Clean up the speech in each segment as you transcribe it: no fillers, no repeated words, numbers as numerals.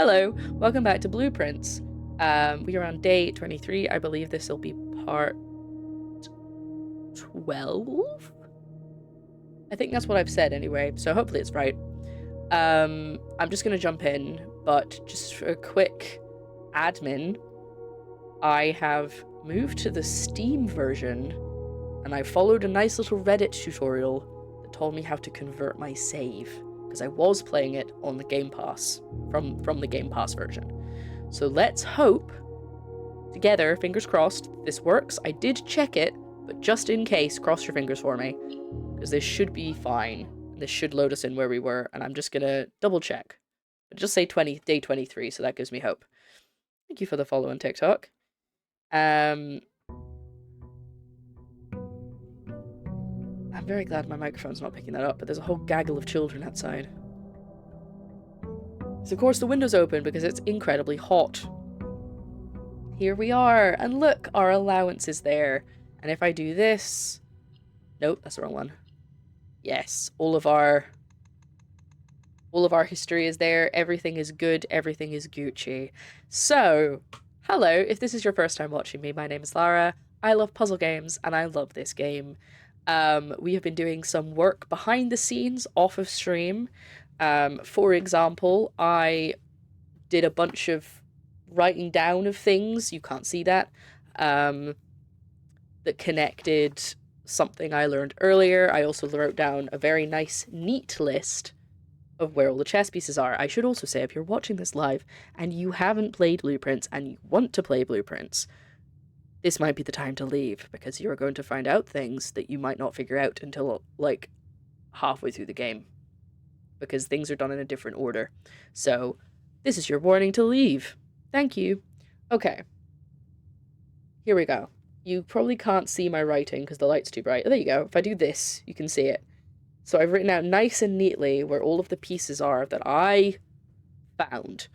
Hello, welcome back to Blueprints. We are on day 23. I believe this will be part 12? I think that's what I've said anyway, so hopefully it's right. I'm just going to jump in, but just for a quick admin, I have moved to the Steam version, and I followed a nice little Reddit tutorial that told me how to convert my save, because I was playing it on the Game Pass, from the Game Pass version. So let's hope, together, fingers crossed, this works. I did check it, but just in case, cross your fingers for me, because this should be fine. This should load us in where we were, and I'm just gonna double check. Just say day 23, so that gives me hope. Thank you for the follow on TikTok. I'm very glad my microphone's not picking that up, but there's a whole gaggle of children outside. So of course the window's open because it's incredibly hot. Here we are, and look, our allowance is there. And if I do this... Nope, that's the wrong one. Yes, all of our history is there, everything is good, everything is Gucci. So, hello, if this is your first time watching me, my name is Lara, I love puzzle games, and I love this game. We have been doing some work behind the scenes, off of stream. For example, I did a bunch of writing down of things, you can't see that, that connected something I learned earlier. I also wrote down a very nice, neat list of where all the chess pieces are. I should also say, if you're watching this live and you haven't played Blueprints and you want to play Blueprints, this might be the time to leave, because you're going to find out things that you might not figure out until, like, halfway through the game, because things are done in a different order. So, this is your warning to leave. Thank you. Okay. Here we go. You probably can't see my writing because the light's too bright. Oh, there you go. If I do this, you can see it. So I've written out nice and neatly where all of the pieces are that I found.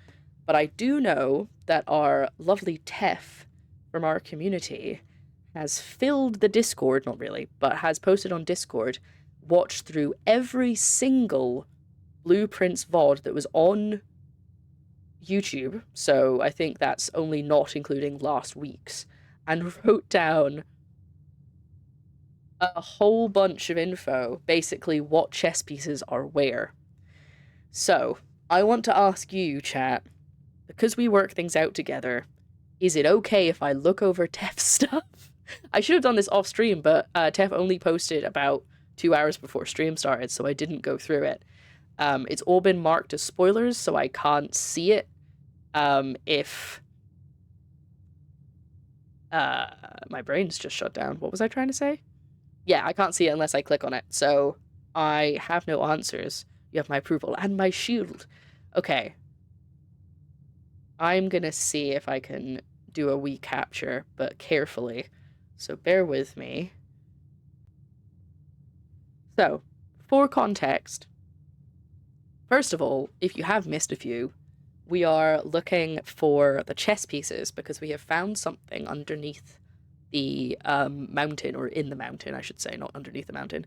But I do know that our lovely Tef from our community has filled the Discord, not really, but has posted on Discord, watched through every single Blueprints VOD that was on YouTube. So I think that's only not including last week's. And wrote down a whole bunch of info, basically what chess pieces are where. So, I want to ask you, chat, because we work things out together, is it okay if I look over Tef's stuff? I should have done this off stream, but Tef only posted about 2 hours before stream started, so I didn't go through it. It's all been marked as spoilers, so I can't see it. If my brain's just shut down. What was I trying to say? Yeah, I can't see it unless I click on it, so I have no answers. You have my approval and my shield. Okay. I'm gonna see if I can do a wee capture, but carefully. So bear with me. So, for context, first of all, if you have missed a few, we are looking for the chess pieces because we have found something underneath the mountain, or in the mountain, I should say, not underneath the mountain.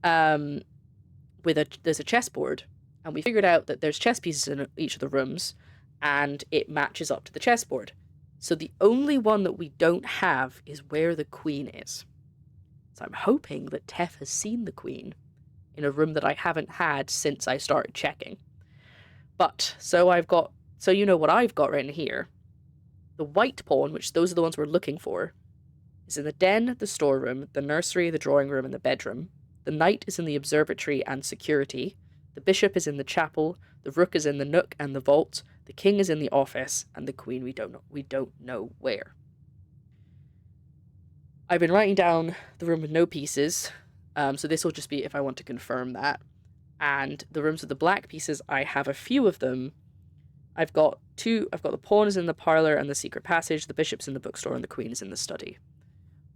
There's a chessboard, and we figured out that there's chess pieces in each of the rooms, and it matches up to the chessboard. So the only one that we don't have is where the queen is. So I'm hoping that Tef has seen the queen in a room that I haven't had since I started checking. But, so you know what I've got right in here. The white pawn, which those are the ones we're looking for, is in the den, the storeroom, the nursery, the drawing room, and the bedroom. The knight is in the observatory and security. The bishop is in the chapel. The rook is in the nook and the vault. The king is in the office, and the queen we don't know where. I've been writing down the room with no pieces, so this will just be if I want to confirm that. And the rooms with the black pieces, I have a few of them. I've got the pawn is in the parlor and the secret passage, the bishop's in the bookstore, and the queen is in the study.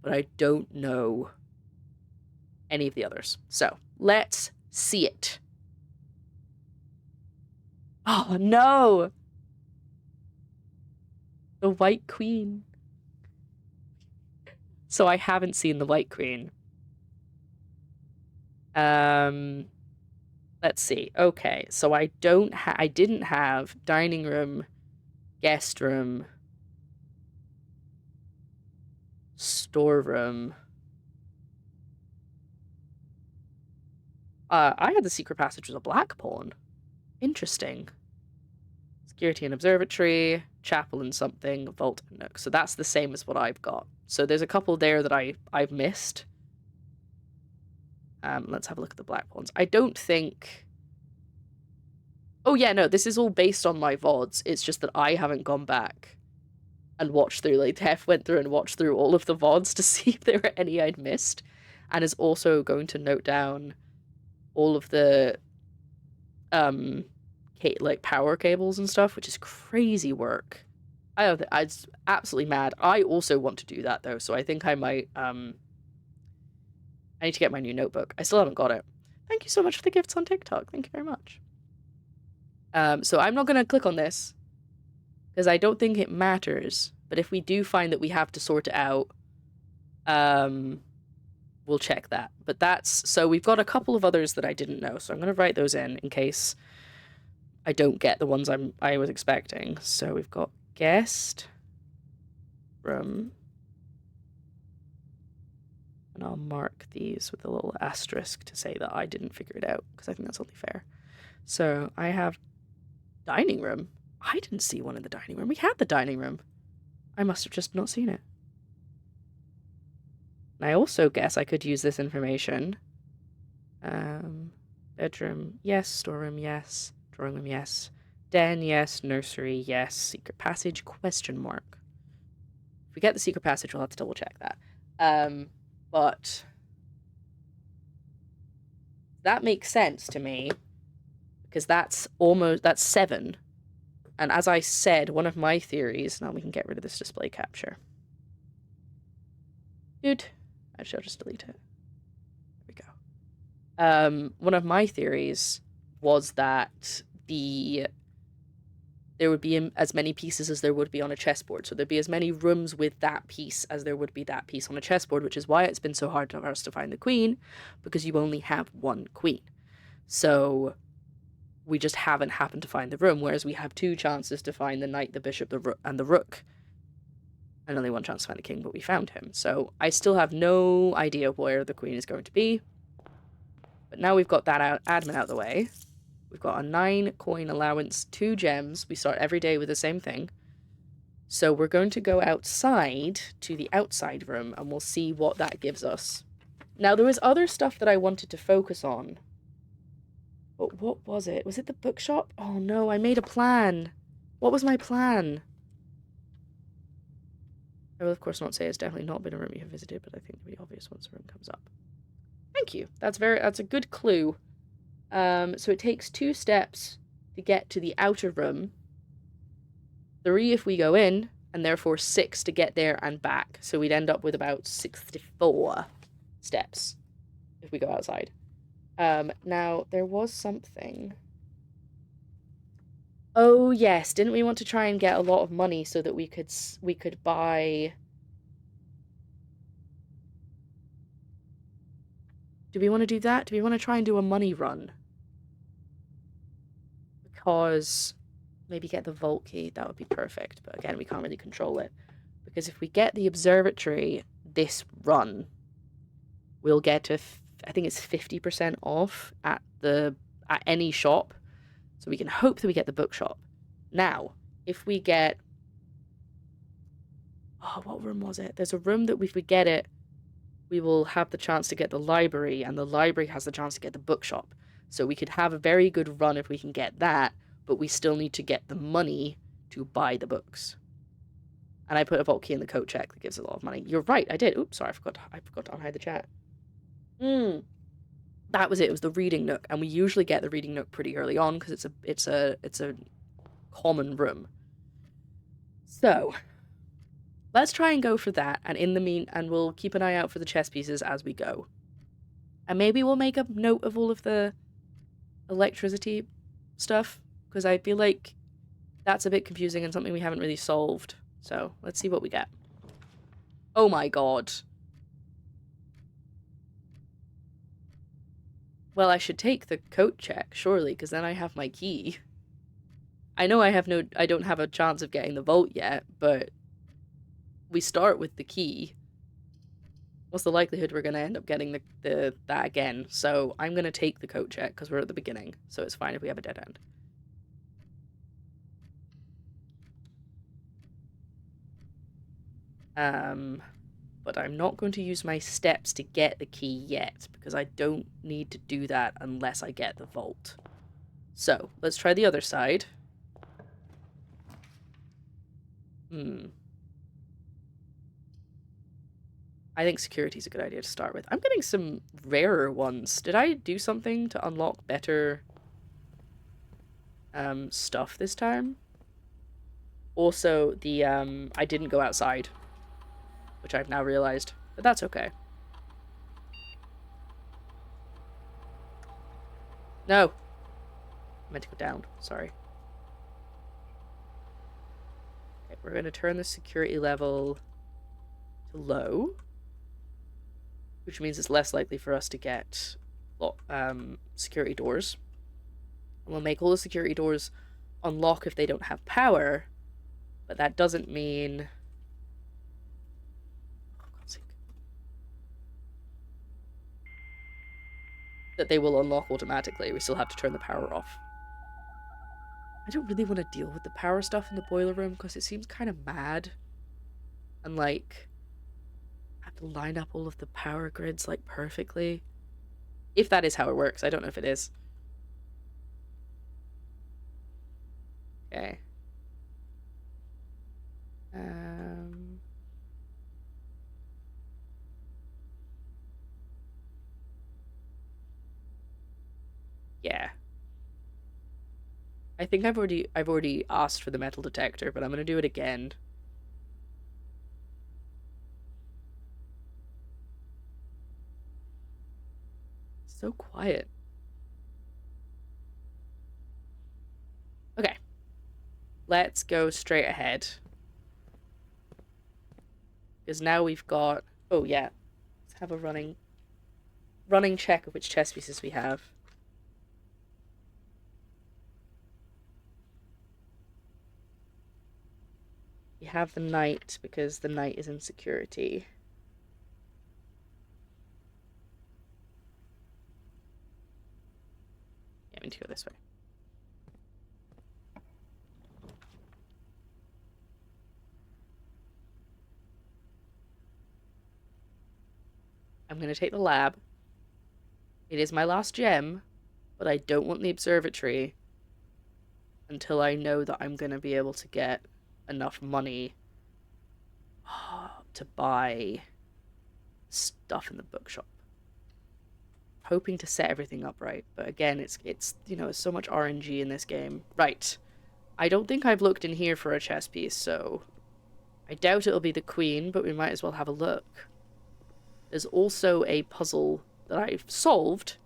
But I don't know any of the others. So, let's see it. Oh, no! The White Queen. So I haven't seen the White Queen. Let Let's see. Okay, so I didn't have dining room, guest room, storeroom. I had the secret passage was a black pawn. Interesting. Security and observatory, chapel and something, vault and nook. So that's the same as what I've got. So there's a couple there that I've missed. Let's have a look at the black pawns. I don't think... Oh yeah, no, this is all based on my VODs. It's just that I haven't gone back and watched through, like, Tef went through and watched through all of the VODs to see if there were any I'd missed, and is also going to note down all of the, like, power cables and stuff, which is crazy work. It's absolutely mad. I also want to do that, though, so I think I might, I need to get my new notebook. I still haven't got it. Thank you so much for the gifts on TikTok. Thank you very much. So I'm not going to click on this, because I don't think it matters. But if we do find that we have to sort it out, we'll check that. But that's... So we've got a couple of others that I didn't know, so I'm going to write those in case I don't get the ones I was expecting. So we've got guest room. And I'll mark these with a little asterisk to say that I didn't figure it out, because I think that's only fair. So I have dining room. I didn't see one in the dining room. We had the dining room. I must have just not seen it. And I also guess I could use this information. Bedroom, yes. Storeroom, yes. Drawing room, yes. Den, yes. Nursery, yes. Secret passage, question mark. If we get the secret passage, we'll have to double check that. But that makes sense to me, because that's 7. And as I said, one of my theories... Now we can get rid of this display capture. Dude. Actually, I'll just delete it. There we go. One of my theories was that there would be as many pieces as there would be on a chessboard. So there'd be as many rooms with that piece as there would be that piece on a chessboard, which is why it's been so hard for us to find the queen, because you only have one queen. So... we just haven't happened to find the room, whereas we have 2 chances to find the knight, the bishop, and the rook. And only 1 chance to find the king, but we found him. So I still have no idea where the queen is going to be. But now we've got that admin out of the way. We've got a 9 coin allowance, 2 gems. We start every day with the same thing. So we're going to go outside to the outside room, and we'll see what that gives us. Now, there was other stuff that I wanted to focus on. But what was it? Was it the bookshop? Oh no, I made a plan. What was my plan? I will of course not say it's definitely not been a room you have visited, but I think it'll be obvious once the room comes up. Thank you. That's a good clue. So it takes 2 steps to get to the outer room. 3 if we go in, and therefore 6 to get there and back. So we'd end up with about 64 steps if we go outside. Now, there was something. Oh, yes. Didn't we want to try and get a lot of money so that we could buy... Do we want to do that? Do we want to try and do a money run? Because maybe get the vault key. That would be perfect. But again, we can't really control it. Because if we get the observatory this run, we'll get to... I think it's 50% off at any shop. So we can hope that we get the bookshop. Now, if we get... Oh, what room was it? There's a room that if we get it, we will have the chance to get the library, and the library has the chance to get the bookshop. So we could have a very good run if we can get that, but we still need to get the money to buy the books. And I put a vault key in the coat check that gives a lot of money. You're right, I did. Oops, sorry, I forgot to unhide the chat. That was it. It was the reading nook, and we usually get the reading nook pretty early on because it's a common room. So let's try and go for that, and and we'll keep an eye out for the chess pieces as we go. And maybe we'll make a note of all of the electricity stuff, because I feel like that's a bit confusing and something we haven't really solved. So let's see what we get. Oh my god. Well, I should take the coat check, surely, because then I have my key. I know I don't have a chance of getting the vault yet, but we start with the key. What's the likelihood we're going to end up getting that again? So I'm going to take the coat check because we're at the beginning, so it's fine if we have a dead end. But I'm not going to use my steps to get the key yet, because I don't need to do that unless I get the vault. So, let's try the other side. I think security is a good idea to start with. I'm getting some rarer ones. Did I do something to unlock better stuff this time? Also, I didn't go outside, which I've now realized, but that's okay. No. I meant to go down. Sorry. Okay, we're going to turn the security level to low, which means it's less likely for us to get security doors. And we'll make all the security doors unlock if they don't have power, but that doesn't mean... Oh, God's sake. That they will unlock automatically. We still have to turn the power off. I don't really want to deal with the power stuff in the boiler room because it seems kind of mad. And like, I have to line up all of the power grids like perfectly. If that is how it works, I don't know if it is. Okay. Yeah. I think I've already asked for the metal detector, but I'm gonna do it again. So quiet. Okay. Let's go straight ahead. Because now we've got... Oh, yeah. Let's have a running check of which chess pieces we have. We have the knight because the knight is in security. Yeah, I need to go this way. I'm going to take the lab. It is my last gem, but I don't want the observatory until I know that I'm going to be able to get enough money to buy stuff in the bookshop. Hoping to set everything up right, but again, it's you know, there's so much RNG in this game. Right. I don't think I've looked in here for a chess piece, so I doubt it'll be the queen, but we might as well have a look. There's also a puzzle that I've solved.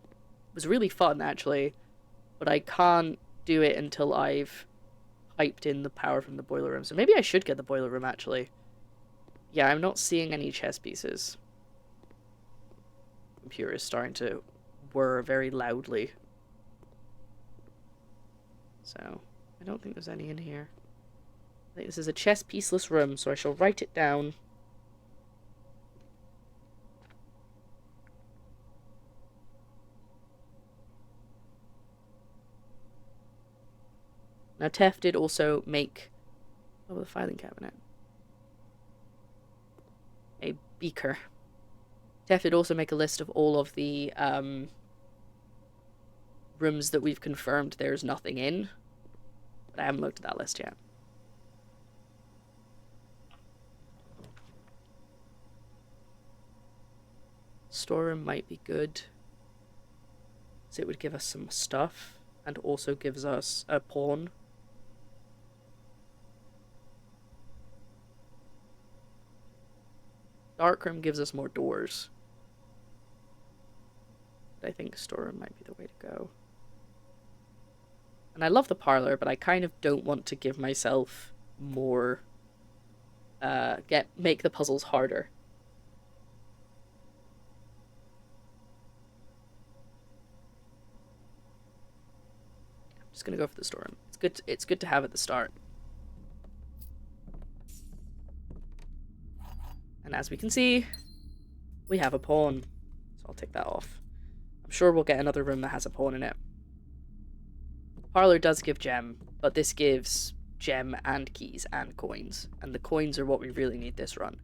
It was really fun, actually, but I can't do it until I've piped in the power from the boiler room. So maybe I should get the boiler room, actually. Yeah, I'm not seeing any chess pieces. Computer is starting to whir very loudly. So, I don't think there's any in here. I think this is a chess pieceless room, so I shall write it down. Now, Tef did also make... Oh, the filing cabinet. A beaker. Tef did also make a list of all of the rooms that we've confirmed there's nothing in. But I haven't looked at that list yet. Storeroom might be good. So it would give us some stuff. And also gives us a pawn. Darkroom gives us more doors. But I think storeroom might be the way to go. And I love the parlor, but I kind of don't want to give myself more... make the puzzles harder. Just gonna go for the storeroom. It's good to have at the start. And as we can see, we have a pawn. So I'll take that off. I'm sure we'll get another room that has a pawn in it. Parlor does give gem, but this gives gem and keys and coins. And the coins are what we really need this run.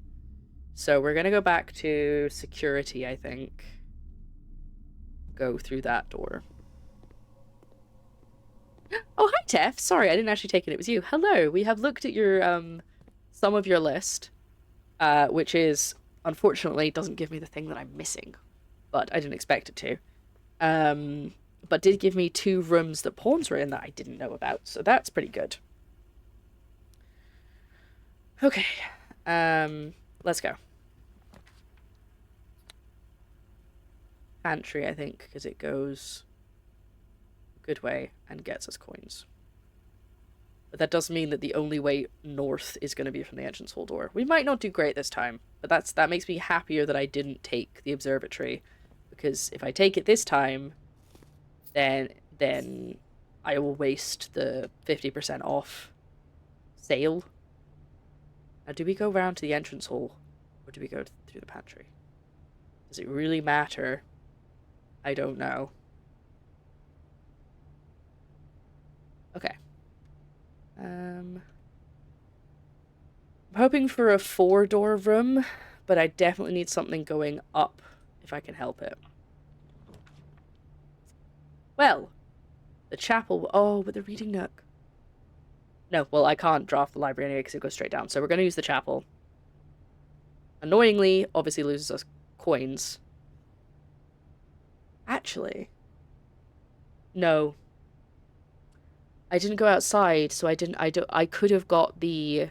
So we're going to go back to security, I think. Go through that door. Oh, hi, Tef. Sorry, I didn't actually take it was you. Hello. We have looked at your, some of your list, which is, unfortunately, doesn't give me the thing that I'm missing. But I didn't expect it to. But did give me 2 rooms that pawns were in that I didn't know about. So that's pretty good. Okay. Let's go. Pantry, I think, because it goes a good way and gets us coins. But that does mean that the only way north is going to be from the entrance hall door. We might not do great this time, but that makes me happier that I didn't take the observatory. Because if I take it this time, then I will waste the 50% off sale. Now, do we go round to the entrance hall, or do we go through the pantry? Does it really matter? I don't know. Okay. I'm hoping for a 4-door room, but I definitely need something going up if I can help it. Well, the chapel. Oh, with the reading nook. No, well, I can't draft the library anyway because it goes straight down. So we're going to use the chapel. Annoyingly, obviously loses us coins. Actually, no. I didn't go outside, so I could have got the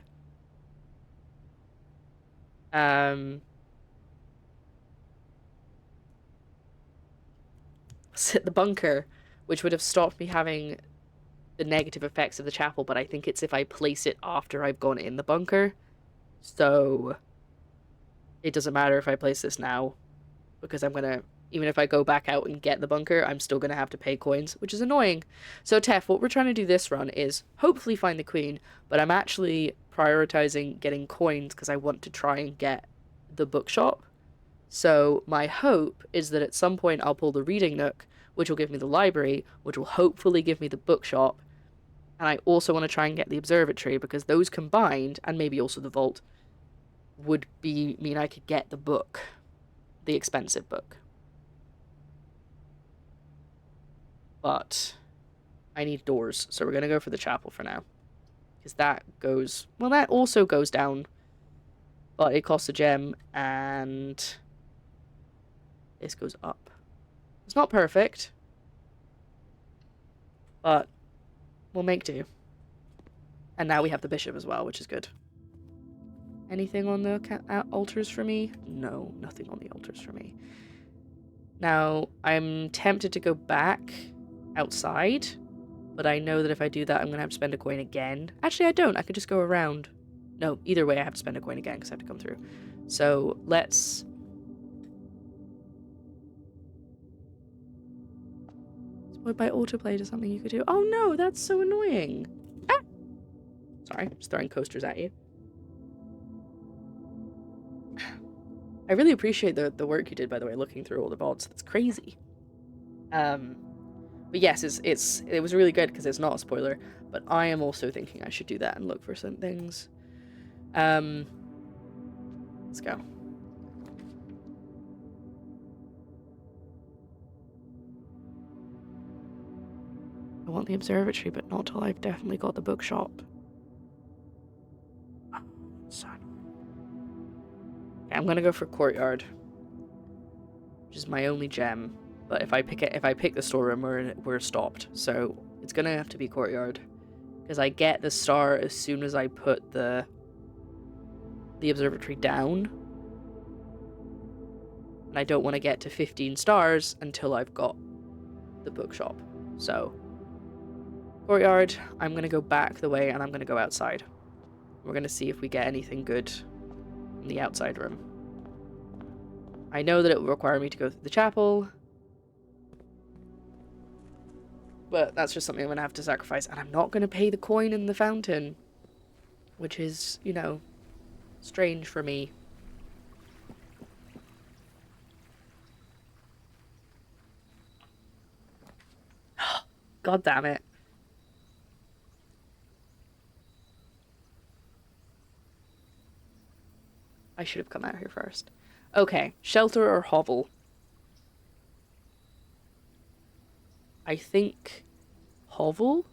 the bunker, which would have stopped me having the negative effects of the chapel, but I think it's if I place it after I've gone in the bunker. So it doesn't matter if I place this now, because I'm gonna, even if I go back out and get the bunker, I'm still gonna have to pay coins, which is annoying. So Tef, what we're trying to do this run is hopefully find the queen, but I'm actually prioritizing getting coins because I want to try and get the bookshop. So my hope is that at some point I'll pull the reading nook, which will give me the library, which will hopefully give me the bookshop. And I also want to try and get the observatory, because those combined, and maybe also the vault, would mean I could get the book. The expensive book. But I need doors, so we're going to go for the chapel for now. Because that goes... Well, that also goes down. But it costs a gem, and... this goes up. It's not perfect. But we'll make do. And now we have the bishop as well, which is good. Anything on the altars for me? No, nothing on the altars for me. Now, I'm tempted to go back outside, but I know that if I do that, I'm going to have to spend a coin again. Actually, I don't. I could just go around. No, either way, I have to spend a coin again because I have to come through. So, let's... Spoiled by autoplay to something you could do. Oh no, that's so annoying. Ah! Sorry, just throwing coasters at you. I really appreciate the work you did, by the way, looking through all the VODs. That's crazy. But yes, it was really good because it's not a spoiler, but I am also thinking I should do that and look for some things. Let's go. I want the observatory, but not till I've definitely got the bookshop. Oh, son. Okay, I'm gonna go for courtyard, which is my only gem. But if I pick the storeroom, we're stopped. So it's gonna have to be courtyard, because I get the star as soon as I put the observatory down, and I don't want to get to 15 stars until I've got the bookshop. So courtyard, I'm going to go back the way, and I'm going to go outside. We're going to see if we get anything good in the outside room. I know that it will require me to go through the chapel, But that's just something I'm going to have to sacrifice. And I'm not going to pay the coin in the fountain. Which is, you know, strange for me. God damn it. I should have come out here first. Okay, shelter or hovel? I think hovel?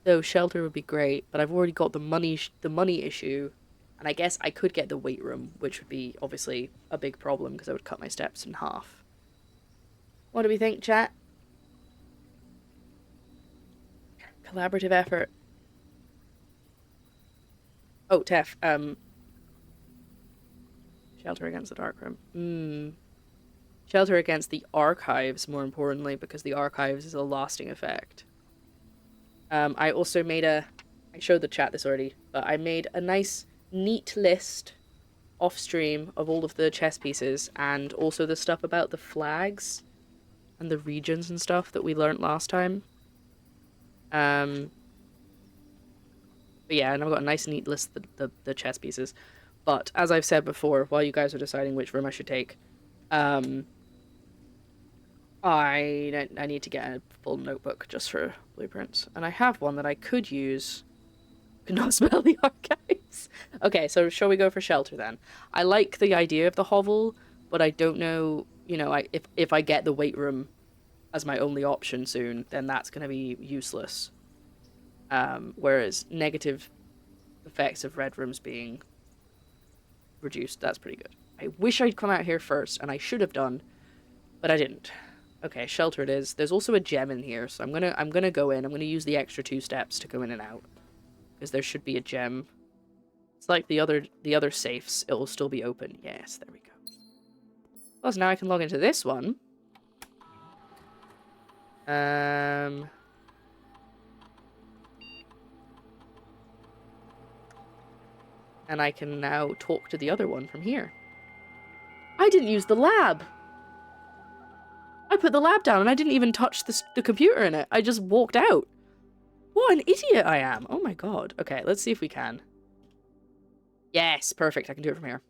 Though shelter would be great, but I've already got the money issue, and I guess I could get the weight room, which would be obviously a big problem because I would cut my steps in half. What do we think, chat? Collaborative effort. Oh, Tef, shelter against the darkroom. Shelter against the archives, more importantly, because the archives is a lasting effect. I also made I showed the chat this already, but I made a nice, neat list off stream of all of the chess pieces and also the stuff about the flags and the regions and stuff that we learned last time. But yeah, and I've got a nice, neat list of the chess pieces. But as I've said before, while you guys are deciding which room I should take, I need to get a full notebook just for blueprints. And I have one that I could use. Could not smell the archives. Okay, so shall we go for shelter then? I like the idea of the hovel, but I don't know, you know, if I get the weight room as my only option soon, then that's going to be useless. Whereas negative effects of red rooms being reduced, that's pretty good. I wish I'd come out here first, and I should have done, but I didn't. Okay, shelter it is. There's also a gem in here, so I'm gonna go in. I'm gonna use the extra 2 steps to go in and out, because there should be a gem. It's like the other safes. It will still be open. Yes, there we go. Plus, now I can log into this one. And I can now talk to the other one from here. I didn't use the lab. I put the lab down and I didn't even touch the computer in it. I just walked out. What an idiot I am. Oh my god. Okay, let's see if we can. Yes, perfect. I can do it from here.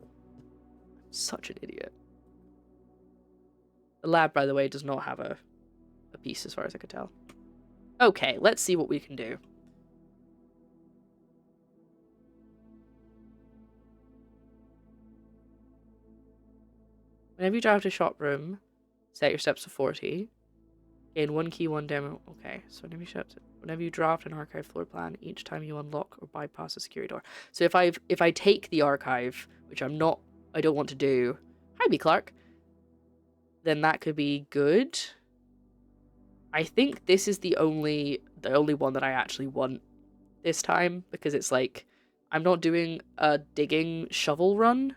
I'm such an idiot. The lab, by the way, does not have a piece as far as I could tell. Okay, let's see what we can do. Whenever you drive to shop room, set your steps to 40. Gain 1 key, 1 demo. Okay, so whenever you draft an archive floor plan, each time you unlock or bypass a security door. So if I take the archive, which I don't want to do. Hi, B. Clark. Then that could be good. I think this is the only one that I actually want this time, because it's like I'm not doing a digging shovel run.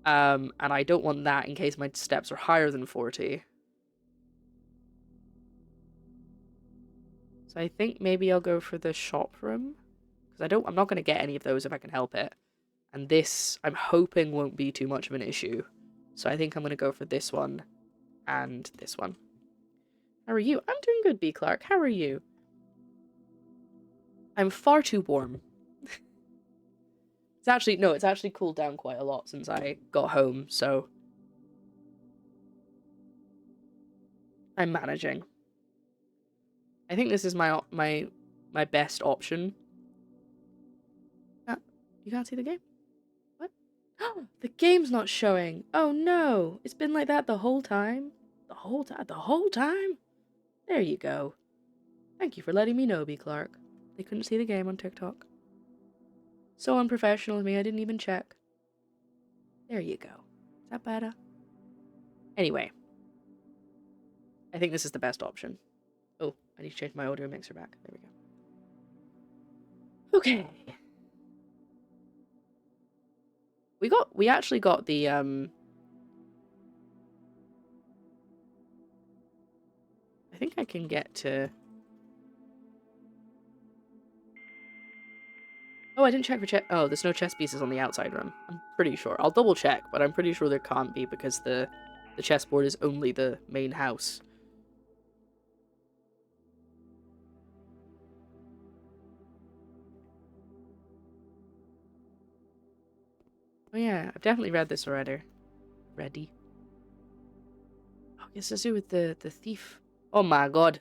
And I don't want that in case my steps are higher than 40. So I think maybe I'll go for the shop room, because I'm not going to get any of those if I can help it. And this, I'm hoping, won't be too much of an issue. So I think I'm going to go for this one and this one. How are you? I'm doing good, B. Clark. How are you? I'm far too warm. It's actually cooled down quite a lot since I got home, so I'm managing. I think this is my best option. You can't see the game? What? The game's not showing. Oh no! It's been like that the whole time. The whole time. There you go. Thank you for letting me know, B. Clark. They couldn't see the game on TikTok. So unprofessional of me, I didn't even check. There you go. Is that better? Anyway. I think this is the best option. Oh, I need to change my audio mixer back. There we go. Okay. We actually got the, I think I can get to... Oh, I didn't check for chess. Oh, there's no chess pieces on the outside room. I'm pretty sure. I'll double check, but I'm pretty sure there can't be because the the chessboard is only the main house. Oh yeah, I've definitely read this already. Ready. Oh, it's to do with the thief. Oh my god.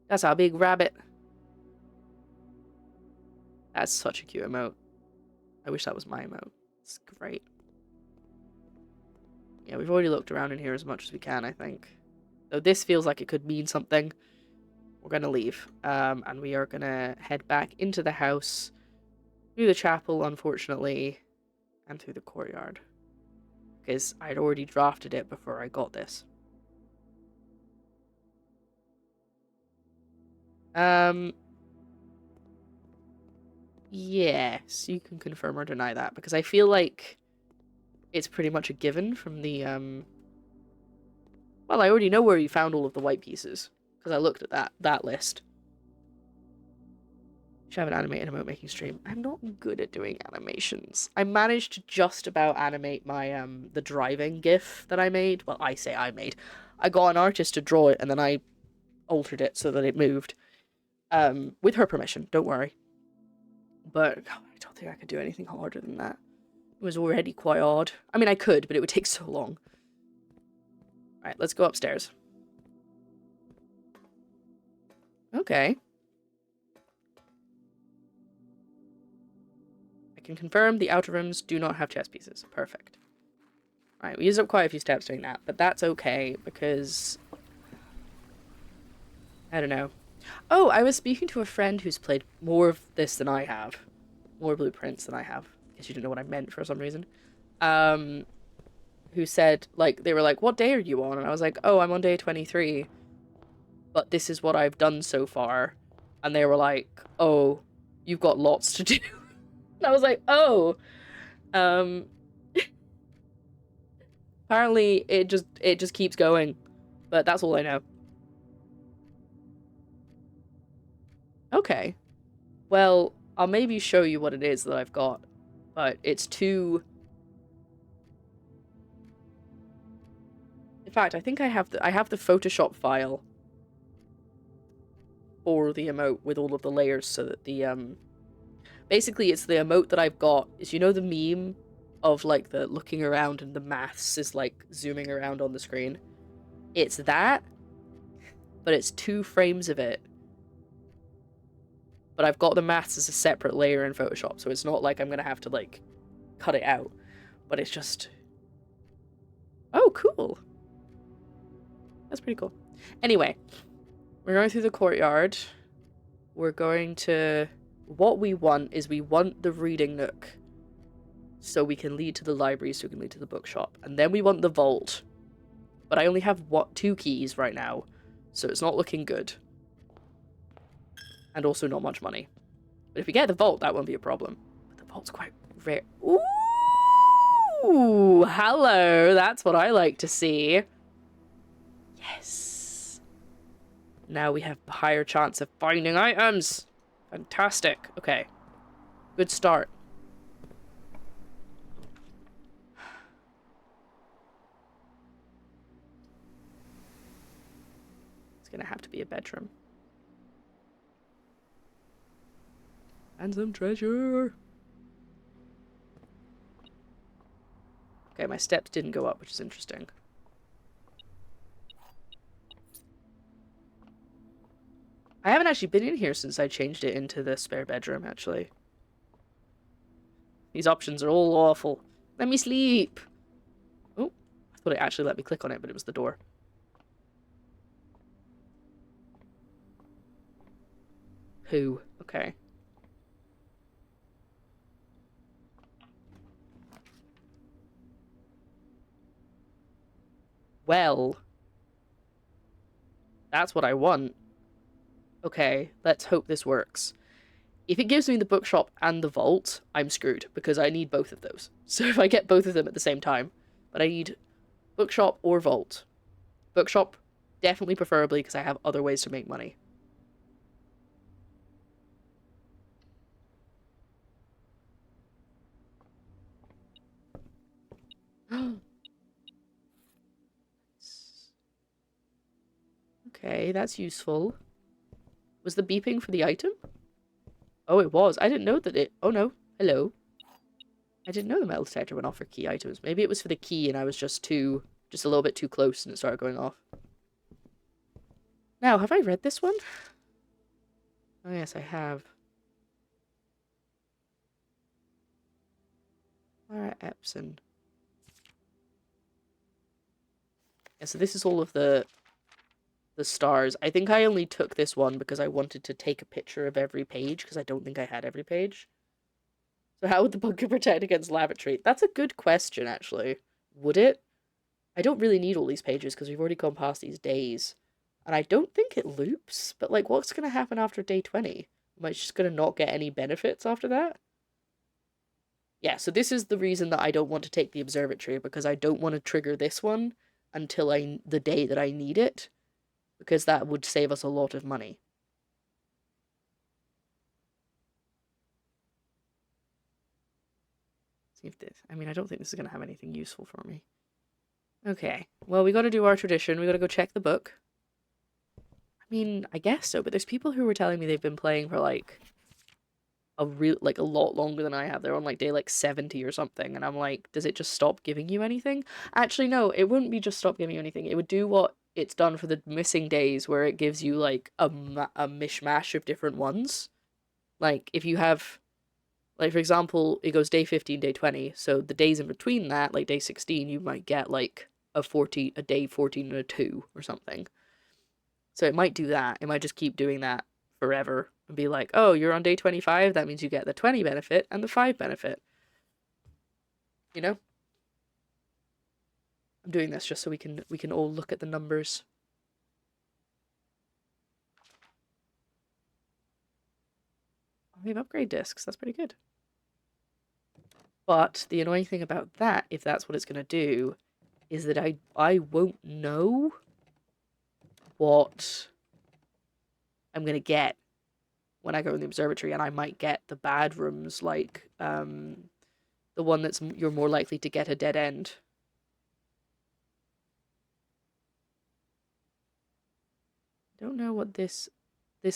That's a big rabbit. That's such a cute emote. I wish that was my emote. It's great. Yeah, we've already looked around in here as much as we can, I think. Though this feels like it could mean something. We're gonna leave. And we are gonna head back into the house, through the chapel, unfortunately, and through the courtyard. Because I'd already drafted it before I got this. Yes, you can confirm or deny that, because I feel like it's pretty much a given from the, well, I already know where you found all of the white pieces, because I looked at that list. Should have an animated emote making stream. I'm not good at doing animations. I managed to just about animate my, the driving gif that I made. Well, I say I made. I got an artist to draw it, and then I altered it so that it moved. With her permission, don't worry. But I don't think I could do anything harder than that. It was already quite hard. I mean, I could, but it would take so long. Alright, let's go upstairs. Okay. I can confirm the outer rooms do not have chess pieces. Perfect. Alright, we used up quite a few steps doing that, but that's okay, because... I don't know. Oh, I was speaking to a friend who's played more of this than I have. More blueprints than I have. Guess you didn't know what I meant for some reason. Who said, like, they were like, what day are you on? And I was like, oh, I'm on day 23. But this is what I've done so far. And they were like, oh, you've got lots to do. And I was like, oh. Apparently it just keeps going. But that's all I know. Okay. Well, I'll maybe show you what it is that I've got. But it's too... In fact, I think I have the Photoshop file for the emote with all of the layers so that the basically it's the emote that I've got is, you know, the meme of like the looking around and the maths is like zooming around on the screen. It's that, but it's 2 frames of it. But I've got the maths as a separate layer in Photoshop, so it's not like I'm gonna have to like cut it out. But it's just... Oh, cool. That's pretty cool. Anyway, we're going through the courtyard. We're going to... What we want is we want the reading nook so we can lead to the library, so we can lead to the bookshop. And then we want the vault. But I only have, 2 keys right now, so it's not looking good. And also not much money. But if we get the vault, that won't be a problem. But the vault's quite rare. Ooh, hello. That's what I like to see. Yes. Now we have a higher chance of finding items. Fantastic. Okay. Good start. It's gonna have to be a bedroom. And some treasure. Okay, my steps didn't go up, which is interesting. I haven't actually been in here since I changed it into the spare bedroom, actually. These options are all awful. Let me sleep. Oh, I thought it actually let me click on it, but it was the door. Who? Okay. Well, that's what I want. Okay, let's hope this works. If it gives me the bookshop and the vault, I'm screwed, because I need both of those. So if I get both of them at the same time, but I need bookshop or vault. Bookshop, definitely preferably, because I have other ways to make money. Okay, that's useful. Was the beeping for the item? Oh, it was. I didn't know that it... Oh, no. Hello. I didn't know the metal detector went off for key items. Maybe it was for the key and I was just a little bit too close and it started going off. Now, have I read this one? Oh, yes, I have. Clara Epson. Yeah, so this is all of the stars. I think I only took this one because I wanted to take a picture of every page because I don't think I had every page. So how would the bunker protect against lavatory? That's a good question, actually. Would it? I don't really need all these pages because we've already gone past these days. And I don't think it loops, but like what's going to happen after day 20? Am I just going to not get any benefits after that? Yeah, so this is the reason that I don't want to take the observatory because I don't want to trigger this one until the day that I need it. Because that would save us a lot of money. See if this... I mean, I don't think this is going to have anything useful for me. Okay. Well, we got to do our tradition. We got to go check the book. I mean, I guess so, but there's people who were telling me they've been playing for, like, a lot longer than I have. They're on, like, day, 70 or something, and I'm like, does it just stop giving you anything? Actually, no, it wouldn't be just stop giving you anything. It would do what it's done for the missing days, where it gives you, like, a mishmash of different ones. Like, if you have... Like, for example, it goes day 15, day 20, so the days in between that, like day 16, you might get, like, a day 14 and a 2 or something. So it might do that. It might just keep doing that forever and be like, oh, you're on day 25, that means you get the 20 benefit and the 5 benefit. You know? I'm doing this just so we can all look at the numbers. We have upgrade discs, that's pretty good. But the annoying thing about that, if that's what it's going to do, is that I won't know what I'm going to get when I go in the observatory, and I might get the bad rooms, like, the one that's you're more likely to get a dead end. I don't know what this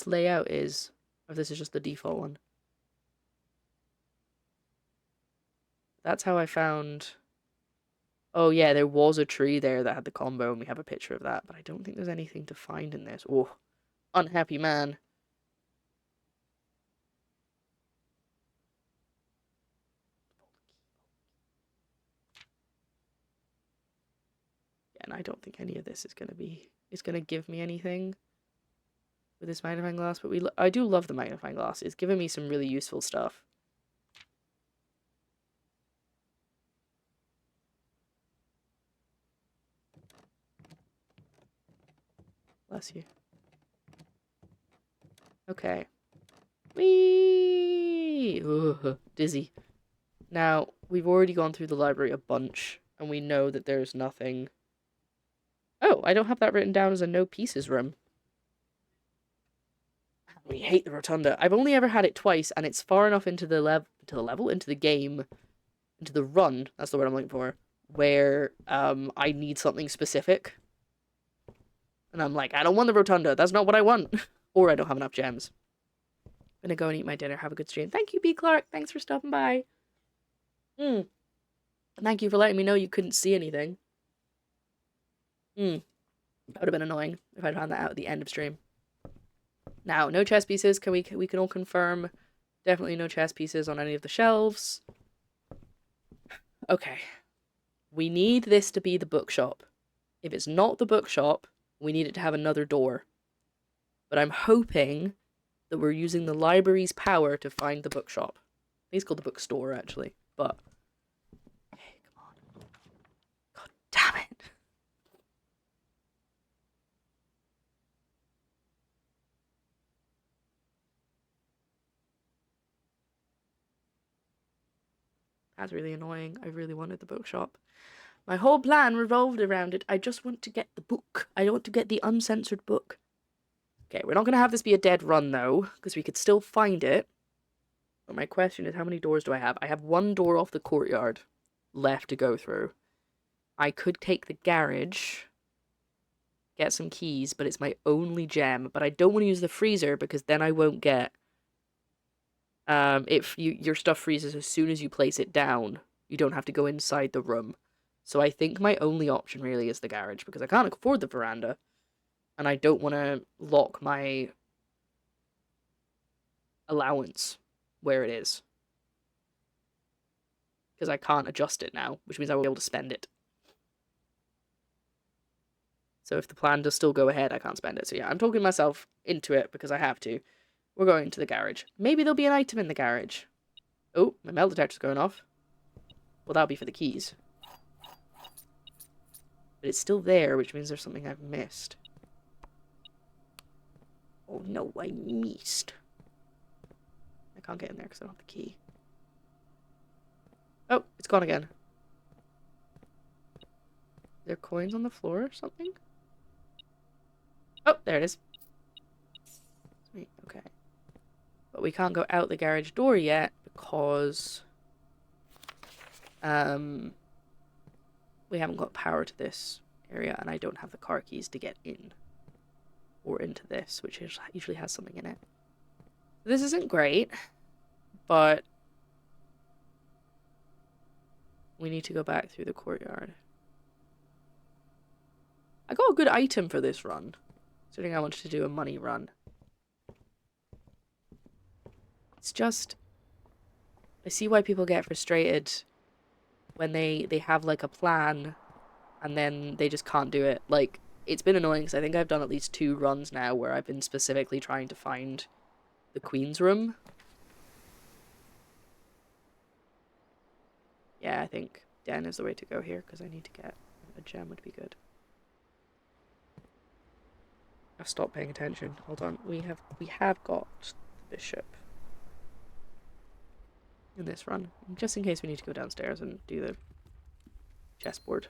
layout is, or if this is just the default one. That's how I found... Oh yeah, there was a tree there that had the combo, and we have a picture of that, but I don't think there's anything to find in this. Oh, unhappy man. And I don't think any of this is going to give me anything with this magnifying glass, but I do love the magnifying glass. It's given me some really useful stuff. Bless you. Okay. Whee! Ugh, dizzy. Now, we've already gone through the library a bunch, and we know that there's nothing... Oh, I don't have that written down as a no pieces room. We hate the rotunda. I've only ever had it twice, and it's far enough into the game, into the run, that's the word I'm looking for, where I need something specific. And I'm like, I don't want the rotunda, that's not what I want. Or I don't have enough gems. I'm gonna go and eat my dinner, have a good stream. Thank you, B. Clark, thanks for stopping by. Thank you for letting me know you couldn't see anything. That would have been annoying if I'd found that out at the end of stream. Now, no chess pieces. We can all confirm. Definitely no chess pieces on any of the shelves. Okay. We need this to be the bookshop. If it's not the bookshop, we need it to have another door. But I'm hoping that we're using the library's power to find the bookshop. I think it's called the bookstore, actually. But... Okay, come on. God damn it. That's really annoying. I really wanted the bookshop. My whole plan revolved around it. I just want to get the book. I want to get the uncensored book. Okay, we're not going to have this be a dead run, though, because we could still find it. But my question is, how many doors do I have? I have one door off the courtyard left to go through. I could take the garage. get some keys, but it's my only gem. But I don't want to use the freezer because then I won't get... if your stuff freezes as soon as you place it down, you don't have to go inside the room. So I think my only option really is the garage because I can't afford the veranda. And I don't want to lock my allowance where it is. Because I can't adjust it now, which means I won't be able to spend it. So if the plan does still go ahead, I can't spend it. So yeah, I'm talking myself into it because I have to. We're going to the garage. Maybe there'll be an item in the garage. Oh, my metal detector's going off. Well, that'll be for the keys. But it's still there, which means there's something I've missed. Oh no, I missed. I can't get in there because I don't have the key. Oh, it's gone again. Are there coins on the floor or something? Oh, there it is. Sweet, okay. But we can't go out the garage door yet because we haven't got power to this area and I don't have the car keys to get in. Or into this, which usually has something in it. This isn't great, but we need to go back through the courtyard. I got a good item for this run, considering I wanted to do a money run. It's just, I see why people get frustrated when they have like a plan and then they just can't do it. Like, it's been annoying because I think I've done at least 2 runs now where I've been specifically trying to find the Queen's room. Yeah, I think Den is the way to go here because I need to get a gem would be good. I've stopped paying attention. Hold on. We have got the bishop in this run, just in case we need to go downstairs and do the chessboard.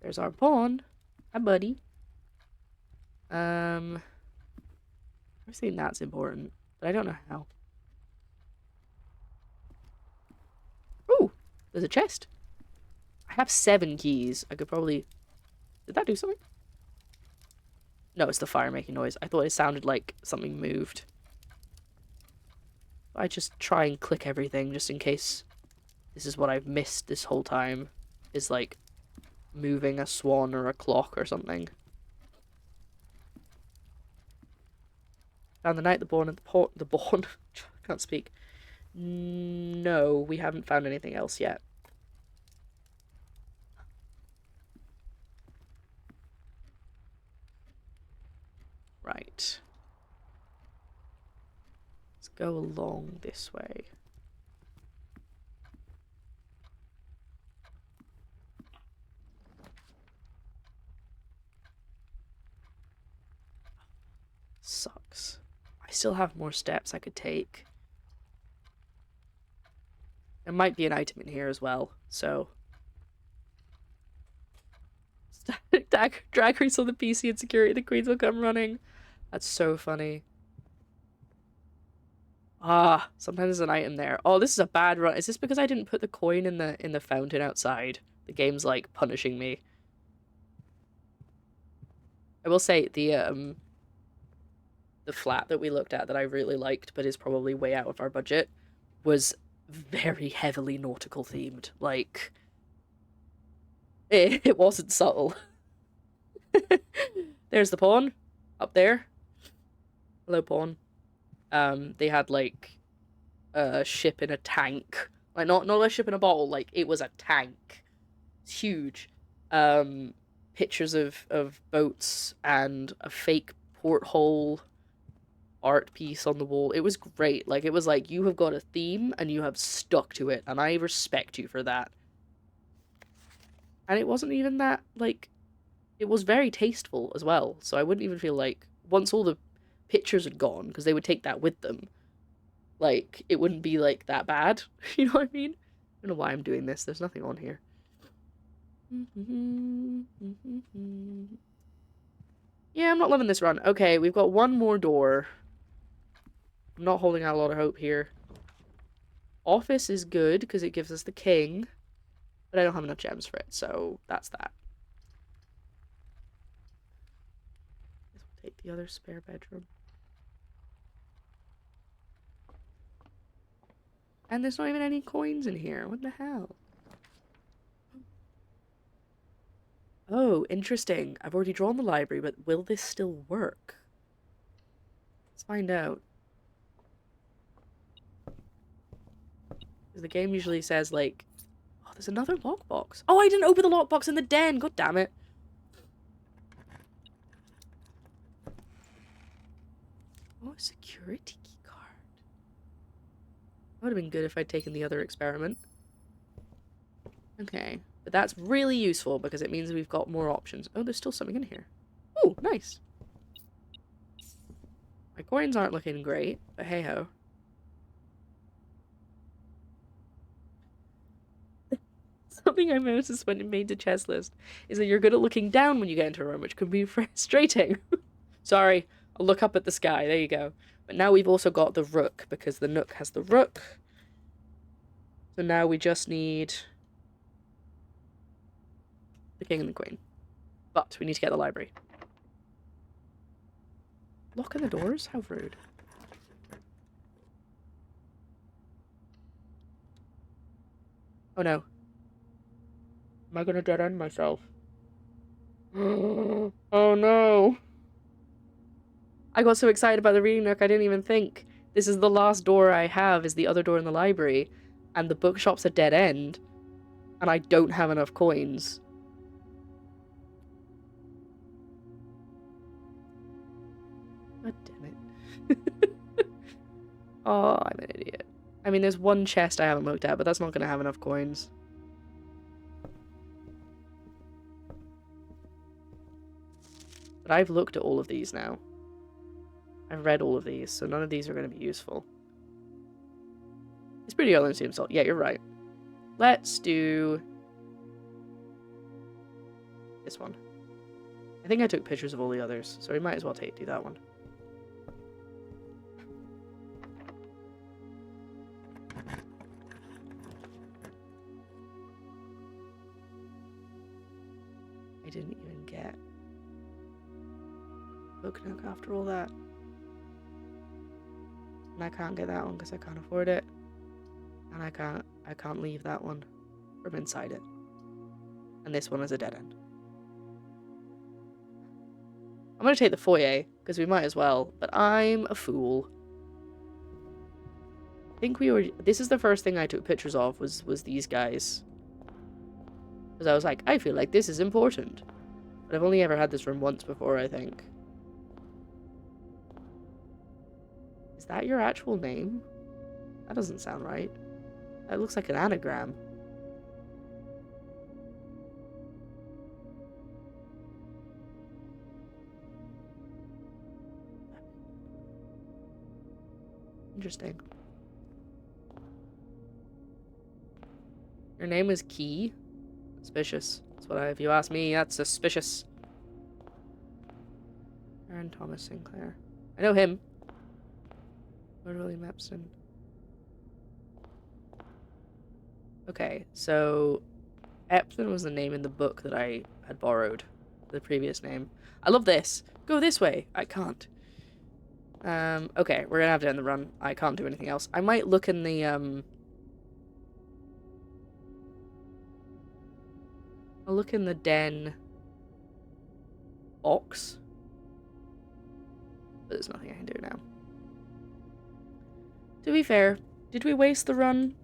There's our pawn. Hi, buddy. I think that's important, but I don't know how. Ooh, there's a chest. I have 7 keys. I could probably... Did that do something? No, it's the fire making noise. I thought it sounded like something moved. I just try and click everything just in case this is what I've missed this whole time. Is like moving a swan or a clock or something. Found the knight, the pawn, and the pawn. Can't speak. No, we haven't found anything else yet. Right. Let's go along this way. Sucks. I still have more steps I could take. There might be an item in here as well, so... Drag race on the PC and security, the queens will come running. That's so funny. Ah, sometimes there's an item there. Oh, this is a bad run. Is this because I didn't put the coin in the fountain outside? The game's like punishing me. I will say the flat that we looked at that I really liked, but is probably way out of our budget, was very heavily nautical themed. Like, it wasn't subtle. There's the pawn up there. Hello, pawn. They had like a ship in a tank, like not a ship in a bottle. Like it was a tank. It's huge. Pictures of boats and a fake porthole art piece on the wall. It was great. Like it was like you have got a theme and you have stuck to it, and I respect you for that. And it wasn't even that like. It was very tasteful as well, so I wouldn't even feel like, once all the pictures had gone, because they would take that with them, like, it wouldn't be, like, that bad. You know what I mean? I don't know why I'm doing this. There's nothing on here. Yeah, I'm not loving this run. Okay, we've got one more door. I'm not holding out a lot of hope here. Office is good, because it gives us the king, but I don't have enough gems for it, so that's that. the other spare bedroom. And there's not even any coins in here. What the hell? Oh, interesting. I've already drawn the library, but will this still work? Let's find out. Because the game usually says, like... Oh, there's another lockbox. Oh, I didn't open the lockbox in the den! God damn it. Oh, a security key card. That would have been good if I'd taken the other experiment. Okay. But that's really useful because it means we've got more options. Oh, there's still something in here. Oh, nice. My coins aren't looking great, but hey-ho. Something I noticed when it made the chest list is that you're good at looking down when you get into a room, which can be frustrating. Sorry, I'll look up at the sky. There you go. But now we've also got the rook, because the nook has the rook. So now we just need the king and the queen. But we need to get the library. Locking the doors? How rude. Oh no. Am I gonna dead end myself? Oh no. I got so excited about the reading nook, I didn't even think. This is the last door I have, is the other door in the library. And the bookshop's a dead end. And I don't have enough coins. God damn it. Oh, I'm an idiot. I mean, there's one chest I haven't looked at, but that's not going to have enough coins. But I've looked at all of these now. I've read all of these, so none of these are going to be useful. It's pretty early to himself. Yeah, you're right. Let's do this one. I think I took pictures of all the others, so we might as well do that one. I didn't even get Book Nook after all that. And I can't get that one because I can't afford it. And I can't leave that one from inside it. And this one is a dead end. I'm gonna take the foyer, because we might as well, but I'm a fool. I think this is the first thing I took pictures of, was these guys. Because I was like, I feel like this is important. But I've only ever had this room once before, I think. Is that your actual name? That doesn't sound right. That looks like an anagram. Interesting. Your name is Key? Suspicious. That's what if you ask me, that's suspicious. Aaron Thomas Sinclair. I know him. Lord William Epson. Okay, so Epson was the name in the book that I had borrowed. The previous name. I love this. Go this way. I can't. Okay, we're gonna have to end the run. I can't do anything else. I might look in the, I'll look in the den box. But there's nothing I can do now. To be fair, did we waste the run?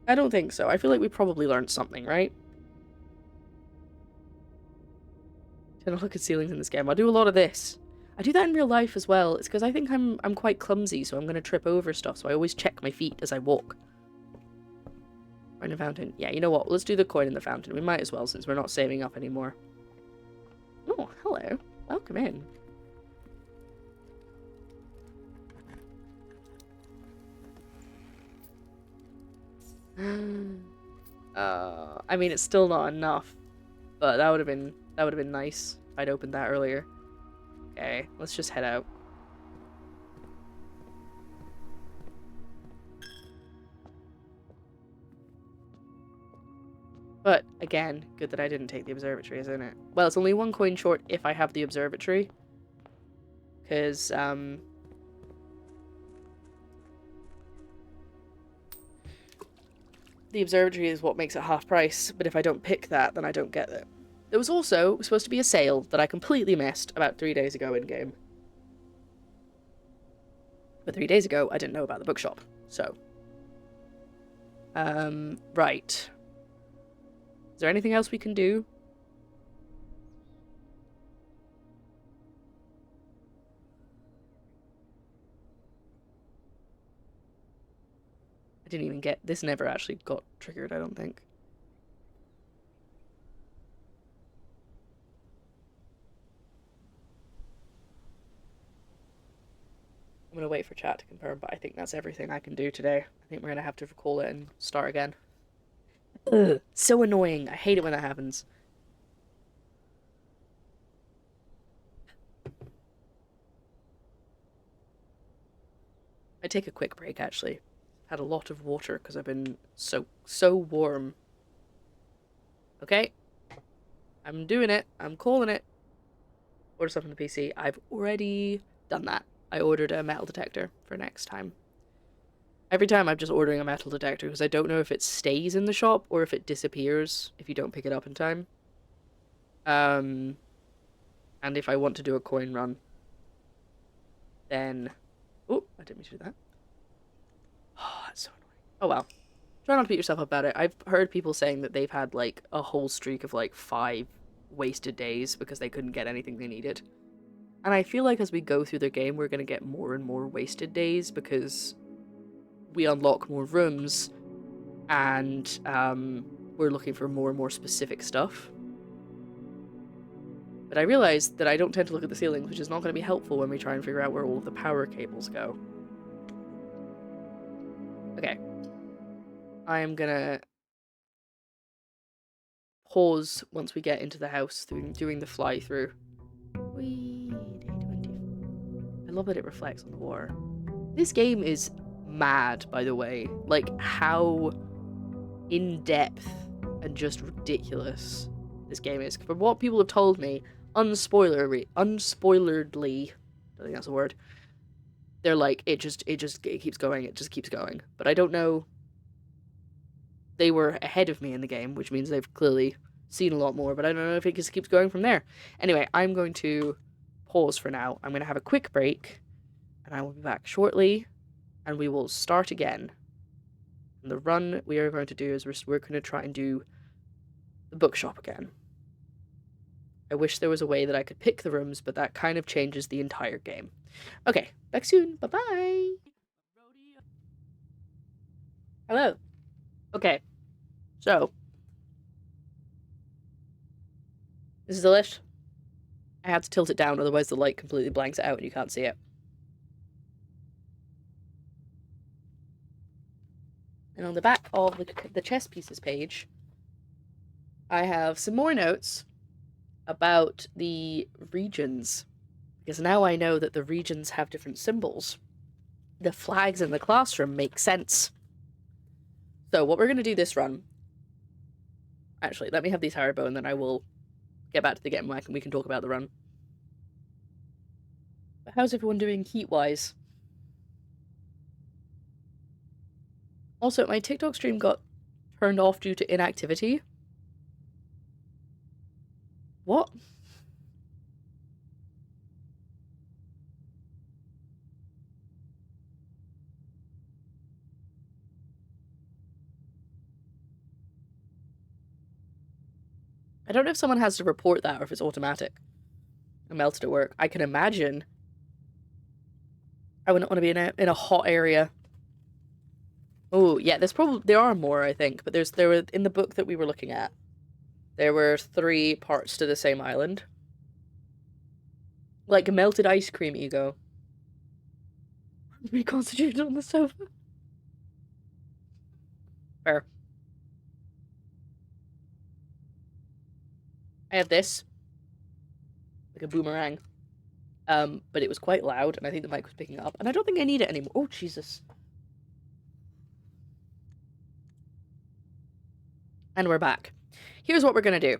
I don't think so. I feel like we probably learned something, right? Don't look at ceilings in this game. I do a lot of this. I do that in real life as well. It's because I think I'm quite clumsy, so I'm going to trip over stuff, so I always check my feet as I walk. Coin in fountain. Yeah, you know what? Let's do the coin in the fountain. We might as well, since we're not saving up anymore. Oh, hello. Welcome in. I mean, it's still not enough, but that would have been nice if I'd opened that earlier. Okay, let's just head out. But again, good that I didn't take the observatory, isn't it? Well, it's only one coin short if I have the observatory, because, the observatory is what makes it half price, but if I don't pick that, then I don't get it. There was also supposed to be a sale that I completely missed about 3 days ago in-game. But 3 days ago, I didn't know about the bookshop, so. Right. Is there anything else we can do? I didn't even get... This never actually got triggered, I don't think. I'm gonna wait for chat to confirm, but I think that's everything I can do today. I think we're gonna have to call it and start again. Ugh, so annoying. I hate it when that happens. I take a quick break, actually. Had a lot of water because I've been so warm. Okay. I'm doing it. I'm calling it. Order stuff on the PC. I've already done that. I ordered a metal detector for next time. Every time I'm just ordering a metal detector because I don't know if it stays in the shop or if it disappears if you don't pick it up in time. And if I want to do a coin run, then... Oh, I didn't mean to do that. Oh, that's so annoying. Oh well. Try not to beat yourself up about it. I've heard people saying that they've had like a whole streak of like 5 wasted days because they couldn't get anything they needed. And I feel like as we go through the game, we're going to get more and more wasted days because we unlock more rooms and we're looking for more and more specific stuff. But I realized that I don't tend to look at the ceilings, which is not going to be helpful when we try and figure out where all of the power cables go. Okay. I am gonna pause once we get into the house doing the fly through. Whee, day 20. I love that it reflects on the water. This game is mad, by the way. Like, how in-depth and just ridiculous this game is. From what people have told me, unspoileredly, I don't think that's a word, they're like, it keeps going, it just keeps going. But I don't know, they were ahead of me in the game, which means they've clearly seen a lot more, but I don't know if it just keeps going from there. Anyway, I'm going to pause for now. I'm going to have a quick break, and I will be back shortly, and we will start again. And the run we are going to do is we're going to try and do the bookshop again. I wish there was a way that I could pick the rooms, but that kind of changes the entire game. Okay, back soon. Bye-bye. Hello. Okay, so this is the list. I had to tilt it down, otherwise the light completely blanks it out and you can't see it. And on the back of the chess pieces page, I have some more notes about the regions. Because now I know that the regions have different symbols. The flags in the classroom make sense. So what we're going to do this run... Actually, let me have these Haribo and then I will get back to the game and we can talk about the run. But how's everyone doing heat-wise? Also, my TikTok stream got turned off due to inactivity. What? I don't know if someone has to report that or if it's automatic. I melted at work. I can imagine. I wouldn't want to be in a hot area. Oh, yeah, there are more, I think, but there were in the book that we were looking at. There were 3 parts to the same island. Like melted ice cream, Ego. Reconstituted on the sofa. Fair. I have this. Like a boomerang. But it was quite loud, and I think the mic was picking it up, and I don't think I need it anymore. Oh, Jesus. And we're back. Here's what we're gonna do.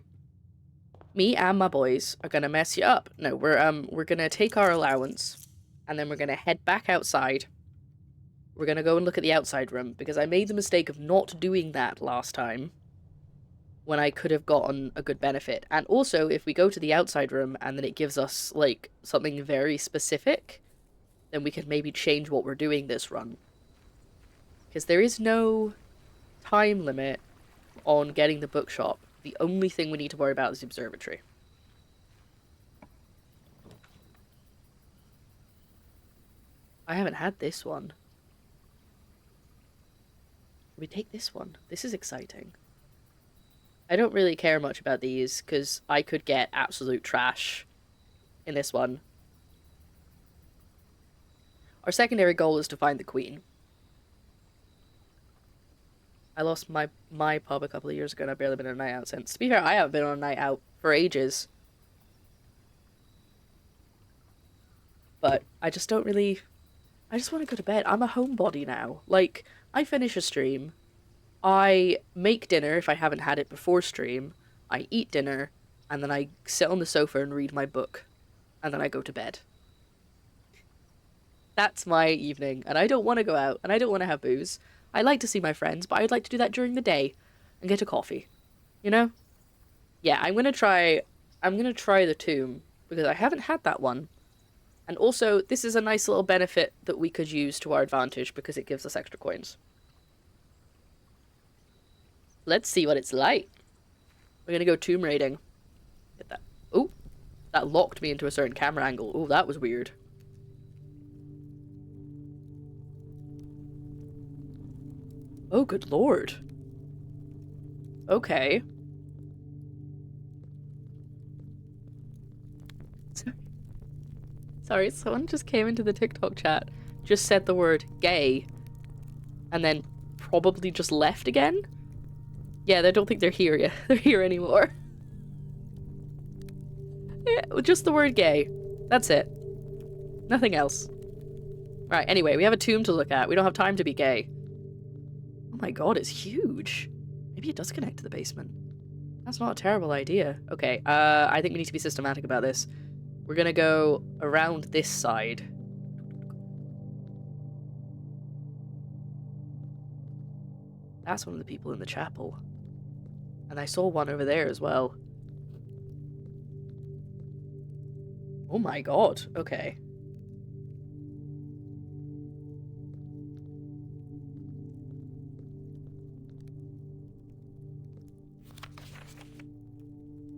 Me and my boys are gonna mess you up. No, we're gonna take our allowance, and then we're gonna head back outside. We're gonna go and look at the outside room, because I made the mistake of not doing that last time, when I could have gotten a good benefit. And also, if we go to the outside room, and then it gives us, like, something very specific, then we can maybe change what we're doing this run. Because there is no time limit on getting the bookshop. The only thing we need to worry about is the observatory. I haven't had this one. We take this one. This is exciting. I don't really care much about these, because I could get absolute trash in this one. Our secondary goal is to find the queen. I lost my pub a couple of years ago, and I've barely been on a night out since. To be fair, I haven't been on a night out for ages. But I just don't really... I just want to go to bed. I'm a homebody now. Like, I finish a stream, I make dinner if I haven't had it before stream, I eat dinner, and then I sit on the sofa and read my book. And then I go to bed. That's my evening, and I don't want to go out, and I don't want to have booze. I like to see my friends, but I'd like to do that during the day and get a coffee. You know? Yeah, I'm gonna try the tomb, because I haven't had that one. And also, this is a nice little benefit that we could use to our advantage, because it gives us extra coins. Let's see what it's like. We're gonna go tomb raiding. Get that. Oh, that locked me into a certain camera angle. Oh, that was weird. Oh, good lord. Okay. Sorry, someone just came into the TikTok chat, just said the word gay, and then probably just left again? Yeah, I don't think they're here yet. They're here anymore. Yeah, just the word gay. That's it. Nothing else. Right, anyway, we have a tomb to look at. We don't have time to be gay. Oh my god, it's huge. Maybe it does connect to the basement. That's not a terrible idea. Okay, I think we need to be systematic about this. We're gonna go around this side. That's one of the people in the chapel. And I saw one over there as well. Oh my god, okay.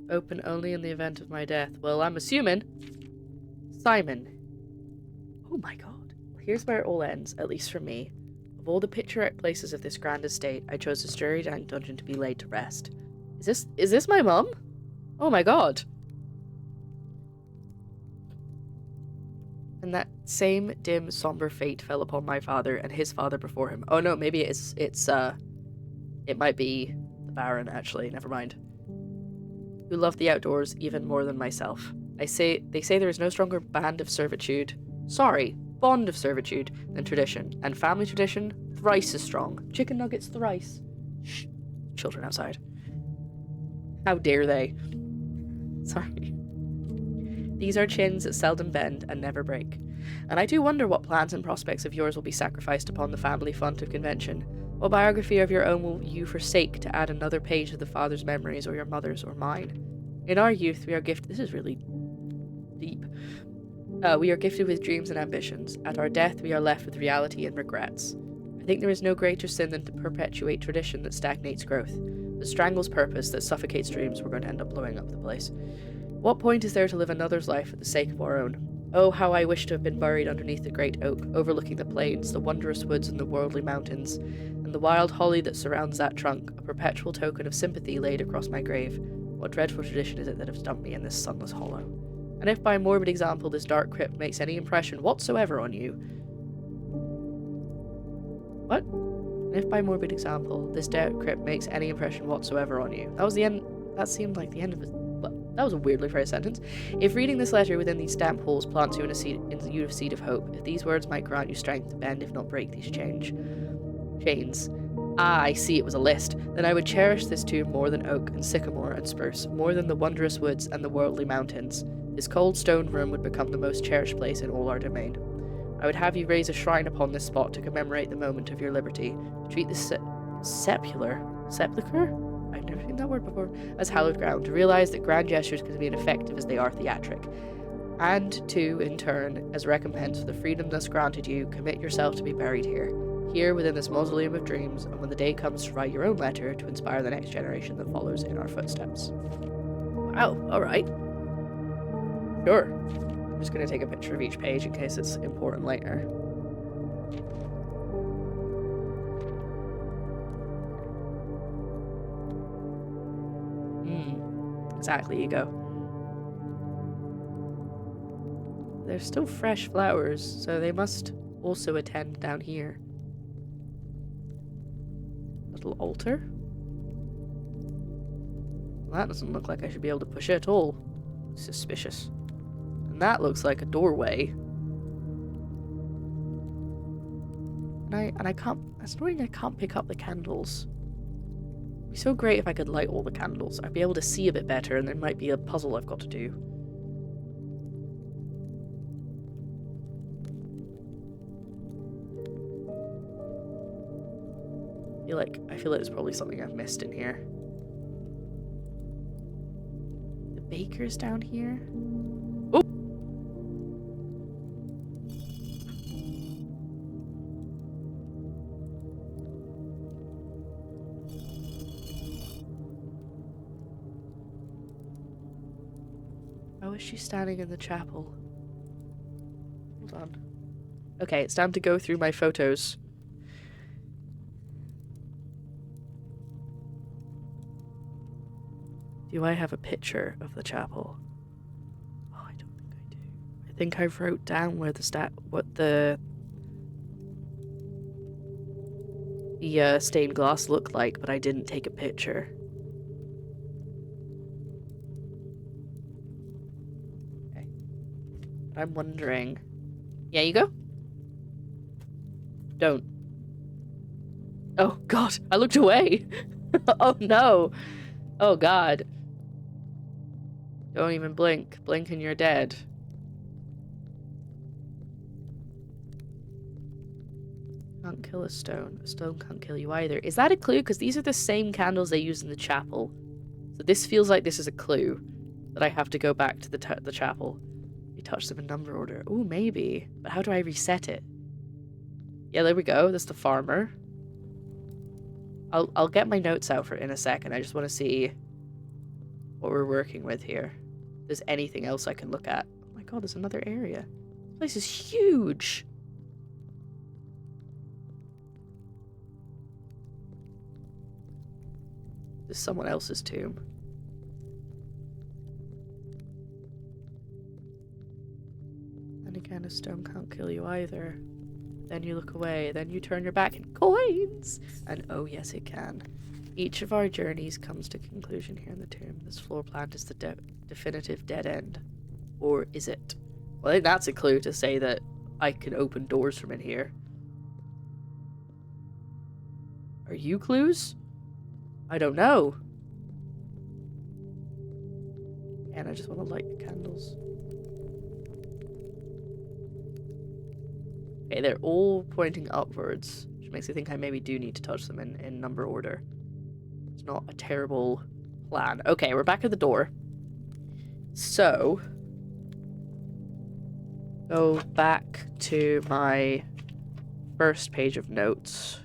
Open only in the event of my death. Well, I'm assuming Simon. Oh my god. Here's where it all ends, at least for me. Of all the picturesque places of this grand estate, I chose a sturdy dank dungeon to be laid to rest. Is this my mum? Oh my god. And that same dim, somber fate fell upon my father and his father before him. Oh no, maybe it might be the Baron, actually. Never mind. Who loved the outdoors even more than myself. They say there is no stronger bond of servitude than tradition, and family tradition thrice as strong. Chicken nuggets thrice. Shh. Children outside. How dare they? Sorry. These are chins that seldom bend and never break. And I do wonder what plans and prospects of yours will be sacrificed upon the family font of convention. What biography of your own will you forsake to add another page to the father's memories, or your mother's, or mine? In our youth, we are gifted... This is really deep. We are gifted with dreams and ambitions. At our death, we are left with reality and regrets. I think there is no greater sin than to perpetuate tradition that stagnates growth, that strangles purpose, that suffocates dreams. We're going to end up blowing up the place. What point is there to live another's life for the sake of our own? Oh, how I wish to have been buried underneath the great oak, overlooking the plains, the wondrous woods and the worldly mountains, and the wild holly that surrounds that trunk, a perpetual token of sympathy laid across my grave. What dreadful tradition is it that has dumped me in this sunless hollow? And if by morbid example this dark crypt makes any impression whatsoever on you... What? And if by morbid example this dark crypt makes any impression whatsoever on you... That was the end... That seemed like the end of it. That was a weirdly phrased sentence. If reading this letter within these damp holes plants you in a seed of hope, if these words might grant you strength to bend if not break these chains, Ah, I see, it was a list. Then I would cherish this tomb more than oak and sycamore and spruce, more than the wondrous woods and the worldly mountains. This cold stone room would become the most cherished place in all our domain. I would have you raise a shrine upon this spot to commemorate the moment of your liberty. Treat this sepulchre? I've never seen that word before. As hallowed ground. To realize that grand gestures can be as effective as they are theatric. And to, in turn, as recompense for the freedom thus granted you, commit yourself to be buried here. Here within this mausoleum of dreams, and when the day comes to write your own letter to inspire the next generation that follows in our footsteps. Wow, alright. Sure. I'm just going to take a picture of each page in case it's important later. Exactly, you go. There's still fresh flowers, so they must also attend down here. Little altar? Well, that doesn't look like I should be able to push it at all. Suspicious. And that looks like a doorway. And I can't, it's annoying I can't pick up the candles. It'd be so great if I could light all the candles. I'd be able to see a bit better, and there might be a puzzle I've got to do. I feel like there's probably something I've missed in here. The baker's down here. Oh! How is she standing in the chapel? Hold on. Okay, it's time to go through my photos. Do I have a picture of the chapel? Oh, I don't think I do. I think I wrote down where the stained glass looked like, but I didn't take a picture. Okay. I'm wondering. Yeah, you go. Don't. Oh God, I looked away. Oh no. Oh God. Don't even blink. Blink and you're dead. Can't kill a stone. A stone can't kill you either. Is that a clue? Because these are the same candles they use in the chapel. So this feels like this is a clue that I have to go back to the chapel. You touch them in number order. Oh, maybe. But how do I reset it? Yeah, there we go. That's the farmer. I'll get my notes out in a second. I just want to see what we're working with here. If there's anything else I can look at. Oh my God, there's another area. This place is huge. This is someone else's tomb. And again, a stone can't kill you either. Then you look away, then you turn your back and coins! And oh yes it can. Each of our journeys comes to conclusion here in the tomb. This floor plan is the definitive dead end. Or is it? Well, I think that's a clue to say that I can open doors from in here. Are you clues? I don't know. And I just want to light the candles. Okay, they're all pointing upwards, which makes me think I maybe do need to touch them in number order. It's not a terrible plan. Okay, we're back at the door. So, go back to my first page of notes.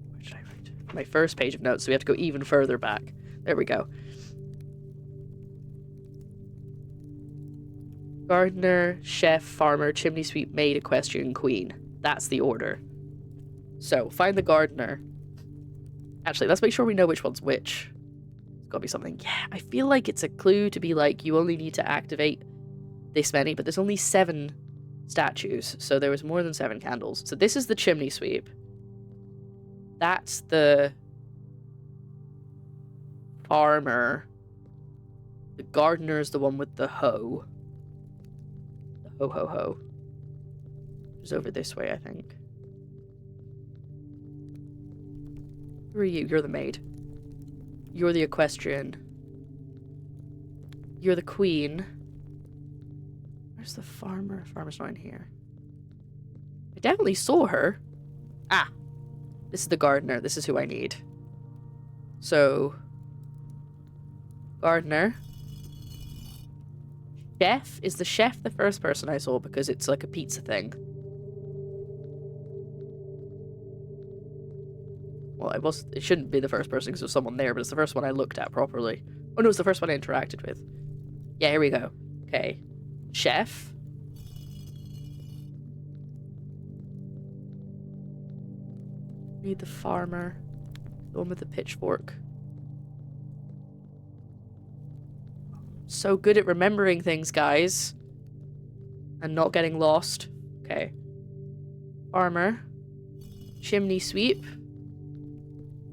Where did I write? My first page of notes, so we have to go even further back. There we go. Gardener, chef, farmer, chimney sweep, maid, equestrian, queen. That's the order. So, find the gardener. Actually, let's make sure we know which one's which. It's gotta be something. Yeah, I feel like it's a clue to be like, you only need to activate this many, but there's only 7 statues, so there was more than 7 candles. So this is the chimney sweep. That's the farmer. The gardener is the one with the hoe. Ho ho ho. It's over this way, I think. Who are you? You're the maid. You're the equestrian. You're the queen. Where's the farmer? Farmer's not in here. I definitely saw her. Ah! This is the gardener. This is who I need. So... gardener. Chef. Is the chef the first person I saw because it's like a pizza thing? Well, it shouldn't be the first person because there's someone there, but it's the first one I looked at properly. Oh no, it's the first one I interacted with. Yeah, here we go. Okay. Chef. Need the farmer. The one with the pitchfork. So good at remembering things, guys. And not getting lost. Okay. Farmer. Chimney sweep.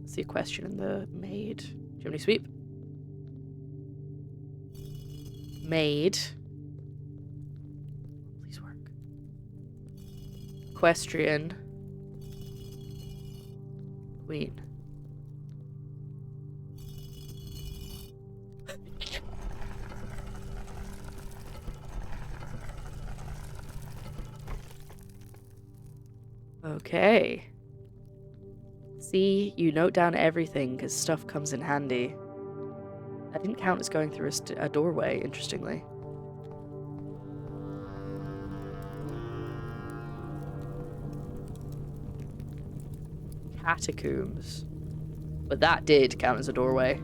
That's the question in the maid. Chimney sweep. Maid. Please work. Equestrian. Queen. Okay. See, you note down everything because stuff comes in handy. That didn't count as going through a doorway, interestingly. Catacombs. But that did count as a doorway.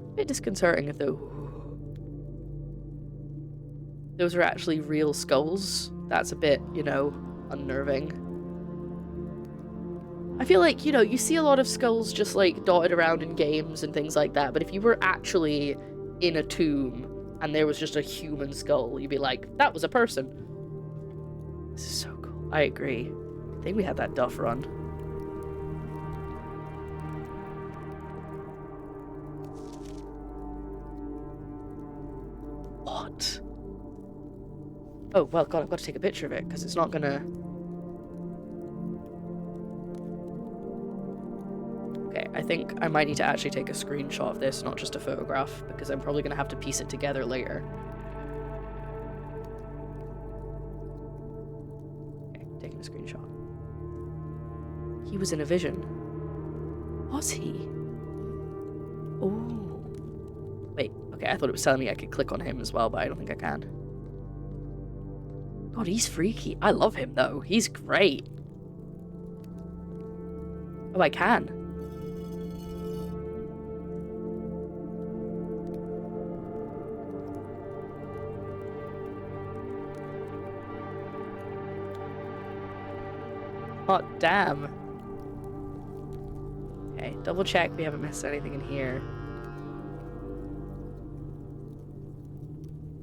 A bit disconcerting if those are actually real skulls. That's a bit, you know, unnerving. I feel like, you know, you see a lot of skulls just like dotted around in games and things like that, but if you were actually in a tomb and there was just a human skull, you'd be like, that was a person. This is so cool. I agree. I think we had that Duff run. What? Oh, well, God, I've got to take a picture of it, because it's not gonna... Okay, I think I might need to actually take a screenshot of this, not just a photograph, because I'm probably gonna have to piece it together later. Okay, taking a screenshot. He was in a vision. Was he? Oh. Wait, okay, I thought it was telling me I could click on him as well, but I don't think I can. God, he's freaky. I love him, though. He's great. Oh, I can. Hot damn. Okay, double check we haven't missed anything in here.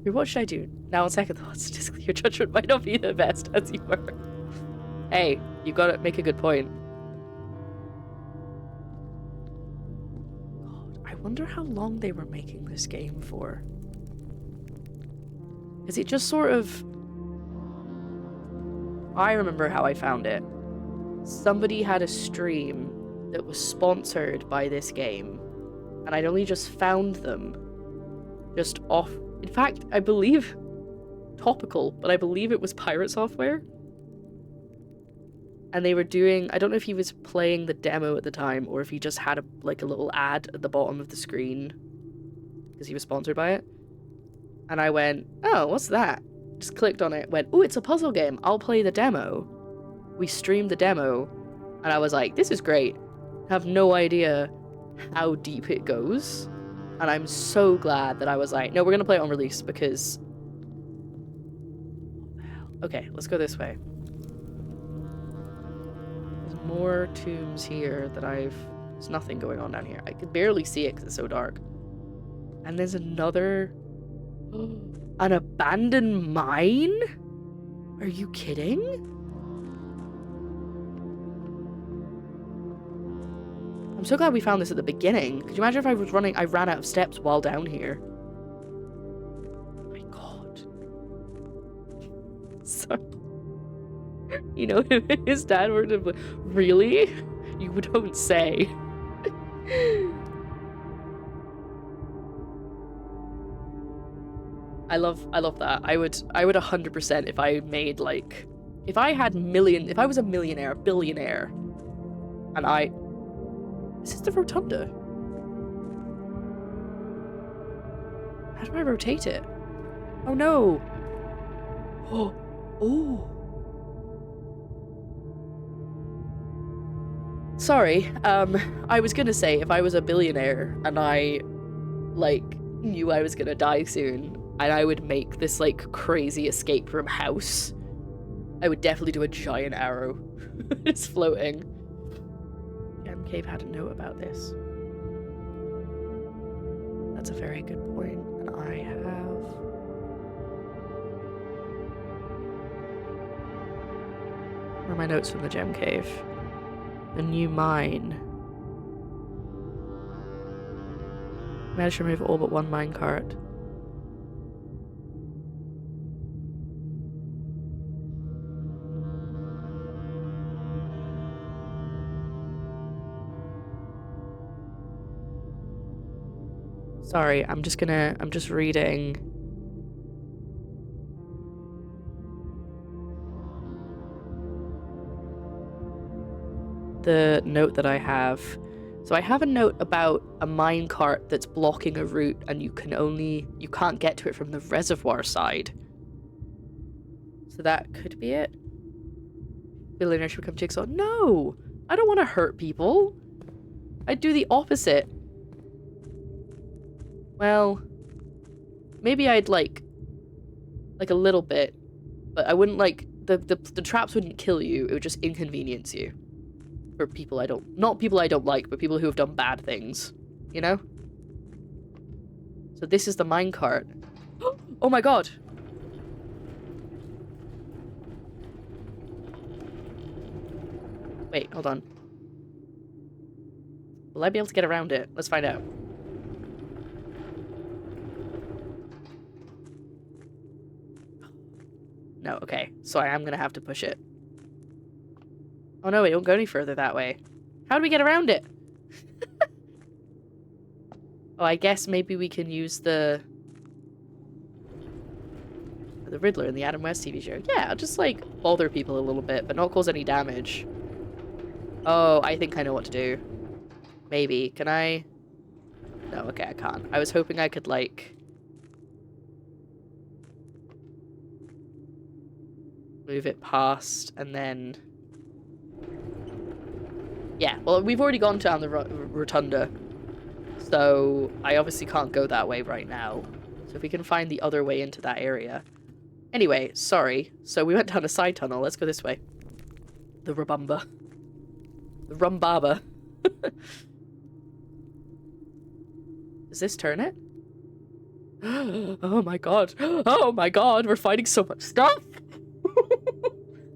What should I do? Now on second thoughts, just your judgment might not be the best as you were. Hey, you gotta make a good point. God, I wonder how long they were making this game for. Because it just sort of... I remember how I found it. Somebody had a stream that was sponsored by this game, and I'd only just found them just off. In fact, I believe topical, but I believe it was Pirate Software. And they were doing, I don't know if he was playing the demo at the time or if he just had a little ad at the bottom of the screen because he was sponsored by it. And I went, oh, what's that? Just clicked on it, went, oh, it's a puzzle game. I'll play the demo. We streamed the demo and I was like, this is great. I have no idea how deep it goes. And I'm so glad that I was like, no, we're going to play it on release because... What the hell? Okay, let's go this way. There's more tombs here that There's nothing going on down here. I could barely see it because it's so dark. And there's another... An abandoned mine? Are you kidding? I'm so glad we found this at the beginning. Could you imagine if I ran out of steps while down here? Oh my God. You know, his dad worked at... Really? You don't say. I love that. I would 100% if I made like... If I was a millionaire, a billionaire, and I... This is the rotunda. How do I rotate it? Oh no! Oh! Oh! Sorry, I was gonna say, if I was a billionaire and I, like, knew I was gonna die soon, and I would make this, like, crazy escape room house, I would definitely do a giant arrow. It's floating. Gem Cave had a note about this. That's a very good point, and I have... Where are my notes from the Gem Cave? The new mine. Managed to remove all but one minecart. Sorry, I'm just reading. The note that I have. So I have a note about a minecart that's blocking a route and you can't get to it from the reservoir side. So that could be it. Billionaire should become Jigsaw. No! I don't want to hurt people. I'd do the opposite. Well, maybe I'd like a little bit, but I wouldn't the traps wouldn't kill you, it would just inconvenience you. For people not people I don't like, but people who have done bad things, you know? So this is the minecart. Oh my god! Wait, hold on. Will I be able to get around it? Let's find out. No, okay. So I am gonna have to push it. Oh no, it don't go any further that way. How do we get around it? Oh, I guess maybe we can use the Riddler in the Adam West TV show. Yeah, I'll just like bother people a little bit, but not cause any damage. Oh, I think I know what to do. Maybe. Can I? No, okay, I can't. I was hoping I could like move it past and then... Yeah, well, we've already gone down the rotunda, so I obviously can't go that way right now. So if we can find the other way into that area. Anyway, sorry. So we went down a side tunnel. Let's go this way. The Rabumba. The Rumbaba. Does this turn it? Oh my god. Oh my god, we're finding so much stuff!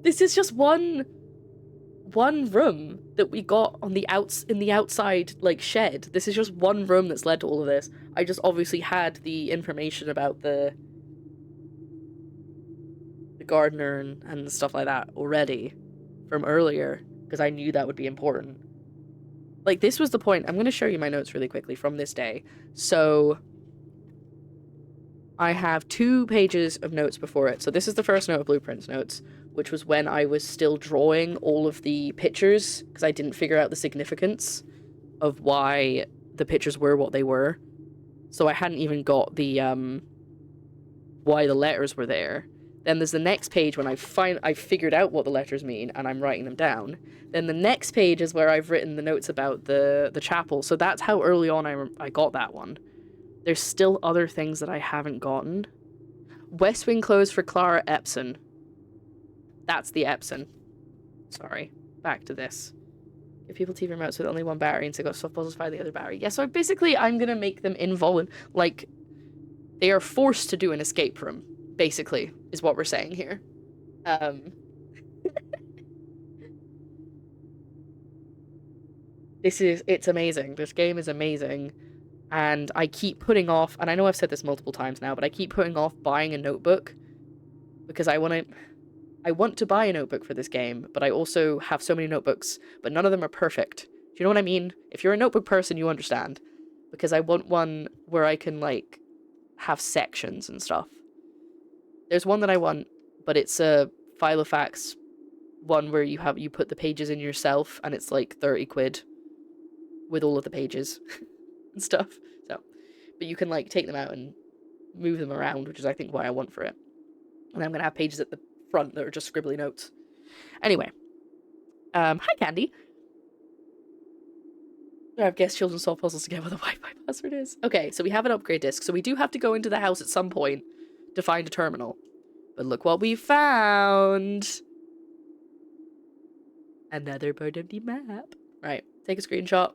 This is just one room that we got on the in the outside like shed. This is just one room that's led to all of this. I just obviously had the information about the gardener and stuff like that already from earlier because I knew that would be important. Like, this was the point. I'm going to show you my notes really quickly from this day. So I have 2 pages of notes before it. So this is the first note of Blueprints notes, which was when I was still drawing all of the pictures because I didn't figure out the significance of why the pictures were what they were. So I hadn't even got the why the letters were there. Then there's the next page when I figured out what the letters mean and I'm writing them down. Then the next page is where I've written the notes about the chapel. So that's how early on I got that one. There's still other things that I haven't gotten. West Wing closed for Clara Epson. That's the Epson. Sorry. Back to this. Give people TV remotes with only one battery and so got soft puzzles by the other battery. Yeah, so basically I'm gonna make them like, they are forced to do an escape room, basically, is what we're saying here. It's amazing. This game is amazing. And I keep putting off, and I know I've said this multiple times now, but I keep putting off buying a notebook because I want to... I want to buy a notebook for this game, but I also have so many notebooks, but none of them are perfect. Do you know what I mean? If you're a notebook person, you understand. Because I want one where I can, like, have sections and stuff. There's one that I want, but it's a Filofax one where you put the pages in yourself, and it's like 30 quid with all of the pages and stuff. So, but you can, like, take them out and move them around, which is, I think, why I want for it. And I'm going to have pages at the front that are just scribbly notes. Anyway. Hi, Candy. I've guessed children solve puzzles to get what the Wi-Fi password is. Okay, so we have an upgrade disc. So we do have to go into the house at some point to find a terminal. But look what we found. Another part of the map. Right, take a screenshot.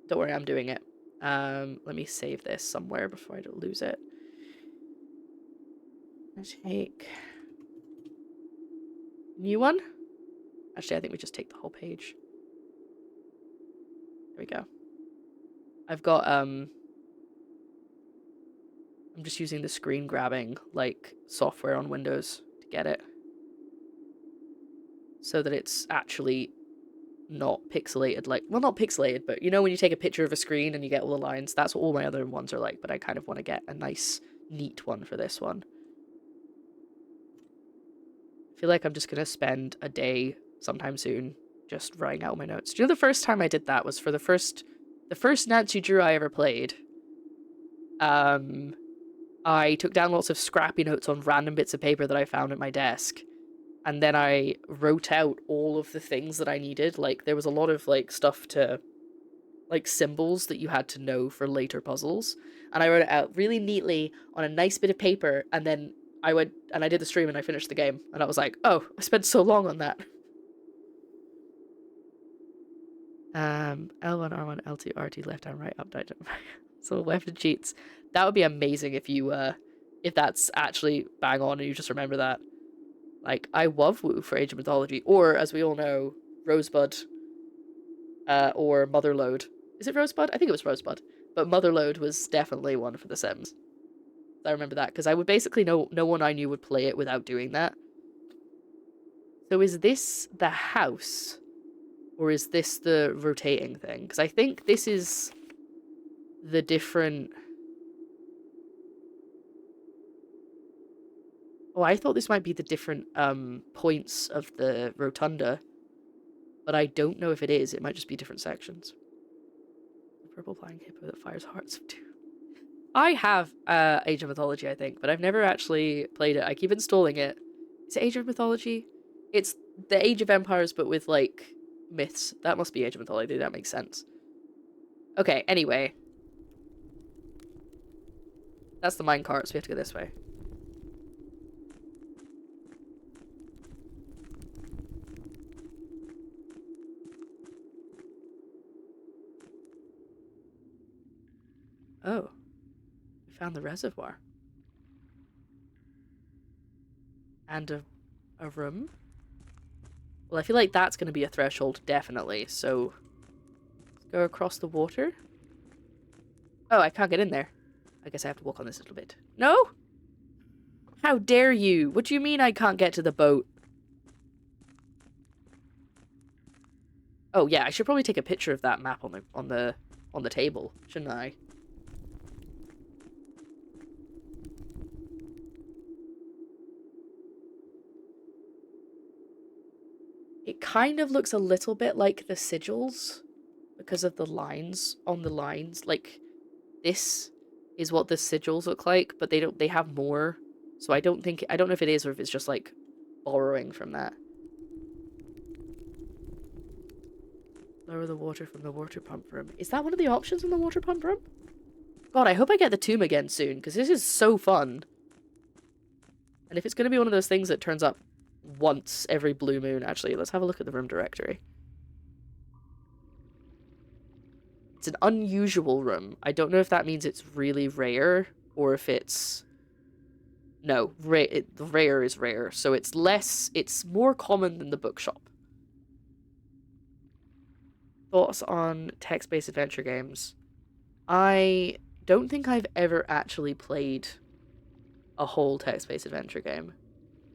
Don't worry, I'm doing it. Let me save this somewhere before I don't lose it. Take new one. Actually, I think we just take the whole page. There we go. I've got I'm just using the screen grabbing like software on Windows to get it, so that it's actually not pixelated. Like, well, not pixelated, but you know when you take a picture of a screen and you get all the lines. That's what all my other ones are like. But I kind of want to get a nice, neat one for this one. I feel like I'm just gonna spend a day sometime soon just writing out my notes. Do you know the first time I did that was for the first Nancy Drew I ever played. I took down lots of scrappy notes on random bits of paper that I found at my desk, and then I wrote out all of the things that I needed. Like, there was a lot of, like, stuff to, like, symbols that you had to know for later puzzles, and I wrote it out really neatly on a nice bit of paper, and then I went and I did the stream and I finished the game, and I was like, oh, I spent so long on that. L1, R1, L2, R2, left down, right, up, down, right. So weapon cheats. That would be amazing if you, if that's actually bang on and you just remember that. Like, I love Woo for Age of Mythology, or, as we all know, Rosebud, or Motherlode. Is it Rosebud? I think it was Rosebud. But Motherlode was definitely one for The Sims. I remember that, because I would basically no one I knew would play it without doing that. So is this the house? Or is this the rotating thing? Because I think this is the different... Oh, I thought this might be the different points of the rotunda. But I don't know if it is. It might just be different sections. The purple flying hippo that fires hearts of 2. I have Age of Mythology, I think, but I've never actually played it. I keep installing it. Is it Age of Mythology? It's the Age of Empires, but with, like, myths. That must be Age of Mythology. That makes sense. Okay, anyway. That's the minecart, so we have to go this way. Oh. We found the reservoir. And a room. Well, I feel like that's going to be a threshold, definitely. So, let's go across the water. Oh, I can't get in there. I guess I have to walk on this a little bit. No? How dare you? What do you mean I can't get to the boat? Oh, yeah, I should probably take a picture of that map on the table, shouldn't I? It kind of looks a little bit like the sigils because of the lines on the lines. Like, this is what the sigils look like, but they have more. So I don't know if it is or if it's just like borrowing from that. Lower the water from the water pump room. Is that one of the options in the water pump room? God, I hope I get the tomb again soon, because this is so fun. And if it's going to be one of those things that turns up once every blue moon, actually, let's have a look at the room directory. It's an unusual room. I don't know if that means it's really rare, or if it's... No, rare is rare, so it's more common than the bookshop. Thoughts on text-based adventure games? I don't think I've ever actually played a whole text-based adventure game.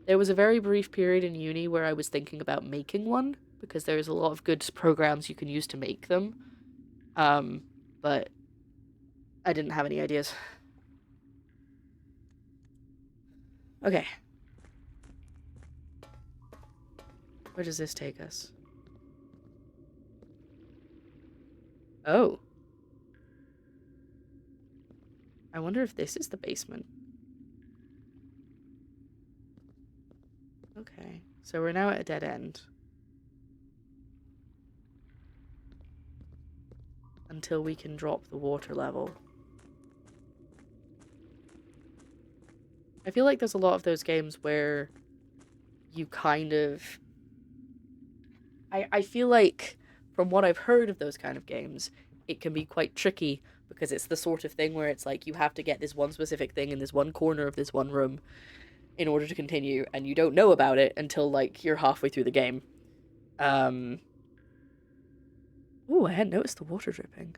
There was a very brief period in uni where I was thinking about making one, because there's a lot of good programs you can use to make them. But I didn't have any ideas. Okay. Where does this take us? Oh. I wonder if this is the basement. Okay. So we're now at a dead end. Until we can drop the water level. I feel like there's a lot of those games where you kind of... I feel like, from what I've heard of those kind of games, it can be quite tricky because it's the sort of thing where it's like you have to get this one specific thing in this one corner of this one room in order to continue, and you don't know about it until, like, you're halfway through the game. Ooh, I hadn't noticed the water dripping.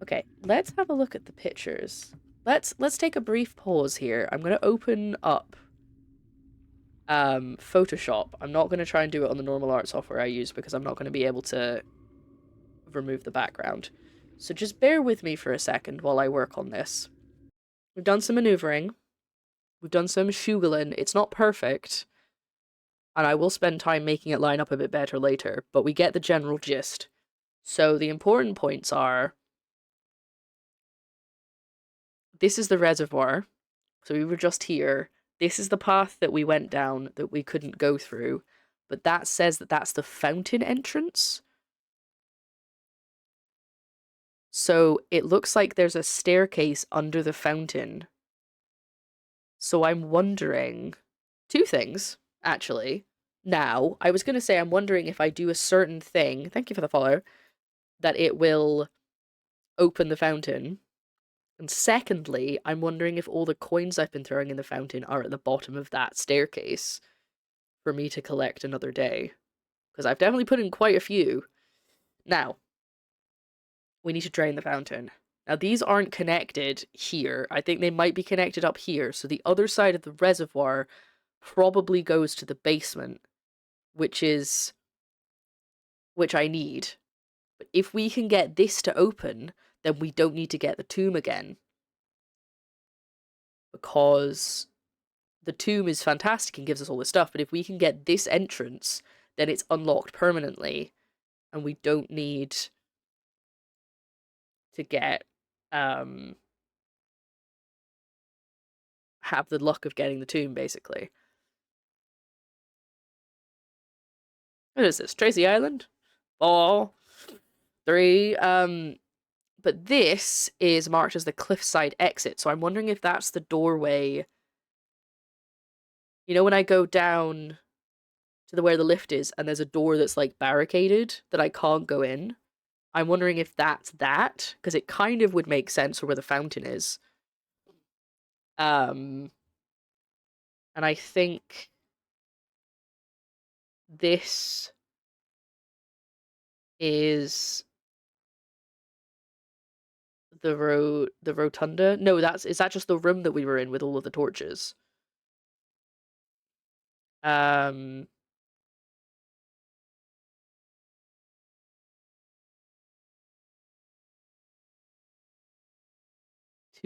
Okay, let's have a look at the pictures. Let's take a brief pause here. I'm gonna open up Photoshop. I'm not gonna try and do it on the normal art software I use because I'm not gonna be able to remove the background. So just bear with me for a second while I work on this. We've done some maneuvering. We've done some shuggling. It's not perfect, and I will spend time making it line up a bit better later, but we get the general gist. So the important points are, this is the reservoir, so we were just here. This is the path that we went down that we couldn't go through, but that says that that's the fountain entrance. So it looks like there's a staircase under the fountain. So I'm wondering two things, actually. Now, I was going to say I'm wondering if I do a certain thing, thank you for the follow, that it will open the fountain. And secondly, I'm wondering if all the coins I've been throwing in the fountain are at the bottom of that staircase for me to collect another day. Because I've definitely put in quite a few. Now, we need to drain the fountain. Now, these aren't connected here. I think they might be connected up here. So the other side of the reservoir probably goes to the basement, which I need. But if we can get this to open, then we don't need to get the tomb again. Because the tomb is fantastic and gives us all this stuff, but if we can get this entrance, then it's unlocked permanently, and we don't need to get have the luck of getting the tomb, basically. What is this? Tracy Island? 4, 3. But this is marked as the cliffside exit, so I'm wondering if that's the doorway. You know, when I go down to where the lift is, and there's a door that's like barricaded that I can't go in. I'm wondering if that's that, because it kind of would make sense for where the fountain is. And I think this is the rotunda. No, is that just the room that we were in with all of the torches? To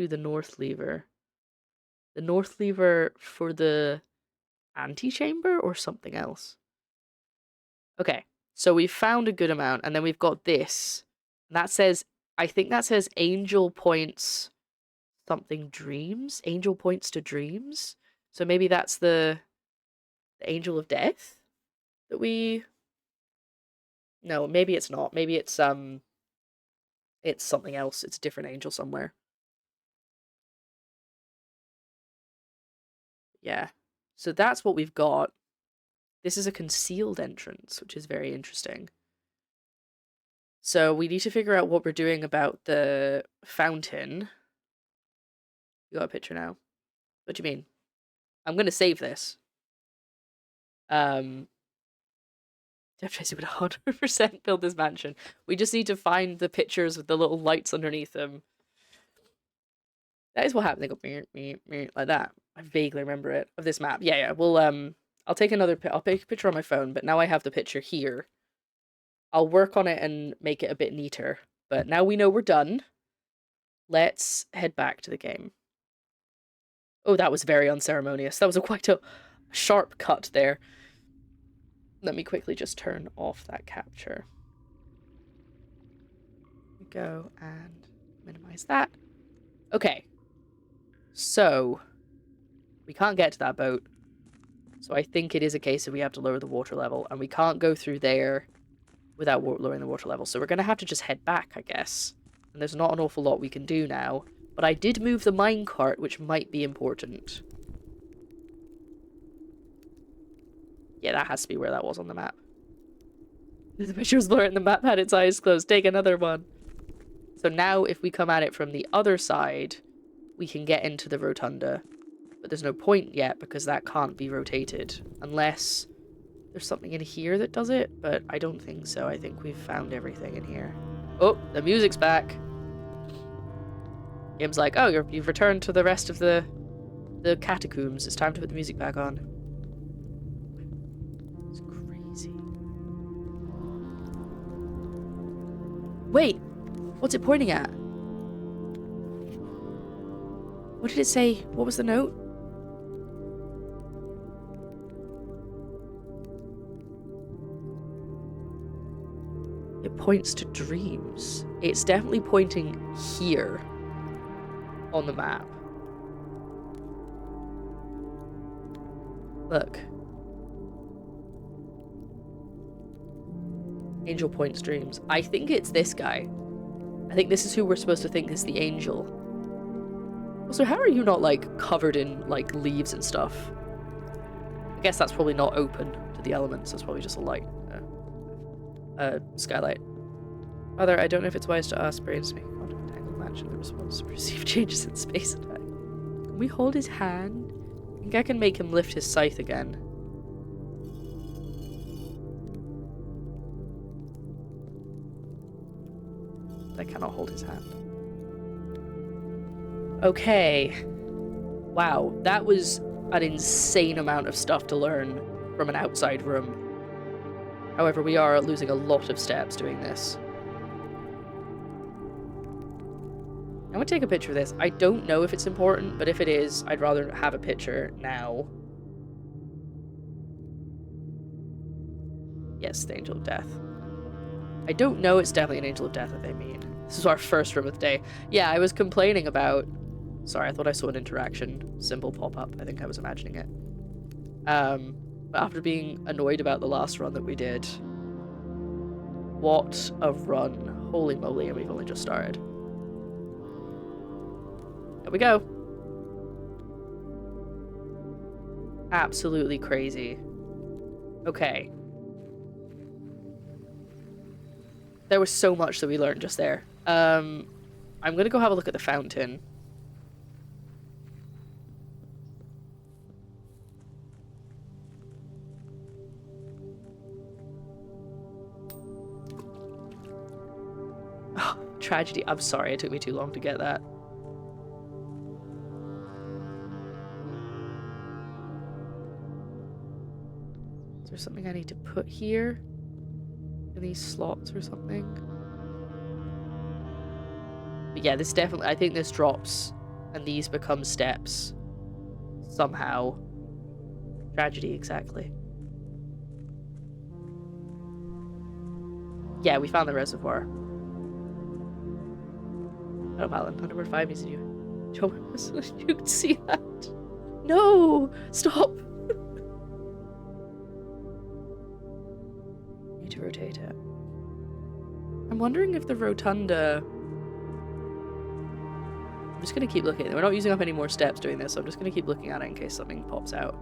the north lever. The north lever for the antechamber or something else? Okay, so we've found a good amount, and then we've got this. And that says, I think that says angel points something dreams? Angel points to dreams? So maybe that's the angel of death that we... No, maybe it's not. Maybe it's something else. It's a different angel somewhere. Yeah. So that's what we've got. This is a concealed entrance, which is very interesting. So we need to figure out what we're doing about the fountain. You got a picture now? What do you mean? I'm gonna save this. Jeff Tracy would 100% build this mansion. We just need to find the pictures with the little lights underneath them. That is what happened. They go meep, meep, meep, like that. I vaguely remember it of this map. Yeah, yeah. Well, I'll take I'll take a picture on my phone, but now I have the picture here. I'll work on it and make it a bit neater. But now we know we're done. Let's head back to the game. Oh, that was very unceremonious. That was quite a sharp cut there. Let me quickly just turn off that capture. We go and minimize that. Okay. So, we can't get to that boat. So I think it is a case of we have to lower the water level, and we can't go through there without lowering the water level. So we're going to have to just head back, I guess. And there's not an awful lot we can do now. But I did move the minecart, which might be important. Yeah, that has to be where that was on the map. The picture was blurred and the map had its eyes closed. Take another one. So now if we come at it from the other side, we can get into the rotunda. But there's no point yet because that can't be rotated. Unless there's something in here that does it. But I don't think so. I think we've found everything in here. Oh, the music's back. Game's like, oh, you've returned to the rest of the catacombs. It's time to put the music back on. It's crazy. Wait, what's it pointing at? What did it say? What was the note? It points to dreams. It's definitely pointing here on the map. Look. Angel points dreams. I think it's this guy. I think this is who we're supposed to think is the angel. Also, how are you not, like, covered in, like, leaves and stuff? I guess that's probably not open to the elements. It's probably just a light. Skylight. Father, I don't know if it's wise to ask brains to make a quantum entangled match in the response to perceived changes in space and time. Can we hold his hand? I think I can make him lift his scythe again. I cannot hold his hand. Okay. Wow, that was an insane amount of stuff to learn from an outside room. However, we are losing a lot of steps doing this. I'm gonna take a picture of this. I don't know if it's important, but if it is, I'd rather have a picture now. Yes, the Angel of Death. I don't know, it's definitely an Angel of Death that they mean. This is our first room of the day. Yeah, I was complaining about... Sorry, I thought I saw an interaction symbol pop up. I think I was imagining it. But after being annoyed about the last run that we did... What a run. Holy moly, and we've only just started. There we go. Absolutely crazy. Okay. There was so much that we learned just there. I'm gonna go have a look at the fountain. Oh, tragedy. I'm sorry, it took me too long to get that. Is there something I need to put here? In these slots or something? But yeah, this definitely... I think this drops and these become steps. Somehow. Tragedy, exactly. Yeah, we found the reservoir. Oh, Alan, Underwear 5 needs to do. Joe, you can see that. No! Stop! Need to rotate it. I'm wondering if the rotunda... I'm just gonna keep looking at it. We're not using up any more steps doing this, so I'm just gonna keep looking at it in case something pops out.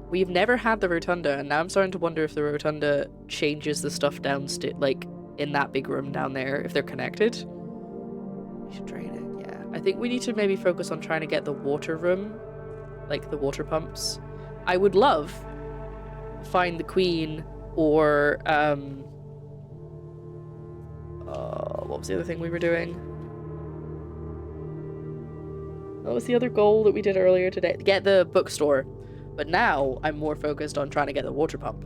We've never had the rotunda, and now I'm starting to wonder if the rotunda changes the stuff downstairs, like, in that big room down there, if they're connected. We should drain it, yeah. I think we need to maybe focus on trying to get the water room, like the water pumps. I would love to find the queen, or, what was the other thing we were doing? That was the other goal that we did earlier today. Get the bookstore. But now I'm more focused on trying to get the water pump.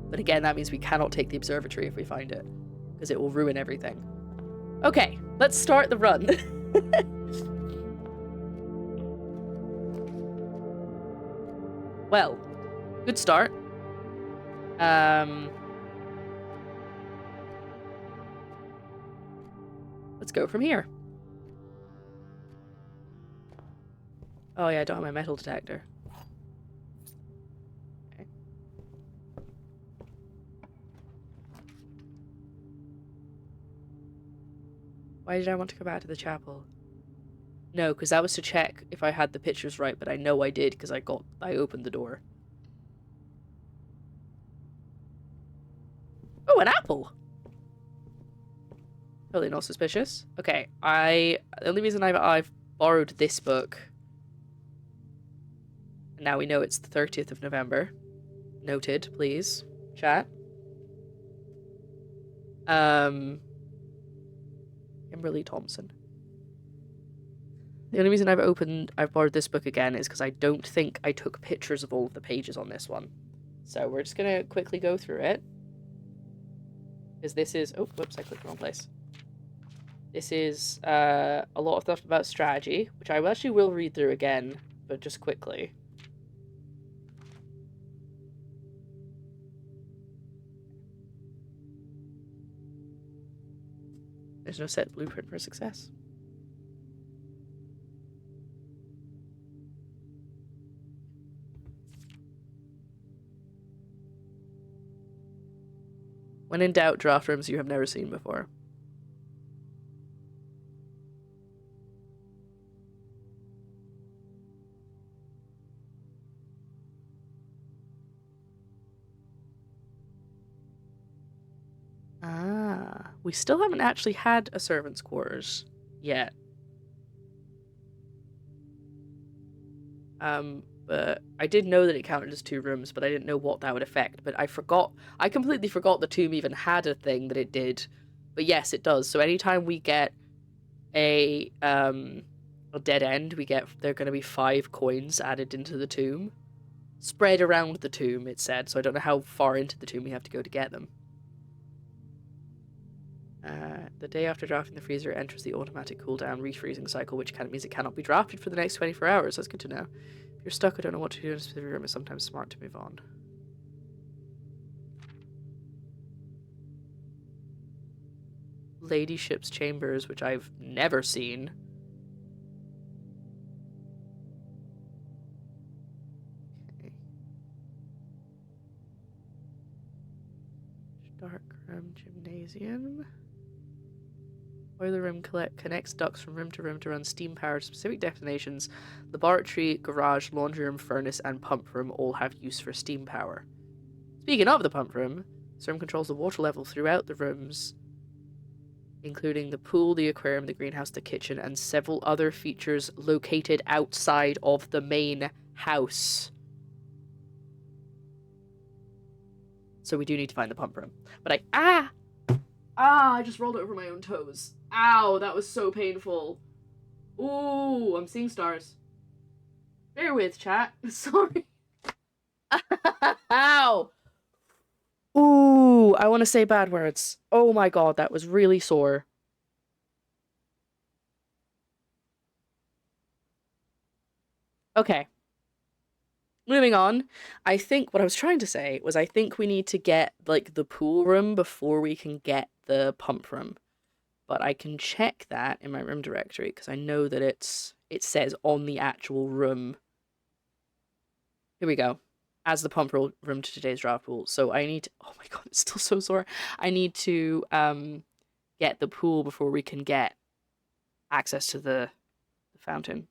But again, that means we cannot take the observatory if we find it, because it will ruin everything. Okay, let's start the run. Well, good start. Let's go from here. Oh yeah, I don't have my metal detector. Okay. Why did I want to go back to the chapel? No, because that was to check if I had the pictures right, but I know I did because I opened the door. Oh, an apple! Totally not suspicious. Okay, the only reason I've borrowed this book, and now we know it's the 30th of November. Noted, please. Chat. Kimberly Thompson. The only reason I've borrowed this book again is because I don't think I took pictures of all of the pages on this one. So we're just gonna quickly go through it. Because this is, oh, whoops, I clicked the wrong place. This is a lot of stuff about strategy, which I actually will read through again, but just quickly. There's no set blueprint for success. When in doubt, draft rooms you have never seen before. Ah, we still haven't actually had a servant's quarters yet. But I did know that it counted as 2 rooms, but I didn't know what that would affect. But I completely forgot the tomb even had a thing that it did. But yes, it does. So anytime we get a dead end, there are going to be 5 coins added into the tomb. Spread around the tomb, it said, so I don't know how far into the tomb we have to go to get them. The day after drafting the freezer enters the automatic cooldown refreezing cycle, which means it cannot be drafted for the next 24 hours. That's good to know. If you're stuck or don't know what to do in a specific room, it's sometimes smart to move on. Ladyship's chambers, which I've never seen. Okay. Dark room gymnasium. Boiler room connects ducts from room to run steam power to specific destinations. Laboratory, garage, laundry room, furnace, and pump room all have use for steam power. Speaking of the pump room, this room controls the water level throughout the rooms, including the pool, the aquarium, the greenhouse, the kitchen, and several other features located outside of the main house. So we do need to find the pump room. But I just rolled it over my own toes. Ow, that was so painful. Ooh, I'm seeing stars. Bear with, chat. Sorry. Ow. Ooh, I want to say bad words. Oh my god, that was really sore. Okay. Moving on. I think what I was trying to say was I think we need to get, like, the pool room before we can get the pump room. But I can check that in my room directory because I know that it says on the actual room. Here we go. As the pump room to today's draft pool. So I need to, oh my god, it's still so sore. I need to get the pool before we can get access to the fountain.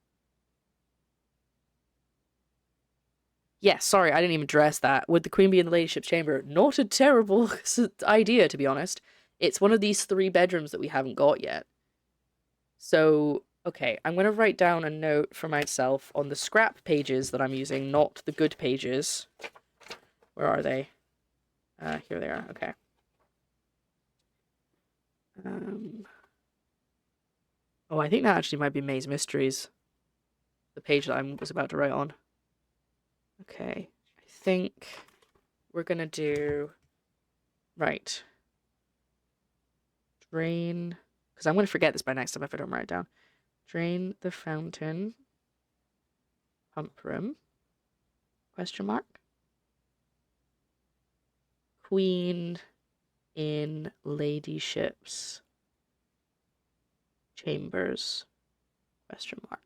Yes, sorry, I didn't even address that. Would the queen be in the ladyship's chamber? Not a terrible idea, to be honest. It's one of these 3 bedrooms that we haven't got yet. So, okay, I'm going to write down a note for myself on the scrap pages that I'm using, not the good pages. Where are they? Here they are, okay. Oh, I think that actually might be Maze Mysteries. the page that I was about to write on. Okay, I think we're gonna do... Right. Drain... Because I'm gonna forget this by next time if I don't write it down. Drain the fountain. Pump room. Question mark. Queen in ladyship's chambers. Question mark.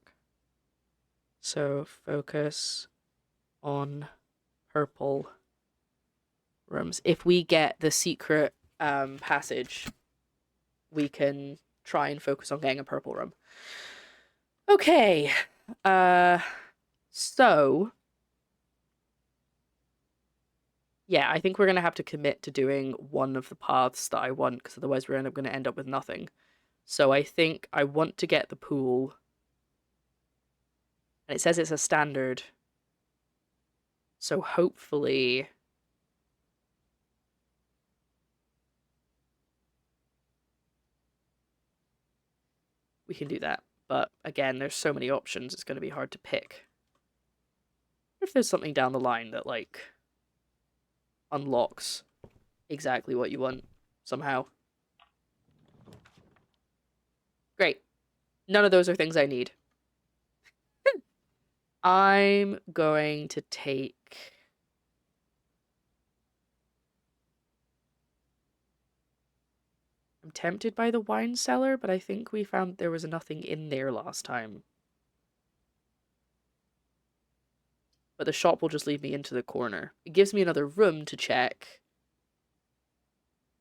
So focus on purple rooms. If we get the secret passage, we can try and focus on getting a purple room. Okay. So yeah, I think we're gonna have to commit to doing one of the paths that I want, because otherwise we're gonna end up with nothing. So I think I want to get the pool. And it says it's a standard. So hopefully... we can do that. But again, there's so many options, it's going to be hard to pick. What if there's something down the line that, like, unlocks exactly what you want somehow? Great. None of those are things I need. I'm going to take... I'm tempted by the wine cellar, but I think we found there was nothing in there last time. But the shop will just lead me into the corner. It gives me another room to check.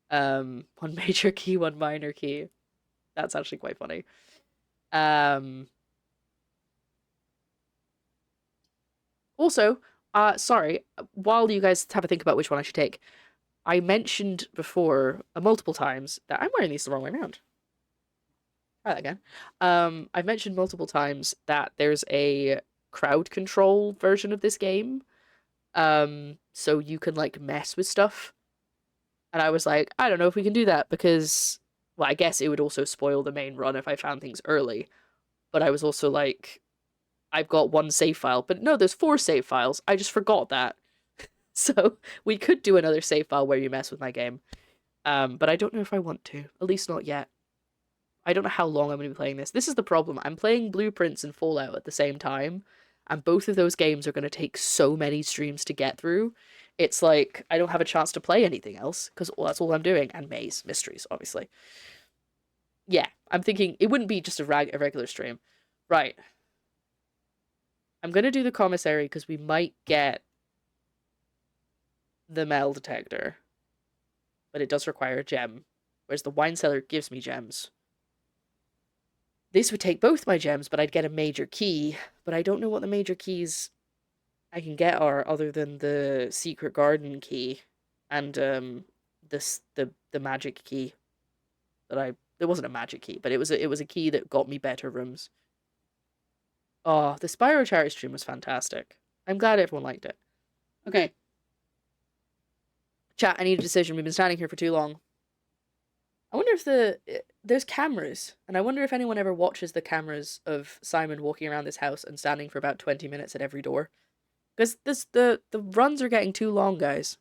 One major key, one minor key. That's actually quite funny. Also, sorry, while you guys have a think about which one I should take, I mentioned before, multiple times, that I'm wearing these the wrong way around. Try that again. I've mentioned multiple times that there's a crowd control version of this game. So you can, like, mess with stuff. And I was like, I don't know if we can do that, because, well, I guess it would also spoil the main run if I found things early. But I was also like, I've got one save file. But no, there's 4 save files. I just forgot that. So we could do another save file where you mess with my game. But I don't know if I want to. At least not yet. I don't know how long I'm going to be playing this. This is the problem. I'm playing Blueprints and Fallout at the same time. And both of those games are going to take so many streams to get through. It's like, I don't have a chance to play anything else, because that's all I'm doing. And mysteries, obviously. Yeah, I'm thinking it wouldn't be just a regular stream. Right. I'm going to do the commissary, because we might get the metal detector. But it does require a gem. Whereas the wine cellar gives me gems. This would take both my gems, but I'd get a major key. But I don't know what the major keys I can get are, other than the secret garden key and the magic key that it wasn't a magic key, but it was a key that got me better rooms. Oh, the Spyro charity stream was fantastic. I'm glad everyone liked it. Okay. Chat, I need a decision. We've been standing here for too long. I wonder if there's cameras, and I wonder if anyone ever watches the cameras of Simon walking around this house and standing for about 20 minutes at every door. Because the runs are getting too long, guys.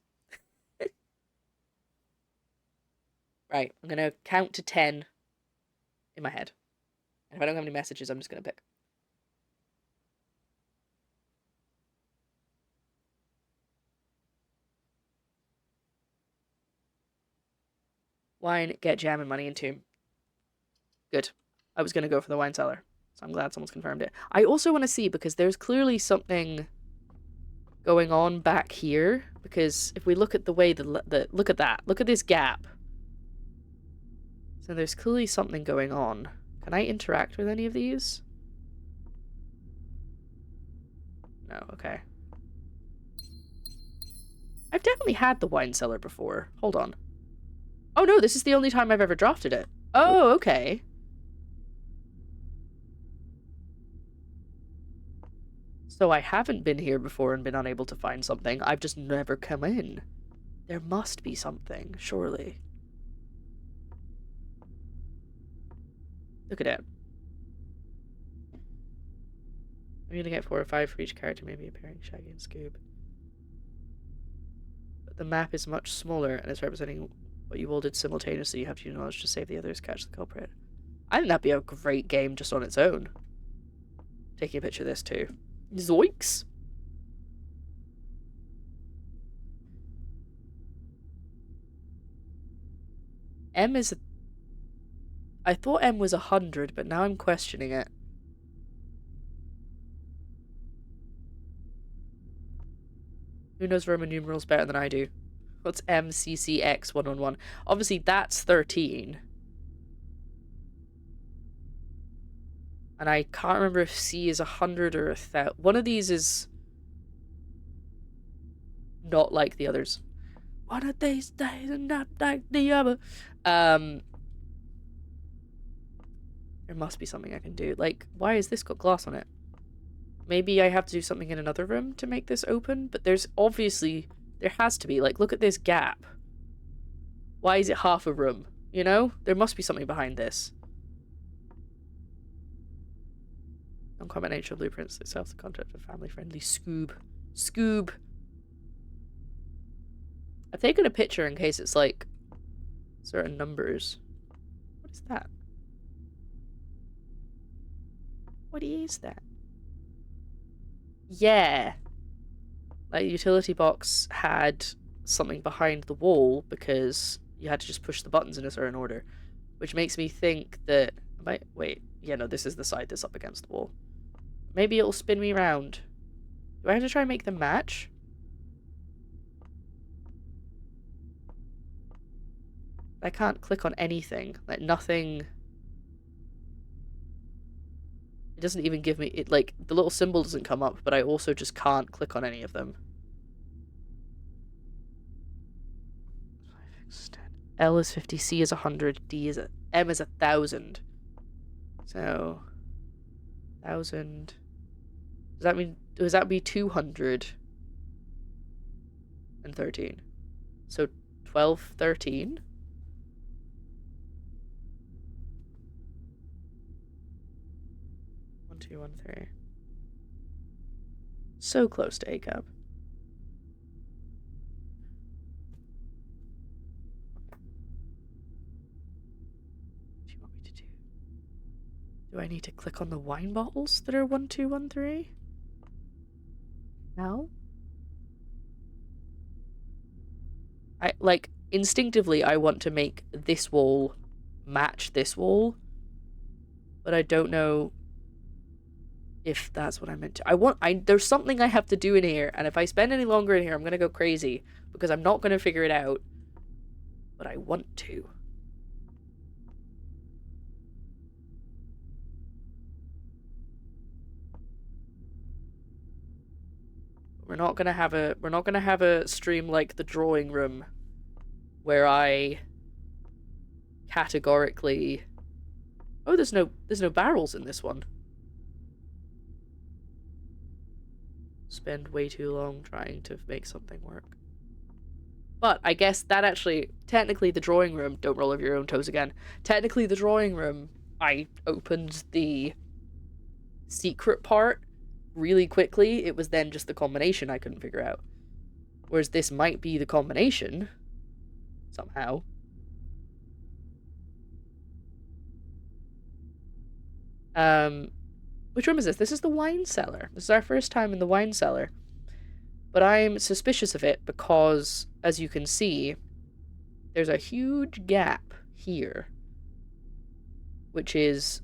Right, I'm gonna count to 10 in my head. And if I don't have any messages, I'm just gonna pick. Wine, get jam, and money in tomb. Good. I was gonna go for the wine cellar, so I'm glad someone's confirmed it. I also want to see, because there's clearly something going on back here, because if we look at the way look at that, look at this gap. So there's clearly something going on. Can I interact with any of these? No, okay. I've definitely had the wine cellar before. Hold on. Oh no, this is the only time I've ever drafted it. Oh, okay. So I haven't been here before and been unable to find something. I've just never come in. There must be something, surely. Look at it. I'm gonna get 4 or 5 for each character, maybe appearing Shaggy and Scoob. But the map is much smaller and it's representing what you all did simultaneously. You have to use knowledge to save the others, catch the culprit. I think that'd be a great game just on its own. Taking a picture of this too. Zoinks! M is... I thought M was 100, but now I'm questioning it. Who knows Roman numerals better than I do? What's MCCX111? Obviously, that's 13. And I can't remember if C is 100 or 1,000. One of these is not like the others. One of these days are not like the other. There must be something I can do. Like, why has this got glass on it? Maybe I have to do something in another room to make this open, but there's obviously... There has to be. Like, look at this gap. Why is it half a room? You know? There must be something behind this. Uncommon nature blueprints itself, the concept of family-friendly Scoob. Scoob. I've taken a picture in case it's like certain numbers. What is that? What is that? Yeah. Like, the utility box had something behind the wall because you had to just push the buttons in a certain order. Which makes me think that... Wait. Yeah, no, this is the side that's up against the wall. Maybe it'll spin me around. Do I have to try and make them match? I can't click on anything. Like, nothing... It doesn't even give me... It, like, the little symbol doesn't come up, but I also just can't click on any of them. L is 50, C is 100, D is... M is 1,000. So... 1,000... Does that mean... Does that be 213? So 1213? 1213. So close to ACAB. What do you want me to do? Do I need to click on the wine bottles that are 1213? No? Instinctively, I want to make this wall match this wall. But I don't know if that's what I meant to. There's something I have to do in here, and if I spend any longer in here, I'm gonna go crazy. Because I'm not gonna figure it out. But I want to. We're not gonna have a stream like the drawing room where I categorically... Oh, there's no barrels in this one. Spend way too long trying to make something work. But I guess that actually, technically the drawing room, don't roll over your own toes again. Technically the drawing room, I opened the secret part really quickly. It was then just the combination I couldn't figure out. Whereas this might be the combination, somehow. Which room is this? This is the wine cellar. This is our first time in the wine cellar. But I'm suspicious of it because, as you can see, there's a huge gap here. Which is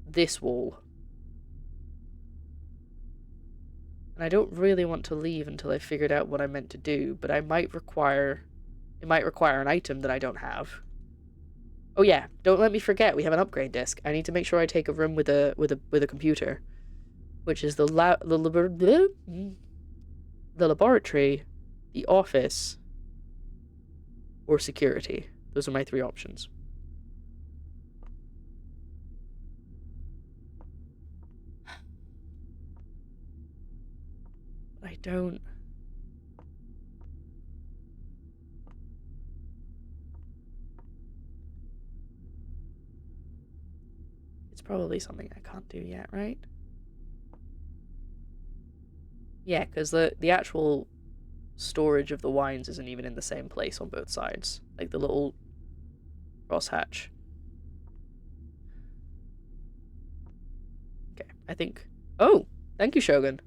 this wall. And I don't really want to leave until I've figured out what I meant to do, but it might require an item that I don't have. Oh yeah, don't let me forget, we have an upgrade disc. I need to make sure I take a room with a computer, which is the laboratory, the office, or security. Those are my 3 options. I don't... It's probably something I can't do yet, right? Yeah, because the actual storage of the wines isn't even in the same place on both sides. Like the little crosshatch. Okay, I think... Oh! Thank you, Shogun.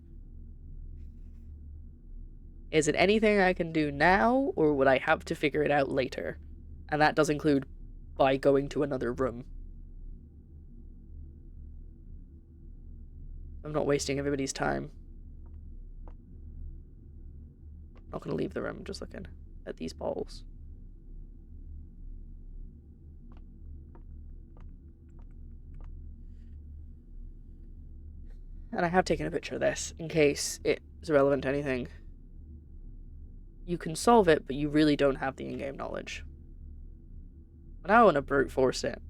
Is it anything I can do now, or would I have to figure it out later? And that does include by going to another room. I'm not wasting everybody's time. Not gonna leave the room, just looking at these balls. And I have taken a picture of this in case it is relevant to anything. You can solve it, but you really don't have the in-game knowledge. But I want to brute force it.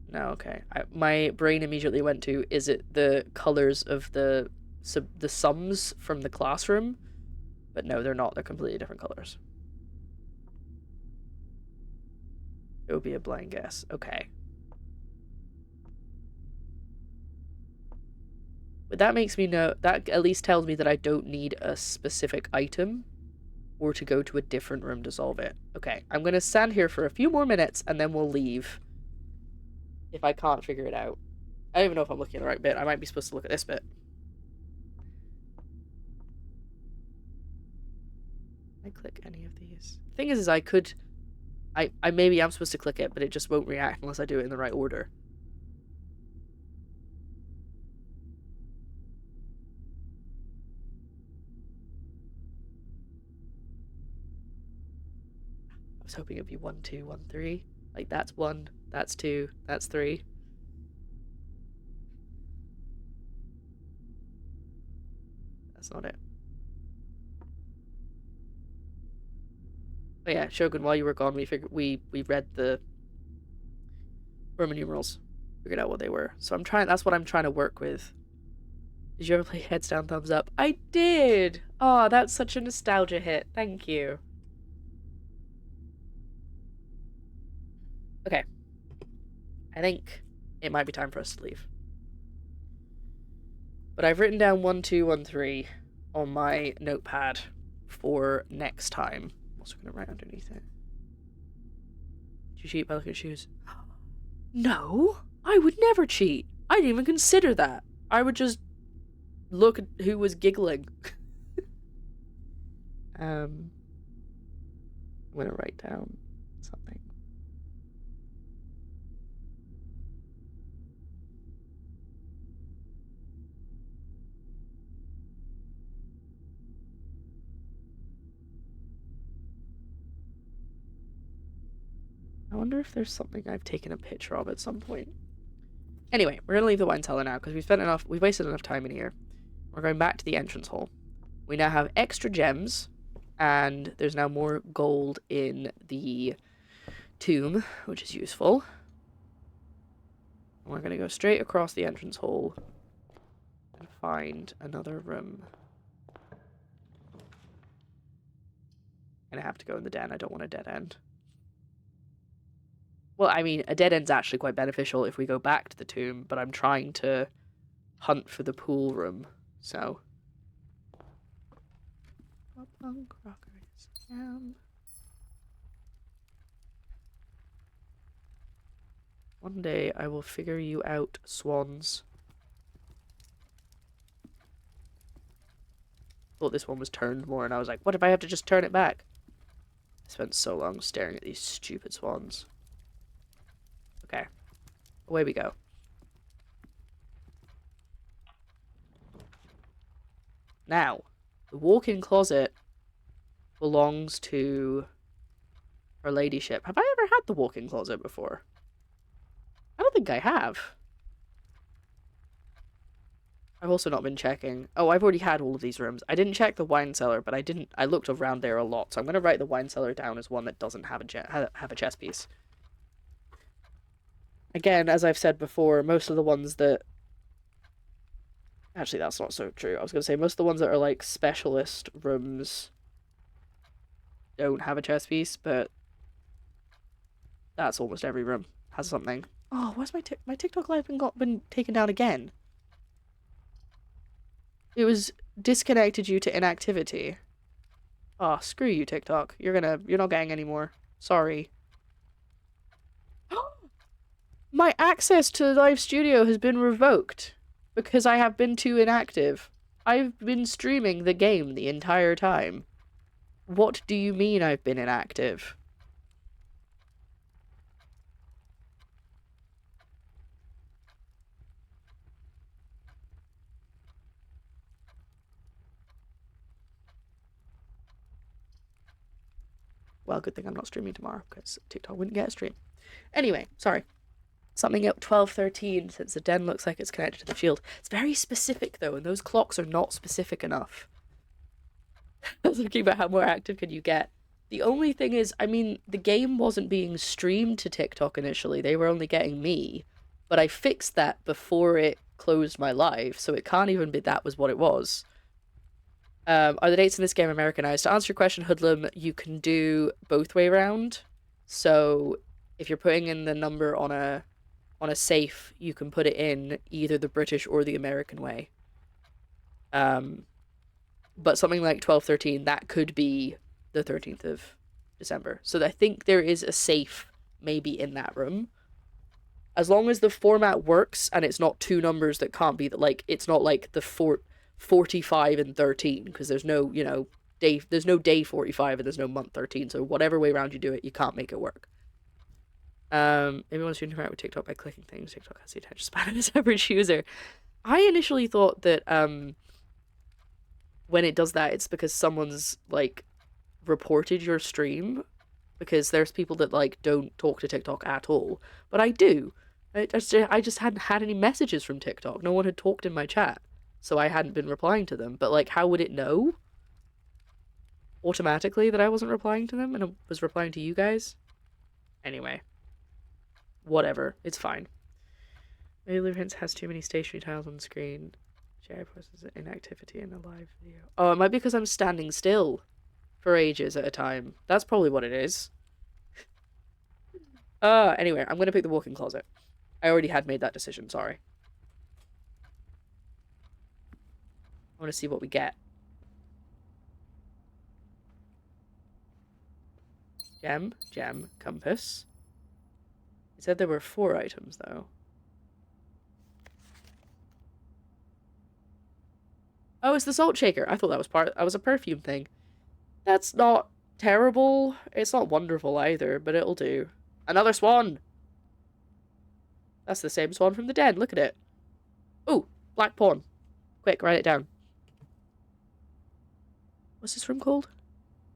No, okay. My brain immediately went to, is it the colors of the sums from the classroom? But no, they're not. They're completely different colors. It would be a blind guess. Okay. But that makes me know, that at least tells me that I don't need a specific item or to go to a different room to solve it. Okay, I'm going to stand here for a few more minutes and then we'll leave if I can't figure it out. I don't even know if I'm looking at the right bit. I might be supposed to look at this bit. Can I click any of these? The thing is I could... I maybe am supposed to click it, but it just won't react unless I do it in the right order. I was hoping it'd be 1, 2, 1, 3. Like, that's 1, that's 2, that's 3. That's not it. But yeah, Shogun, while you were gone, we read the Roman numerals. Figured out what they were. So that's what I'm trying to work with. Did you ever play Heads Down, Thumbs Up? I did! Oh, that's such a nostalgia hit. Thank you. Okay. I think it might be time for us to leave. But I've written down 1, 2, 1, 3 on my notepad for next time. I'm also going to write underneath it. Did you cheat by looking at shoes? No! I would never cheat! I didn't even consider that. I would just look at who was giggling. I'm going to write down something. I wonder if there's something I've taken a picture of at some point. Anyway, we're gonna leave the wine cellar now because we've wasted enough time in here. We're going back to the entrance hall. We now have extra gems, and there's now more gold in the tomb, which is useful. And we're gonna go straight across the entrance hall and find another room. And I have to go in the den. I don't want a dead end. Well, I mean, a dead end's actually quite beneficial if we go back to the tomb, but I'm trying to hunt for the pool room, so. One day I will figure you out, swans. Thought this one was turned more, and I was like, what if I have to just turn it back? I spent so long staring at these stupid swans. Okay, away we go. Now, the walk-in closet belongs to Her Ladyship. Have I ever had the walk-in closet before? I don't think I have. I've also not been checking. Oh, I've already had all of these rooms. I didn't check the wine cellar, but I looked around there a lot, so I'm going to write the wine cellar down as one that doesn't have a chess piece. Again, as I've said before, most of the ones that... Actually, that's not so true. I was going to say, most of the ones that are, like, specialist rooms don't have a chess piece, but that's almost every room has something. Oh, where's my TikTok live been taken down again? It was disconnected you to inactivity. Oh, screw you, TikTok. You're not getting any more. Sorry. My access to Live Studio has been revoked because I have been too inactive. I've been streaming the game the entire time. What do you mean I've been inactive? Well, good thing I'm not streaming tomorrow because TikTok wouldn't get a stream. Anyway, sorry. Something at 12:13 since the den looks like it's connected to the shield. It's very specific though, and those clocks are not specific enough. I was thinking about how more active can you get. The only thing is, I mean, the game wasn't being streamed to TikTok initially. They were only getting me. But I fixed that before it closed my live, so it can't even be that was what it was. Are the dates in this game Americanized? To answer your question, Hoodlum, you can do both way round. So if you're putting in the number on a safe, you can put it in either the British or the American way. But something like 12:13, that could be the 13th of December. So I think there is a safe maybe in that room. As long as the format works and it's not two numbers that can't be, like, it's not like the 45 and 13, because there's no, you know, there's no day 45 and there's no month 13. So whatever way around you do it, you can't make it work. Maybe wants to interact with TikTok by clicking things. TikTok has the attention span of its average user. I initially thought that when it does that, it's because someone's like reported your stream, because there's people that like don't talk to TikTok at all, but I do. I just hadn't had any messages from TikTok. No one had talked in my chat, so I hadn't been replying to them. But like, how would it know automatically that I wasn't replying to them and I was replying to you guys? Anyway, whatever, it's fine. Maybe Luminance has too many stationary tiles on the screen. Share process inactivity in a live video. Oh, it might be because I'm standing still for ages at a time. That's probably what it is. Anyway, I'm gonna pick the walk-in closet. I already had made that decision, sorry. I want to see what we get. Gem, compass. It said there were 4 items, though. Oh, it's the salt shaker. I thought that was a perfume thing. That's not terrible. It's not wonderful either, but it'll do. Another swan! That's the same swan from the den. Look at it. Ooh, black pawn. Quick, write it down. What's this room called?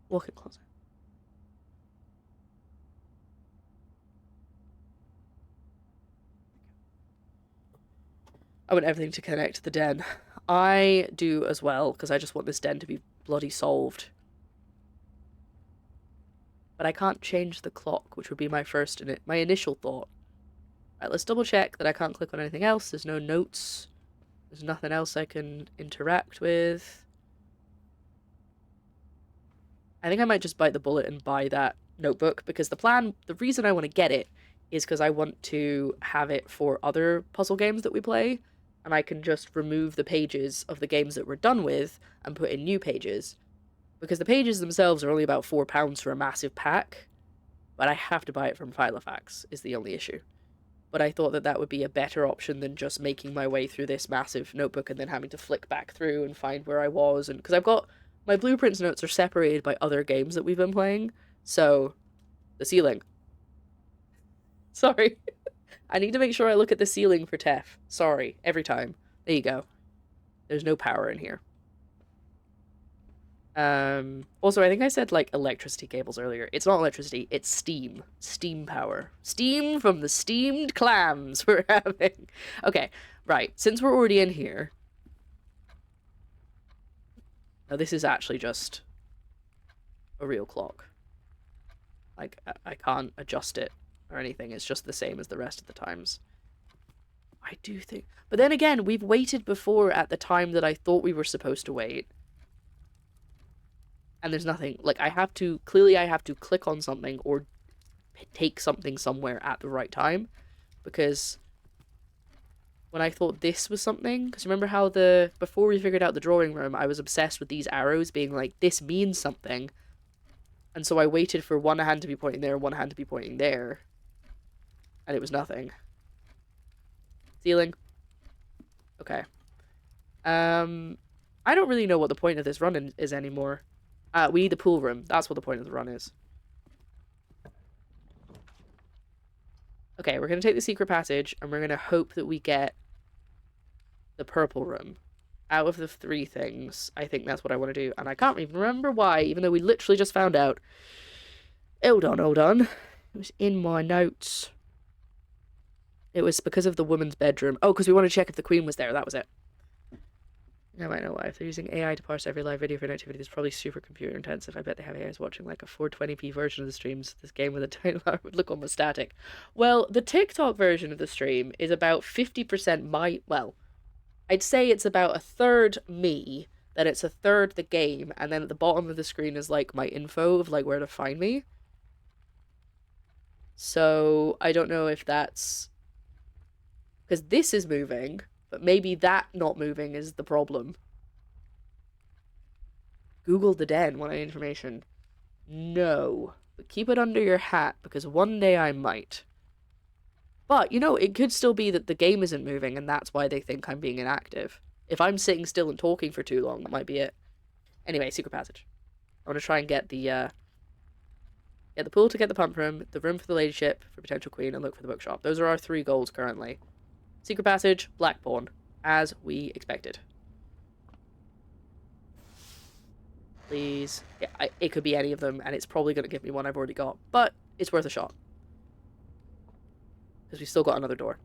Walk-in closet. I want everything to connect to the den. I do as well, because I just want this den to be bloody solved. But I can't change the clock, which would be my initial thought. Right, let's double check that I can't click on anything else. There's no notes. There's nothing else I can interact with. I think I might just bite the bullet and buy that notebook, because the reason I want to get it is because I want to have it for other puzzle games that we play, and I can just remove the pages of the games that we're done with and put in new pages. Because the pages themselves are only about £4 for a massive pack, but I have to buy it from Filofax, is the only issue. But I thought that that would be a better option than just making my way through this massive notebook and then having to flick back through and find where I was. And because I've got my blueprints notes are separated by other games that we've been playing. So, the ceiling. Sorry. I need to make sure I look at the ceiling for Tef. Sorry, every time. There you go. There's no power in here. Also, I think I said, like, electricity cables earlier. It's not electricity, it's steam. Steam power. Steam from the steamed clams we're having. Okay, right. Since we're already in here... Now, this is actually just a real clock. Like, I can't adjust it or anything. It's just the same as the rest of the times. I do think... But then again, we've waited before at the time that I thought we were supposed to wait. And there's nothing. Like, I have to click on something or take something somewhere at the right time, because when I thought this was something, because remember how before we figured out the drawing room, I was obsessed with these arrows being like, this means something, and so I waited for one hand to be pointing there, one hand to be pointing there, and it was nothing. Ceiling. Okay. I don't really know what the point of this run is anymore. We need the pool room. That's what the point of the run is. Okay, we're going to take the secret passage, and we're going to hope that we get the purple room. Out of the 3 things, I think that's what I want to do. And I can't even remember why, even though we literally just found out. Hold on. It was in my notes. It was because of the woman's bedroom. Oh, because we want to check if the queen was there. That was it. I might know why. If they're using AI to parse every live video for an activity, it's probably super computer intensive. I bet they have AIs watching like a 420p version of the streams. This game with a title would look almost static. Well, the TikTok version of the stream is about 50% well, I'd say it's about a third me, then it's a third the game, and then at the bottom of the screen is like my info of like where to find me. So I don't know if that's because this is moving, but maybe that not moving is the problem. Google the den, want any information? No, but keep it under your hat because one day I might. But, you know, it could still be that the game isn't moving and that's why they think I'm being inactive. If I'm sitting still and talking for too long, that might be it. Anyway, secret passage. I want to try and get the pool to get the pump room, the room for the ladyship for potential queen, and look for the bookshop. Those are our 3 goals currently. Secret passage, black pawn, as we expected. Please. Yeah, it could be any of them, and it's probably going to give me one I've already got, but it's worth a shot. Because we've still got another door.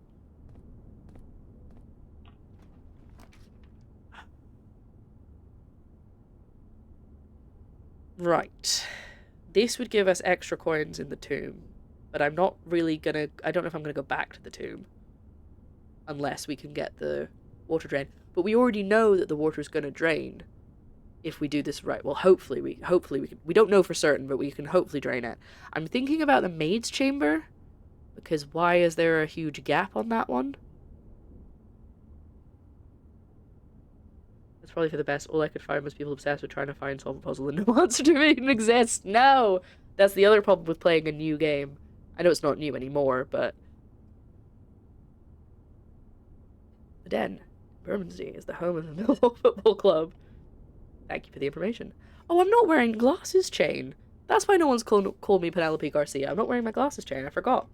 Right. This would give us extra coins in the tomb, but I'm not really gonna... I don't know if I'm gonna go back to the tomb. Unless we can get the water drain. But we already know that the water's gonna drain if we do this right. Well, hopefully we can... We don't know for certain, but we can hopefully drain it. I'm thinking about the maid's chamber, because why is there a huge gap on that one? That's probably for the best. All I could find was people obsessed with trying to solve a puzzle and no answer to it even exists. No! That's the other problem with playing a new game. I know it's not new anymore, but... The Den, Bermondsey, is the home of the Millwall Football Club. Thank you for the information. Oh, I'm not wearing glasses chain. That's why no one's called me Penelope Garcia. I'm not wearing my glasses chain. I forgot.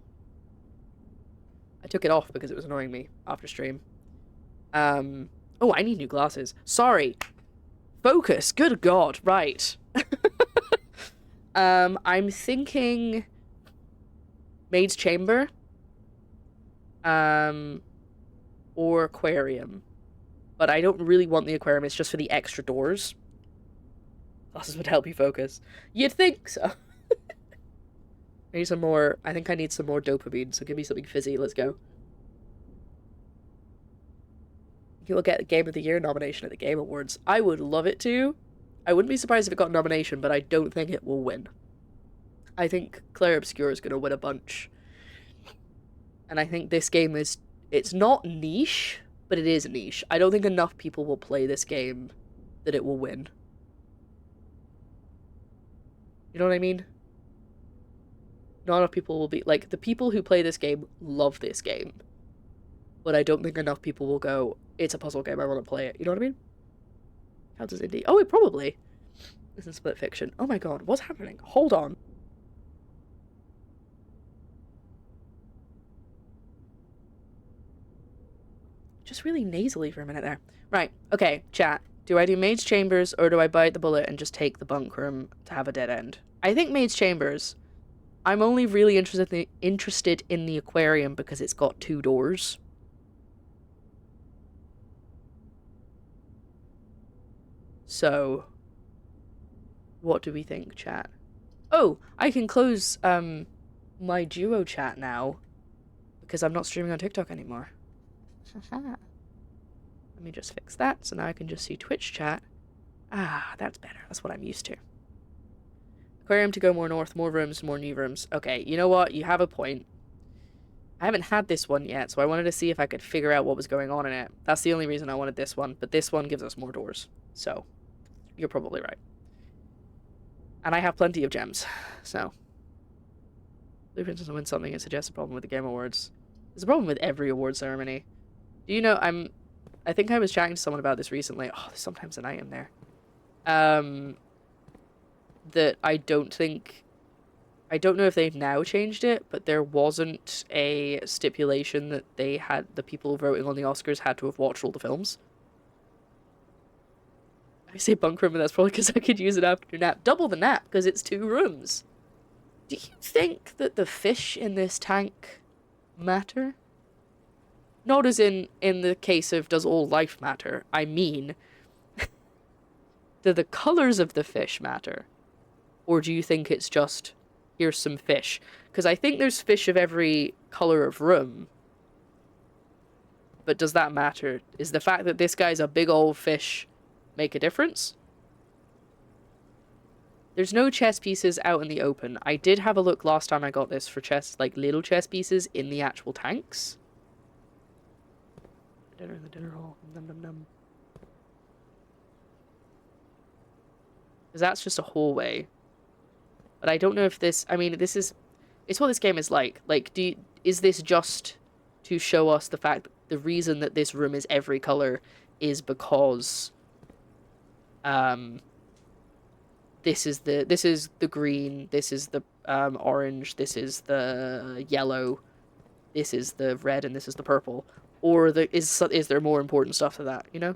I took it off because it was annoying me after stream. Oh, I need new glasses. Sorry. Focus. Good God. Right. I'm thinking maid's chamber. Or aquarium. But I don't really want the aquarium. It's just for the extra doors. Glasses would help you focus. You'd think so. I need some more. I think I need some more dopamine, so give me something fizzy. Let's go. You will get the Game of the Year nomination at the Game Awards. I would love it to. I wouldn't be surprised if it got a nomination, but I don't think it will win. I think Claire Obscure is going to win a bunch. And I think this game is... It's not niche, but it is niche. I don't think enough people will play this game that it will win. You know what I mean? Not enough people will be... Like, the people who play this game love this game. But I don't think enough people will go, it's a puzzle game, I want to play it. You know what I mean? How does indie... Oh, it probably. This is split fiction. Oh my god, what's happening? Hold on. Just really nasally for a minute there. Right, okay, chat. Do I do Maid's Chambers, or do I bite the bullet and just take the bunk room to have a dead end? I think Maid's Chambers. I'm only really interested in the aquarium because it's got 2 doors. So, what do we think, chat? Oh, I can close my duo chat now because I'm not streaming on TikTok anymore. Haha. Let me just fix that so now I can just see Twitch chat. Ah, that's better. That's what I'm used to. Aquarium to go more north, more rooms, more new rooms. Okay, you know what? You have a point. I haven't had this one yet, so I wanted to see if I could figure out what was going on in it. That's the only reason I wanted this one, but this one gives us more doors. So, you're probably right. And I have plenty of gems, so. Blueprints doesn't win something, it suggests a problem with the Game Awards. There's a problem with every award ceremony. Do you know, I think I was chatting to someone about this recently. Oh, there's sometimes an item there. That I don't know if they've now changed it, but there wasn't a stipulation that the people voting on the Oscars had to have watched all the films. I say bunk room, and that's probably because I could use it after nap. Double the nap, because it's 2 rooms. Do you think that the fish in this tank matter? Not as in the case of does all life matter. I mean, do the colors of the fish matter? Or do you think it's just, here's some fish? Because I think there's fish of every color of room. But does that matter? Is the fact that this guy's a big old fish make a difference? There's no chess pieces out in the open. I did have a look last time I got this for chess, like little chess pieces in the actual tanks. Dinner in the dinner hall. Num num num. Because that's just a hallway. But I don't know if this, I mean, it's what this game is like. Like, is this just to show us the fact that the reason that this room is every color is because, this is the green, this is the, orange, this is the yellow, this is the red, and this is the purple? Or is there more important stuff to that, you know?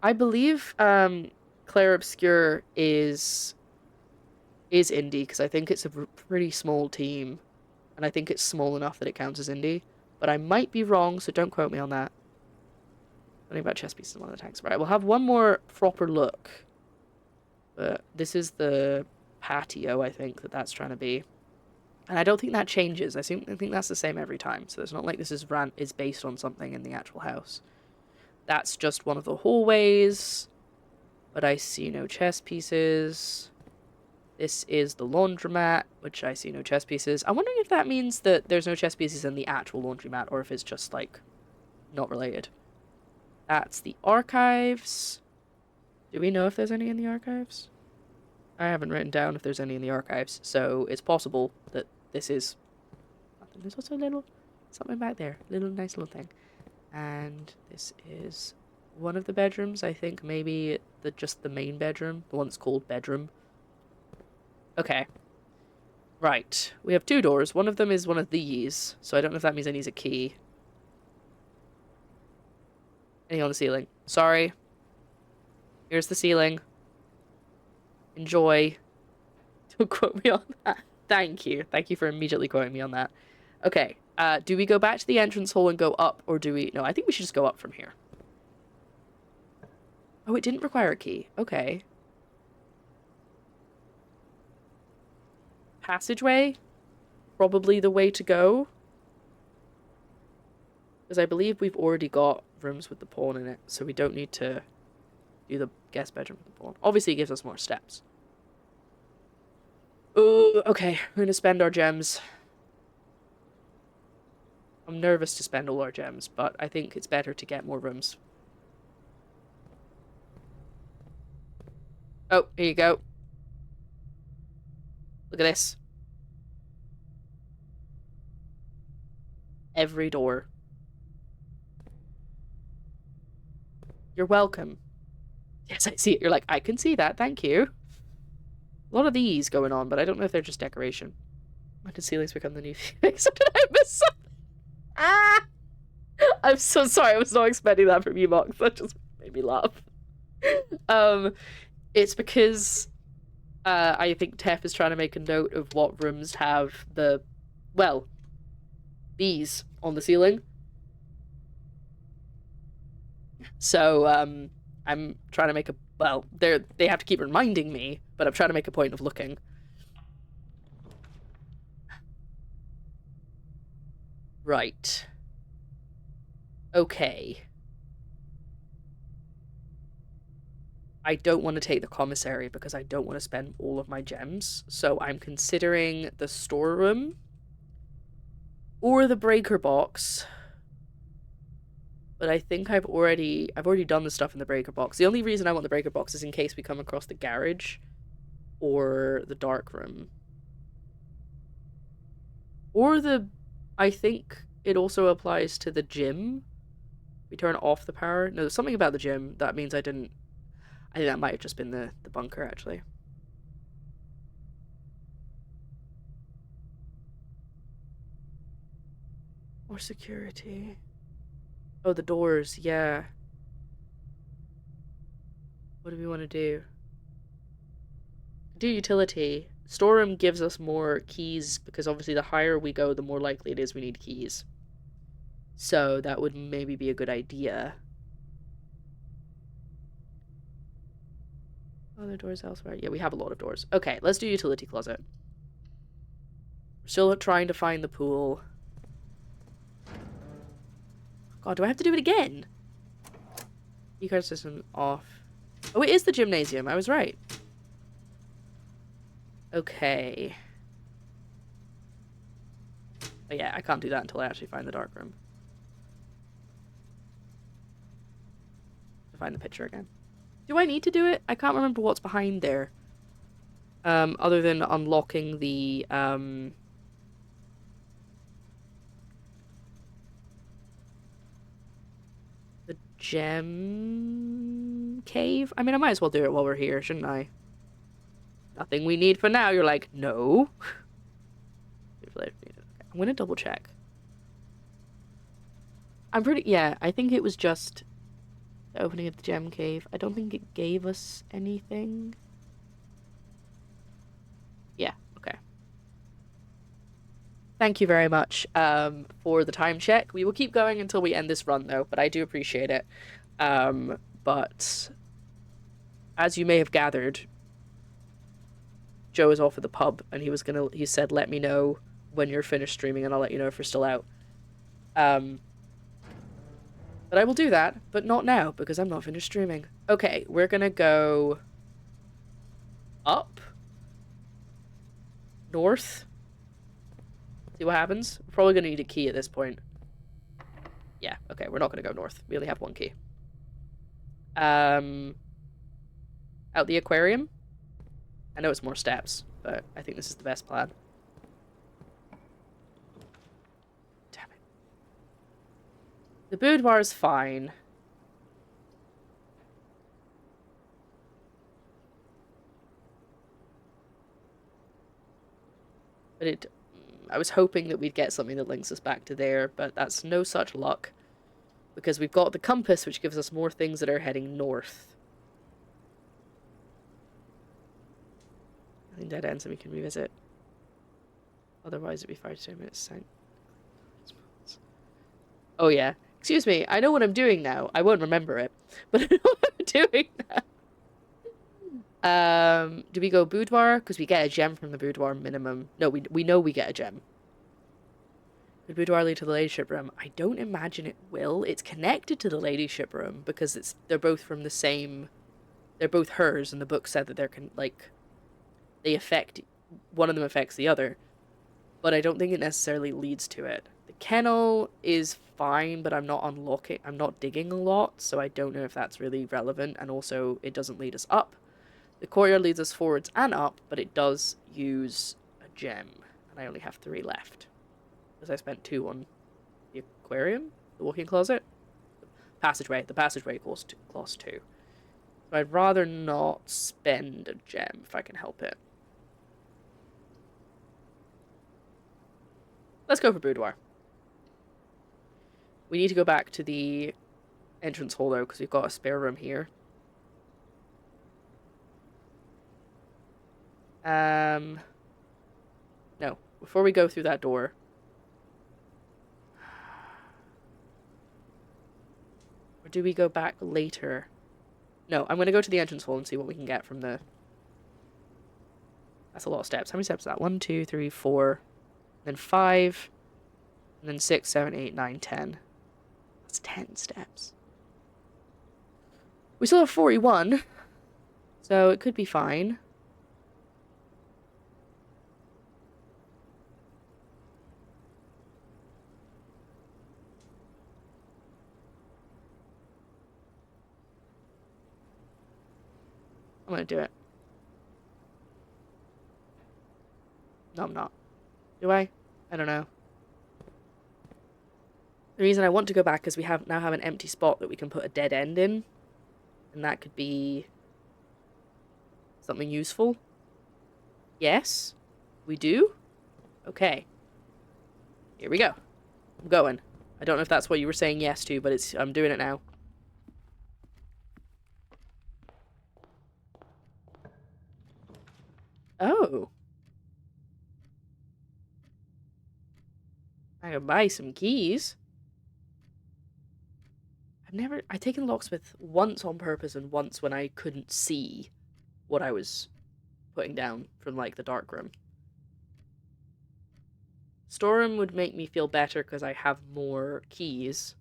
I believe, Claire Obscure is indie, because I think it's a pretty small team, and I think it's small enough that it counts as indie, but I might be wrong, so don't quote me on that. Something about chess pieces in one of the tanks. Right, we'll have one more proper look, but this is the patio, I think, that's trying to be, and I don't think that changes. I think that's the same every time, so it's not like this is based on something in the actual house. That's just one of the hallways, but I see no chess pieces. This is the laundromat, which I see no chess pieces. I'm wondering if that means that there's no chess pieces in the actual laundromat, or if it's just, like, not related. That's the archives. Do we know if there's any in the archives? I haven't written down if there's any in the archives, so it's possible that this is nothing. There's also a little something back there. Nice little thing. And this is one of the bedrooms, I think. Maybe just the main bedroom. The one that's called bedroom. Okay. Right. We have 2 doors. One of them is one of these, so I don't know if that means I need a key. Anything on the ceiling? Sorry. Here's the ceiling. Enjoy. Don't quote me on that. Thank you. Thank you for immediately quoting me on that. Okay. Do we go back to the entrance hall and go up, or do we... No, I think we should just go up from here. Oh, it didn't require a key. Okay. Passageway? Probably the way to go. Because I believe we've already got rooms with the pawn in it, so we don't need to do the guest bedroom with the pawn. Obviously, it gives us more steps. Oh, okay. We're going to spend our gems. I'm nervous to spend all our gems, but I think it's better to get more rooms. Oh, here you go. Look at this. Every door. You're welcome. Yes, I see it. You're like, I can see that. Thank you. A lot of these going on, but I don't know if they're just decoration. When did ceilings become the new Phoenix? Did I miss something? Ah! I'm so sorry. I was not expecting that from you, Mox. That just made me laugh. It's because I think Tef is trying to make a note of what rooms have the, well, these on the ceiling. So, I'm trying to make a, well, they have to keep reminding me, but I'm trying to make a point of looking. Right. Okay. I don't want to take the commissary because I don't want to spend all of my gems. So I'm considering the storeroom or the breaker box. But I think I've already done the stuff in the breaker box. The only reason I want the breaker box is in case we come across the garage or the dark room. Or I think it also applies to the gym. We turn off the power. No, there's something about the gym that means I think that might have just been the bunker, actually. More security. Oh, the doors, yeah. What do we want to do? Do utility. Storeroom gives us more keys because obviously the higher we go, the more likely it is we need keys. So that would maybe be a good idea. Other doors elsewhere? Yeah, we have a lot of doors. Okay, let's do utility closet. We're still trying to find the pool. God, do I have to do it again? E-card system off. Oh, it is the gymnasium. I was right. Okay. Oh yeah, I can't do that until I actually find the dark room. To find the picture again. Do I need to do it? I can't remember what's behind there. Other than unlocking the gem cave? I mean, I might as well do it while we're here, shouldn't I? Nothing we need for now. You're like, no. I'm gonna double check. Yeah, I think it was just the opening of the gem cave. I don't think it gave us anything. Yeah, okay. Thank you very much for the time check. We will keep going until we end this run, though, but I do appreciate it. But as you may have gathered, Joe is off at the pub, and he said, let me know when you're finished streaming, and I'll let you know if we're still out. But I will do that, but not now, because I'm not finished streaming. Okay, we're gonna go up, north, see what happens. We're probably gonna need a key at this point. Yeah, okay, we're not gonna go north. We only have one key. Out the aquarium. I know it's more steps, but I think this is the best plan. Damn it. The boudoir is fine. But I was hoping that we'd get something that links us back to there, but that's no such luck. Because we've got the compass, which gives us more things that are heading north. I think dead ends and we can revisit. Otherwise it'd be 5 to 10 minutes sank. Oh yeah. Excuse me, I know what I'm doing now. I won't remember it. But I know what I'm doing now. Do we go boudoir? Because we get a gem from the boudoir minimum. No, we know we get a gem. Could boudoir lead to the ladyship room? I don't imagine it will. It's connected to the ladyship room because they're both from the same. They're both hers, and the book said that one of them affects the other. But I don't think it necessarily leads to it. The kennel is fine, but I'm not digging a lot, so I don't know if that's really relevant, and also it doesn't lead us up. The courtyard leads us forwards and up, but it does use a gem, and I only have 3 left. Because I spent 2 on the aquarium, the walk-in closet, the passageway costs 2. So I'd rather not spend a gem if I can help it. Let's go for boudoir. We need to go back to the entrance hall, though, because we've got a spare room here. No. Before we go through that door. Or do we go back later? No, I'm going to go to the entrance hall and see what we can get from the... That's a lot of steps. How many steps is that? 1, 2, 3, 4... Then 5, and then 6, 7, 8, 9, 10. That's 10 steps. We still have 41. So it could be fine. I'm gonna do it. No, I'm not. Do I? I don't know. The reason I want to go back is we now have an empty spot that we can put a dead end in. And that could be something useful. Yes, we do. Okay. Here we go. I'm going. I don't know if that's what you were saying yes to, but I'm doing it now. Oh. I can buy some keys. I've taken locksmith once on purpose and once when I couldn't see what I was putting down from, like, the dark room. Storeroom would make me feel better because I have more keys.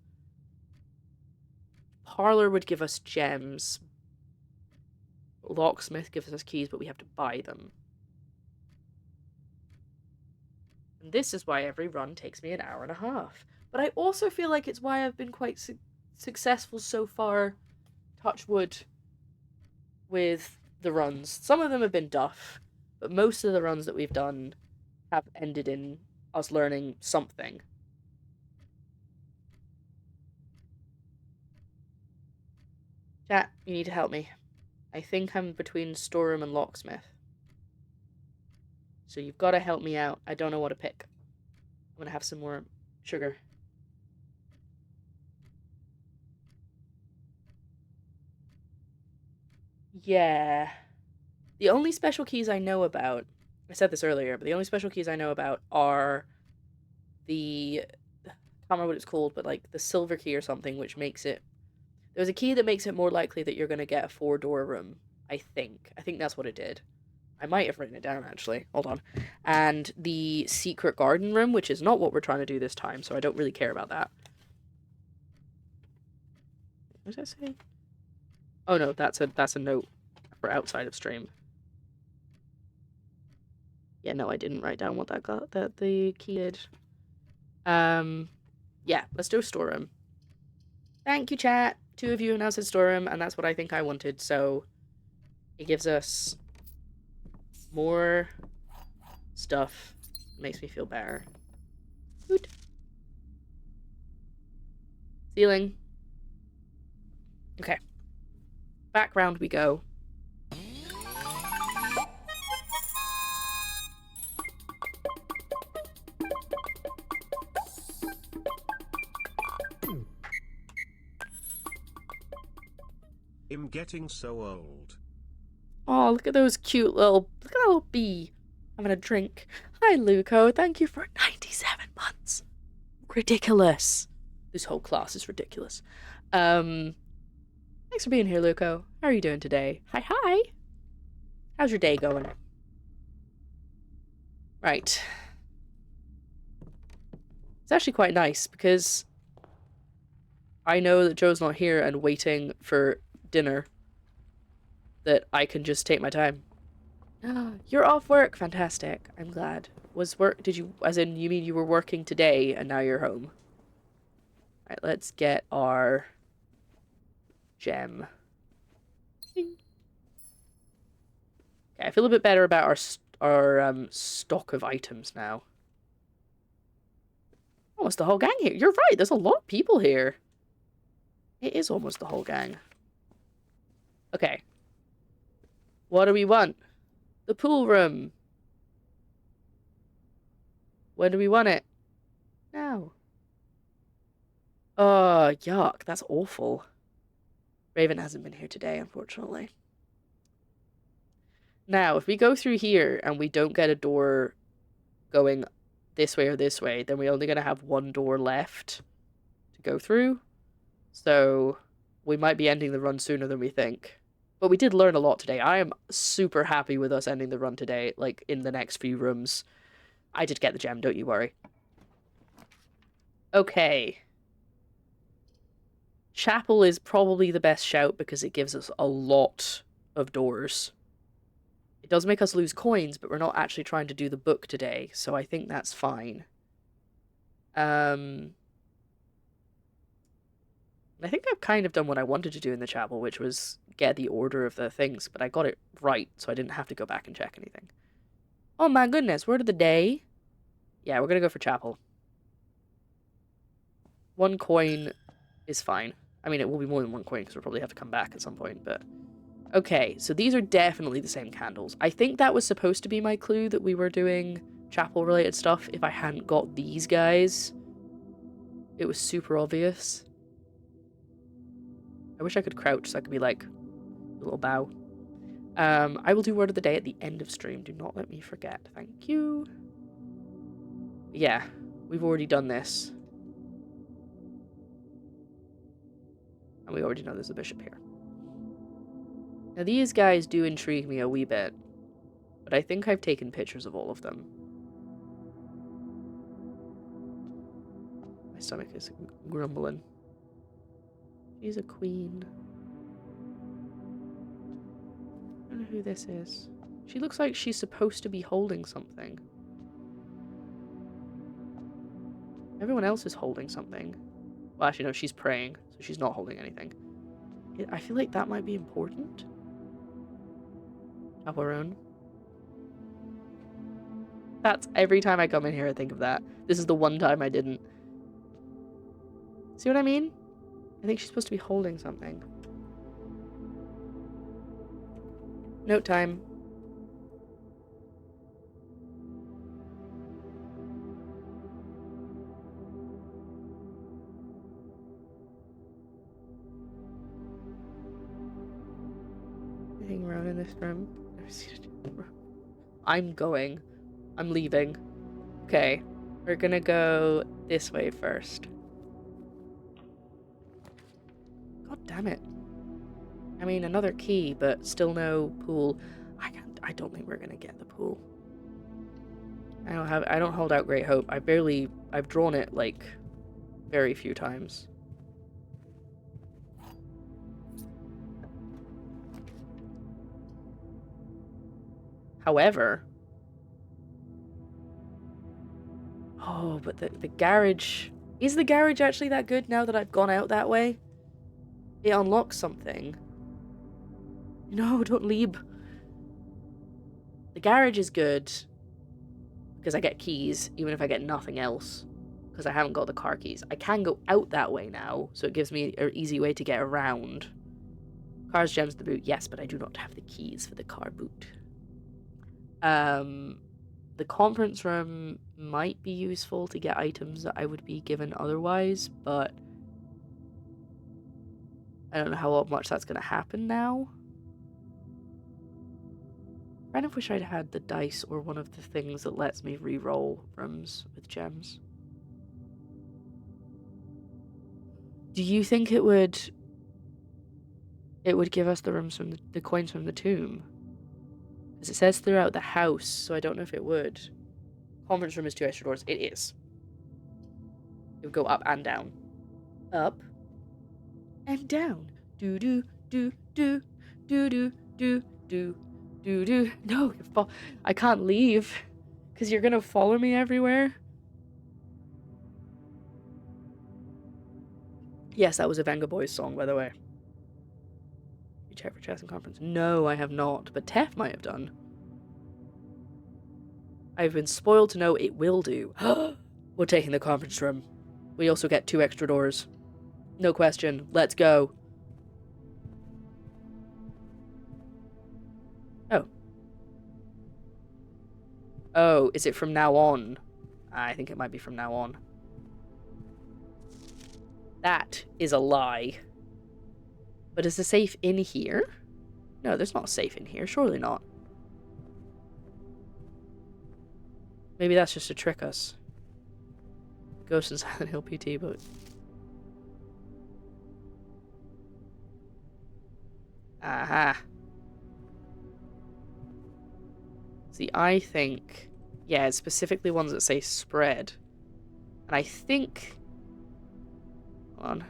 Parlor would give us gems. Locksmith gives us keys, but we have to buy them. And this is why every run takes me an hour and a half. But I also feel like it's why I've been quite successful so far, touch wood, with the runs. Some of them have been duff, but most of the runs that we've done have ended in us learning something. Chat, you need to help me. I think I'm between storeroom and locksmith. So you've got to help me out. I don't know what to pick. I'm gonna have some more sugar. Yeah. The only special keys I know about, I said this earlier, but the only special keys I know about are the, I can't remember what it's called, but like the silver key or something, which makes it, there's a key that makes it more likely that you're going to get a 4-door room, I think. I think that's what it did. I might have written it down, actually. Hold on. And the secret garden room, which is not what we're trying to do this time, so I don't really care about that. What does that say? Oh no, that's a note for outside of stream. Yeah, no, I didn't write down what that the key did. Yeah, let's do a storeroom. Thank you, chat. 2 of you have now said storeroom, and that's what I think I wanted, so it gives us more stuff. Makes me feel better. Good. Ceiling. Okay. Background we go. I'm getting so old. Oh, look at those cute little, look at that little bee having a drink. Hi, Luco. Thank you for 97 months. Ridiculous. This whole class is ridiculous. Thanks for being here, Luco. How are you doing today? Hi. How's your day going? Right. It's actually quite nice because I know that Joe's not here and waiting for dinner, that I can just take my time. You're off work. Fantastic. I'm glad. Did you, as in, you mean you were working today and now you're home? Alright, let's get our gem. Okay, I feel a bit better about our stock of items now. Almost the whole gang here. You're right, there's a lot of people here. It is almost the whole gang. Okay. What do we want? The pool room. When do we want it? Now. Oh, yuck. That's awful. Raven hasn't been here today, unfortunately. Now, if we go through here and we don't get a door going this way or this way, then we're only going to have one door left to go through. So we might be ending the run sooner than we think. But we did learn a lot today. I am super happy with us ending the run today, like, in the next few rooms. I did get the gem, don't you worry. Okay. Chapel is probably the best shout because it gives us a lot of doors. It does make us lose coins, but we're not actually trying to do the book today, so I think that's fine. I think I've kind of done what I wanted to do in the chapel, which was get the order of the things, but I got it right, so I didn't have to go back and check anything. Oh my goodness, word of the day? Yeah, we're gonna go for chapel. 1 coin is fine. I mean, it will be more than 1 coin, because we'll probably have to come back at some point, but... Okay, so these are definitely the same candles. I think that was supposed to be my clue that we were doing chapel-related stuff if I hadn't got these guys. It was super obvious. I wish I could crouch so I could be like a little bow. I will do word of the day at the end of stream. Do not let me forget. Thank you. Yeah, we've already done this. And we already know there's a bishop here. Now these guys do intrigue me a wee bit, but I think I've taken pictures of all of them. My stomach is grumbling. She's a queen. I don't know who this is. She looks like she's supposed to be holding something. Everyone else is holding something. Well, actually, no, she's praying, so she's not holding anything. I feel like that might be important. Chaperone. That's every time I come in here, I think of that. This is the one time I didn't. See what I mean? I think she's supposed to be holding something. Note time. Anything around in this room? I'm going. I'm leaving. Okay. We're gonna go this way first. God damn it. I mean, another key, but still no pool. I don't think we're gonna get the pool. I don't hold out great hope. I've drawn it, like, very few times. However... Oh, but the garage... Is the garage actually that good now that I've gone out that way? It unlocks something. No, don't leave. The garage is good because I get keys, even if I get nothing else, because I haven't got the car keys. I can go out that way now, so it gives me an easy way to get around. Cars, gems, the boot. Yes, but I do not have the keys for the car boot. The conference room might be useful to get items that I would be given otherwise, but I don't know how much that's going to happen now. I kind of wish I'd had the dice or one of the things that lets me re-roll rooms with gems. Do you think it would give us the rooms from the coins from the tomb? Because it says throughout the house, so I don't know if it would. Conference room is 2 extra doors. It is. It would go up and down. Up and down. Do do do do do do do do do do. No, I can't leave because you're gonna follow me everywhere. Yes, that was a Venga Boys song, by the way. You check for chess and conference. No, I have not, but Tef might have done. I've been spoiled to know it will do. We're taking the conference room. We also get 2 extra doors. No question. Let's go. Oh. Oh, is it from now on? I think it might be from now on. That is a lie. But is the safe in here? No, there's not a safe in here. Surely not. Maybe that's just to trick us. Ghost and Silent Hill PT, but... Aha. See, I think... Yeah, it's specifically ones that say spread. And I think... Hold on.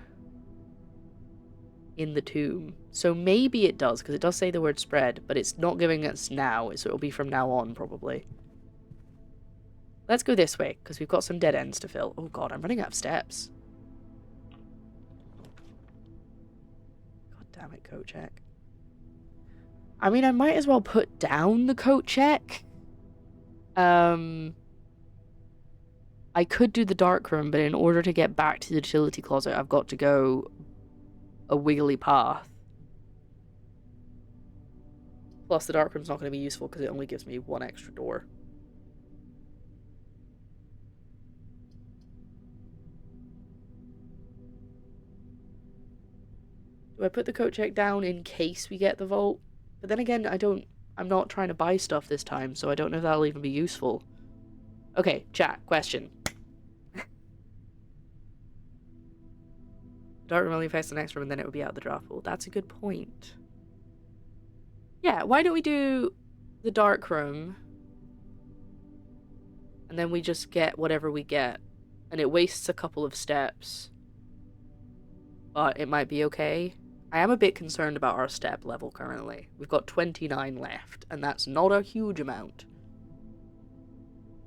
in the tomb. So maybe it does, because it does say the word spread, but it's not giving us now, so it'll be from now on, probably. Let's go this way, because we've got some dead ends to fill. Oh god, I'm running out of steps. God damn it, coat check. I mean, I might as well put down the coat check. I could do the dark room, but in order to get back to the utility closet, I've got to go a wiggly path. Plus, the dark room's not going to be useful because it only gives me one extra door. Do I put the coat check down in case we get the vault? But then again, I'm not trying to buy stuff this time, so I don't know if that'll even be useful. Okay, chat, question. Dark room only affects the next room and then it would be out of the draft pool. That's a good point. Yeah, why don't we do the dark room and then we just get whatever we get. And it wastes a couple of steps. But it might be okay. I am a bit concerned about our step level currently. We've got 29 left, and that's not a huge amount.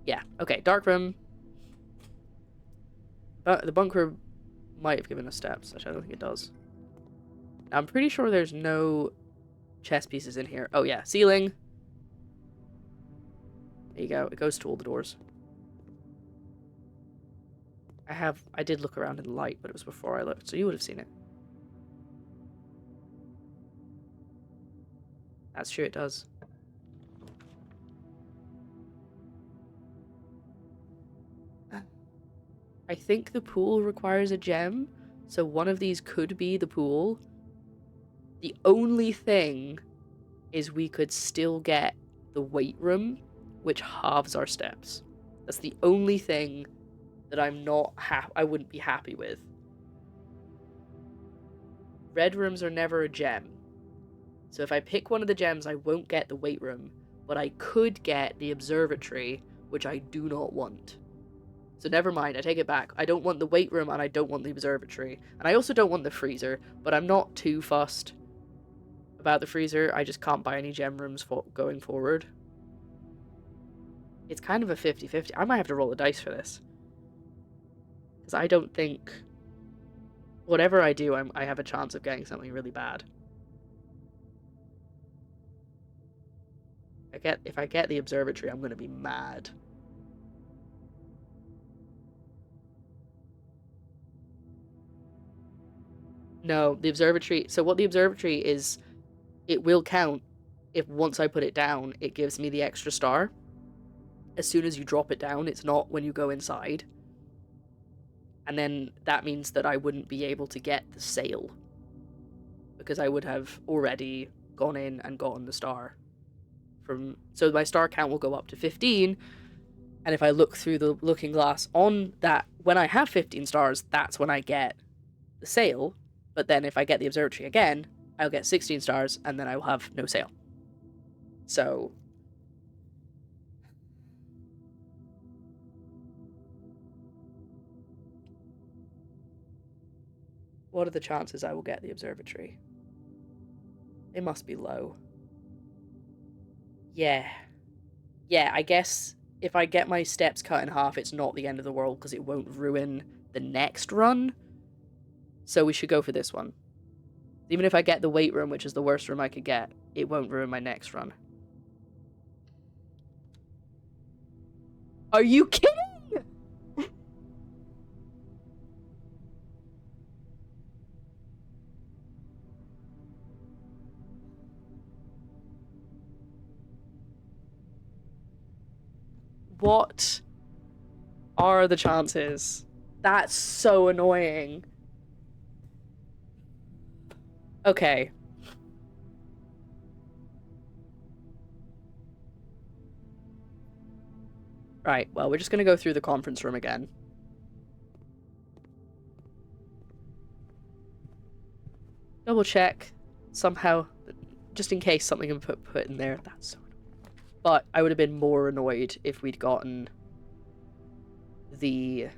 Yeah, okay, dark room. But the bunker might have given us steps, which I don't think it does. Now, I'm pretty sure there's no chess pieces in here. Oh yeah, ceiling. There you go, it goes to all the doors. I did look around in the light, but it was before I looked, so you would have seen it. That's true, it does. I think the pool requires a gem, so one of these could be the pool. The only thing is we could still get the weight room, which halves our steps. That's the only thing that I wouldn't be happy with. Red rooms are never a gem. So if I pick one of the gems, I won't get the weight room, but I could get the observatory, which I do not want. So never mind, I take it back. I don't want the weight room and I don't want the observatory. And I also don't want the freezer, but I'm not too fussed about the freezer. I just can't buy any gem rooms going forward. It's kind of a 50-50. I might have to roll the dice for this. Because I don't think... Whatever I do, I have a chance of getting something really bad. If I get the observatory, I'm going to be mad. No, the observatory... So what the observatory is, it will count if once I put it down, it gives me the extra star. As soon as you drop it down, it's not when you go inside. And then that means that I wouldn't be able to get the sail. Because I would have already gone in and gotten the star. So my star count will go up to 15. And if I look through the looking glass on that, when I have 15 stars, that's when I get the sail. But then if I get the observatory again, I'll get 16 stars and then I will have no sail. So... what are the chances I will get the observatory? They must be low. Yeah. Yeah, I guess if I get my steps cut in half, it's not the end of the world because it won't ruin the next run. So we should go for this one. Even if I get the weight room, which is the worst room I could get, it won't ruin my next run. Are you kidding? What are the chances? That's so annoying. Okay. Right, well, we're just gonna go through the conference room again. Double check. Somehow, just in case something can put in there. That's so annoying. But I would have been more annoyed if we'd gotten the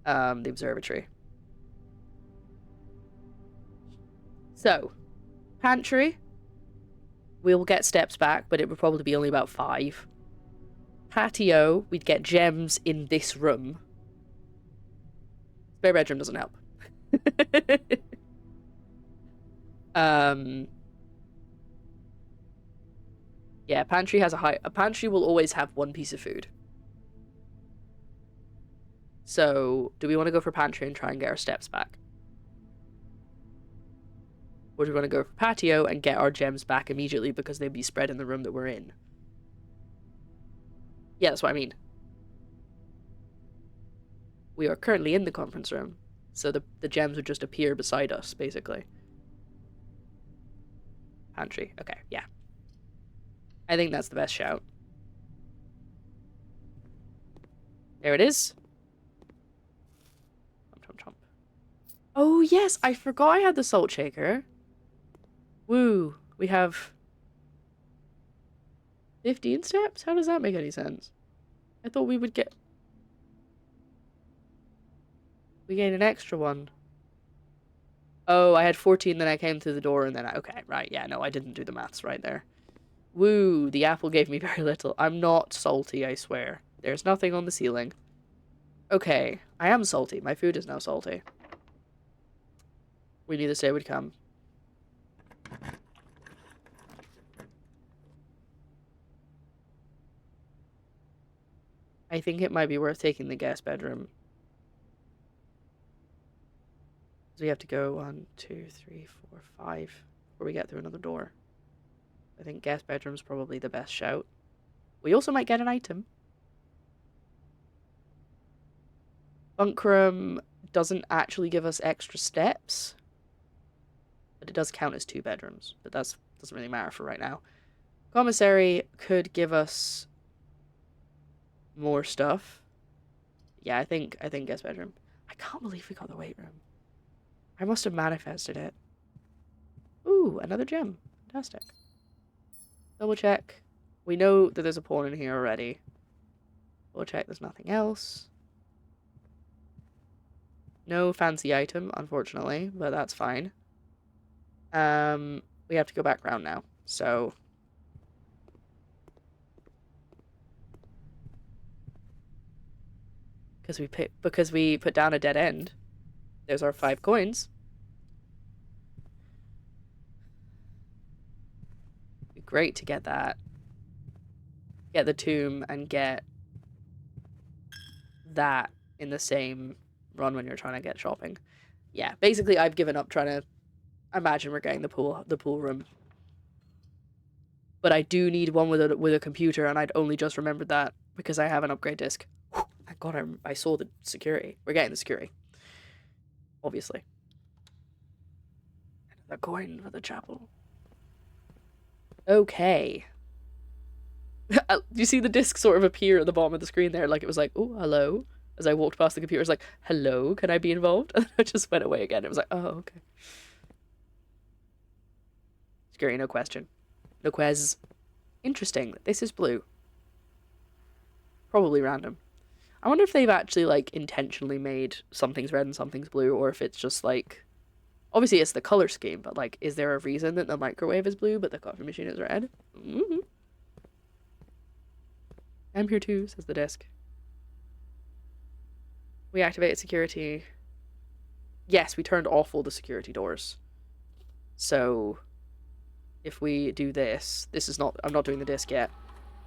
observatory. So, pantry. We'll get steps back, but it would probably be only about 5. Patio, we'd get gems in this room. Spare bedroom doesn't help. Yeah, pantry has a pantry will always have 1 piece of food. So, do we want to go for pantry and try and get our steps back? Or do we want to go for patio and get our gems back immediately because they'd be spread in the room that we're in? Yeah, that's what I mean. We are currently in the conference room, so the gems would just appear beside us, basically. Pantry. Okay, yeah. I think that's the best shout. There it is. Chomp, chomp, chomp. Oh, yes, I forgot I had the salt shaker. Woo. We have 15 steps? How does that make any sense? I thought we would get... We gained an extra one. Oh, I had 14, then I came through the door, and then I... Okay, right, yeah, no, I didn't do the maths right there. Woo, the apple gave me very little. I'm not salty, I swear. There's nothing on the ceiling. Okay, I am salty. My food is now salty. We knew this day would come. I think it might be worth taking the guest bedroom. So we have to go 1, 2, 3, 4, 5 before we get through another door. I think guest bedroom's probably the best shout. We also might get an item. Bunk room doesn't actually give us extra steps, but it does count as 2 bedrooms. But that doesn't really matter for right now. Commissary could give us more stuff. Yeah, I think guest bedroom. I can't believe we got the weight room. I must have manifested it. Ooh, another gem. Fantastic. Double check. We know that there's a pawn in here already. Double check there's nothing else. No fancy item, unfortunately, but that's fine. We have to go back round now, so... Because we put down a dead end. There's our 5 coins. It'd be great to get that. Get the tomb and get that in the same run when you're trying to get shopping. Yeah, basically I've given up trying to imagine we're getting the pool room. But I do need one with a computer, and I'd only just remembered that because I have an upgrade disc. Thank God I saw the security. We're getting the security. Obviously. Another coin for the chapel. Okay. You see the disc sort of appear at the bottom of the screen there, like it was like, oh, hello. As I walked past the computer, it was like, hello, can I be involved? And I just went away again. It was like, oh, okay. Scary, no question. No ques. Interesting. This is blue. Probably random. I wonder if they've actually, like, intentionally made something's red and something's blue, or if it's just, like... Obviously, it's the color scheme, but, like, is there a reason that the microwave is blue, but the coffee machine is red? Mm-hmm. I'm here too, says the disc. We activated security. Yes, we turned off all the security doors. So, if we do this... This is not... I'm not doing the disc yet.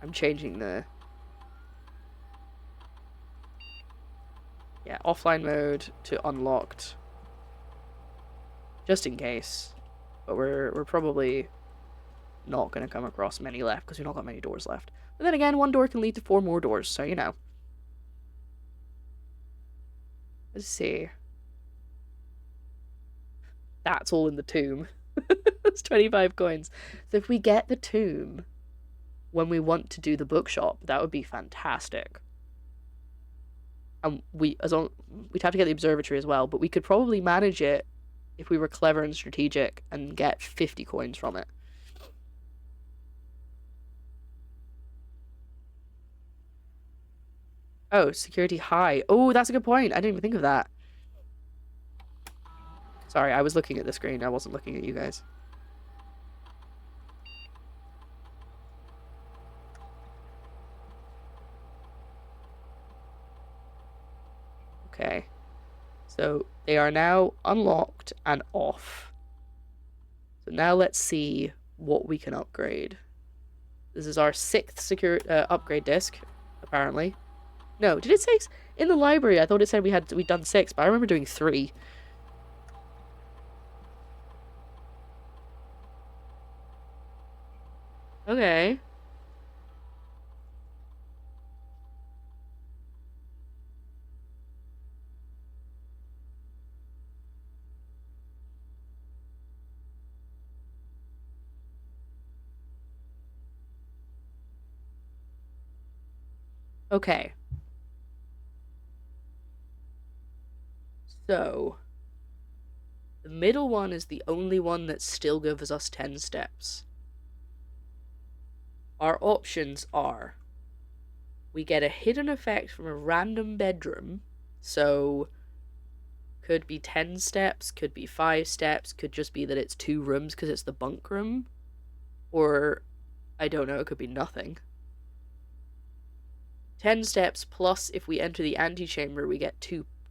I'm changing the... Yeah, offline mode to unlocked. Just in case. But we're probably not going to come across many left because we've not got many doors left. But then again, 1 door can lead to 4 more doors, so you know. Let's see. That's all in the tomb. That's 25 coins. So if we get the tomb when we want to do the bookshop, that would be fantastic. And we'd have to get the observatory as well, but we could probably manage it if we were clever and strategic and get 50 coins from it. Oh, security high. Oh, that's a good point. I didn't even think of that. Sorry, I was looking at the screen. I wasn't looking at you guys. Okay. So they are now unlocked and off. So now let's see what we can upgrade. This is our 6th secure upgrade disc, apparently. No, did it say in the library? I thought it said we'd done 6, but I remember doing 3. Okay. Okay. So, the middle one is the only one that still gives us 10 steps. Our options are, we get a hidden effect from a random bedroom, so could be 10 steps, could be 5 steps, could just be that it's 2 rooms because it's the bunk room, or I don't know, it could be nothing. 10 steps plus if we enter the antechamber, we get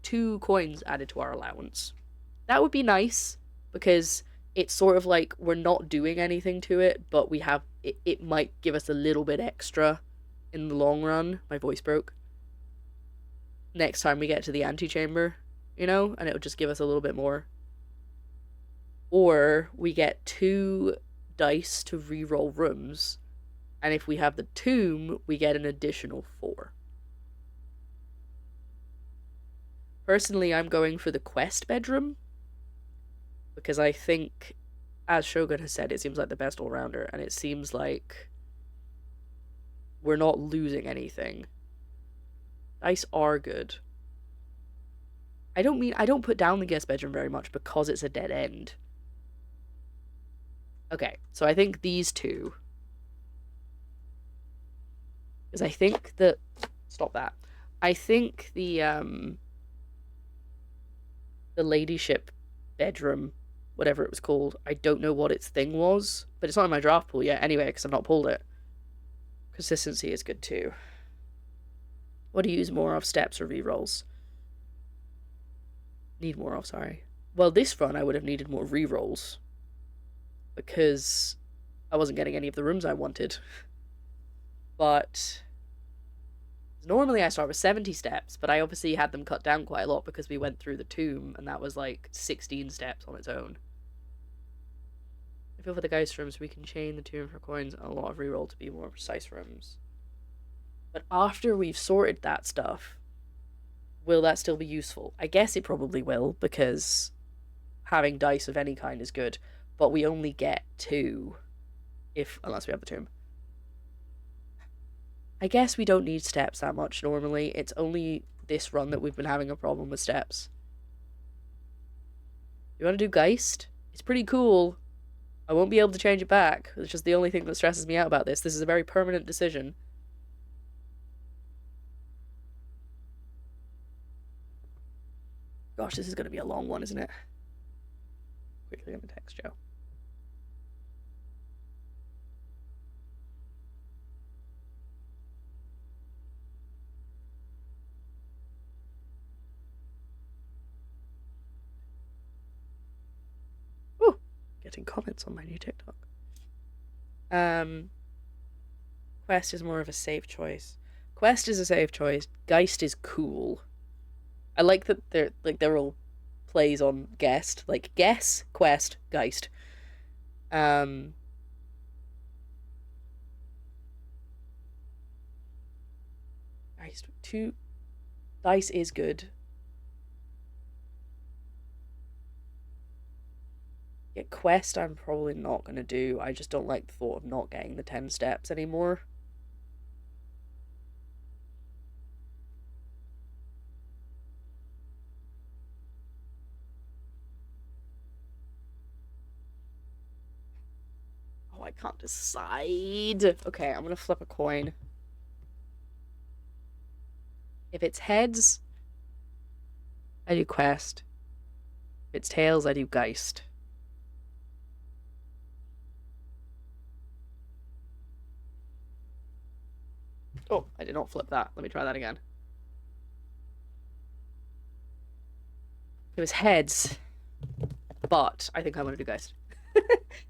two coins added to our allowance. That would be nice because it's sort of like we're not doing anything to it, but we have it might give us a little bit extra in the long run. My voice broke. Next time we get to the antechamber, you know, and it'll just give us a little bit more. Or we get 2 dice to reroll rooms, and if we have the tomb, we get an additional 4. Personally, I'm going for the quest bedroom, because I think, as Shogun has said, it seems like the best all-rounder, and it seems like we're not losing anything. Dice are good. I don't put down the guest bedroom very much because it's a dead end. Okay, so I think these 2. Because I think that... Stop that. I think the ladyship bedroom, whatever it was called, I don't know what its thing was, but it's not in my draft pool yet anyway, because I've not pulled it. Consistency is good too. What do you use more of, steps or rerolls? Need more of, sorry. Well, this run I would have needed more rerolls, because I wasn't getting any of the rooms I wanted. But normally I start with 70 steps, but I obviously had them cut down quite a lot because we went through the tomb, and that was like 16 steps on its own. I feel for the ghost rooms, we can chain the tomb for coins and a lot of reroll to be more precise rooms. But after we've sorted that stuff, will that still be useful? I guess it probably will, because having dice of any kind is good, but we only get 2 unless we have the tomb. I guess we don't need steps that much normally. It's only this run that we've been having a problem with steps. You want to do Geist? It's pretty cool. I won't be able to change it back. It's just the only thing that stresses me out about this. This is a very permanent decision. Gosh, this is going to be a long one, isn't it? Quickly going to text Joe. Ooh, getting comments on my new TikTok. Quest is more of a safe choice. Quest is a safe choice. Geist is cool. I like that they're all plays on guest, like guess, quest, Geist. Geist 2 dice is good. Yeah, quest I'm probably not gonna do. I just don't like the thought of not getting the 10 steps anymore. Oh, I can't decide. Okay, I'm gonna flip a coin. If it's heads, I do quest. If it's tails, I do Geist. Oh, I did not flip that. Let me try that again. It was heads, but I think I'm gonna do Geist.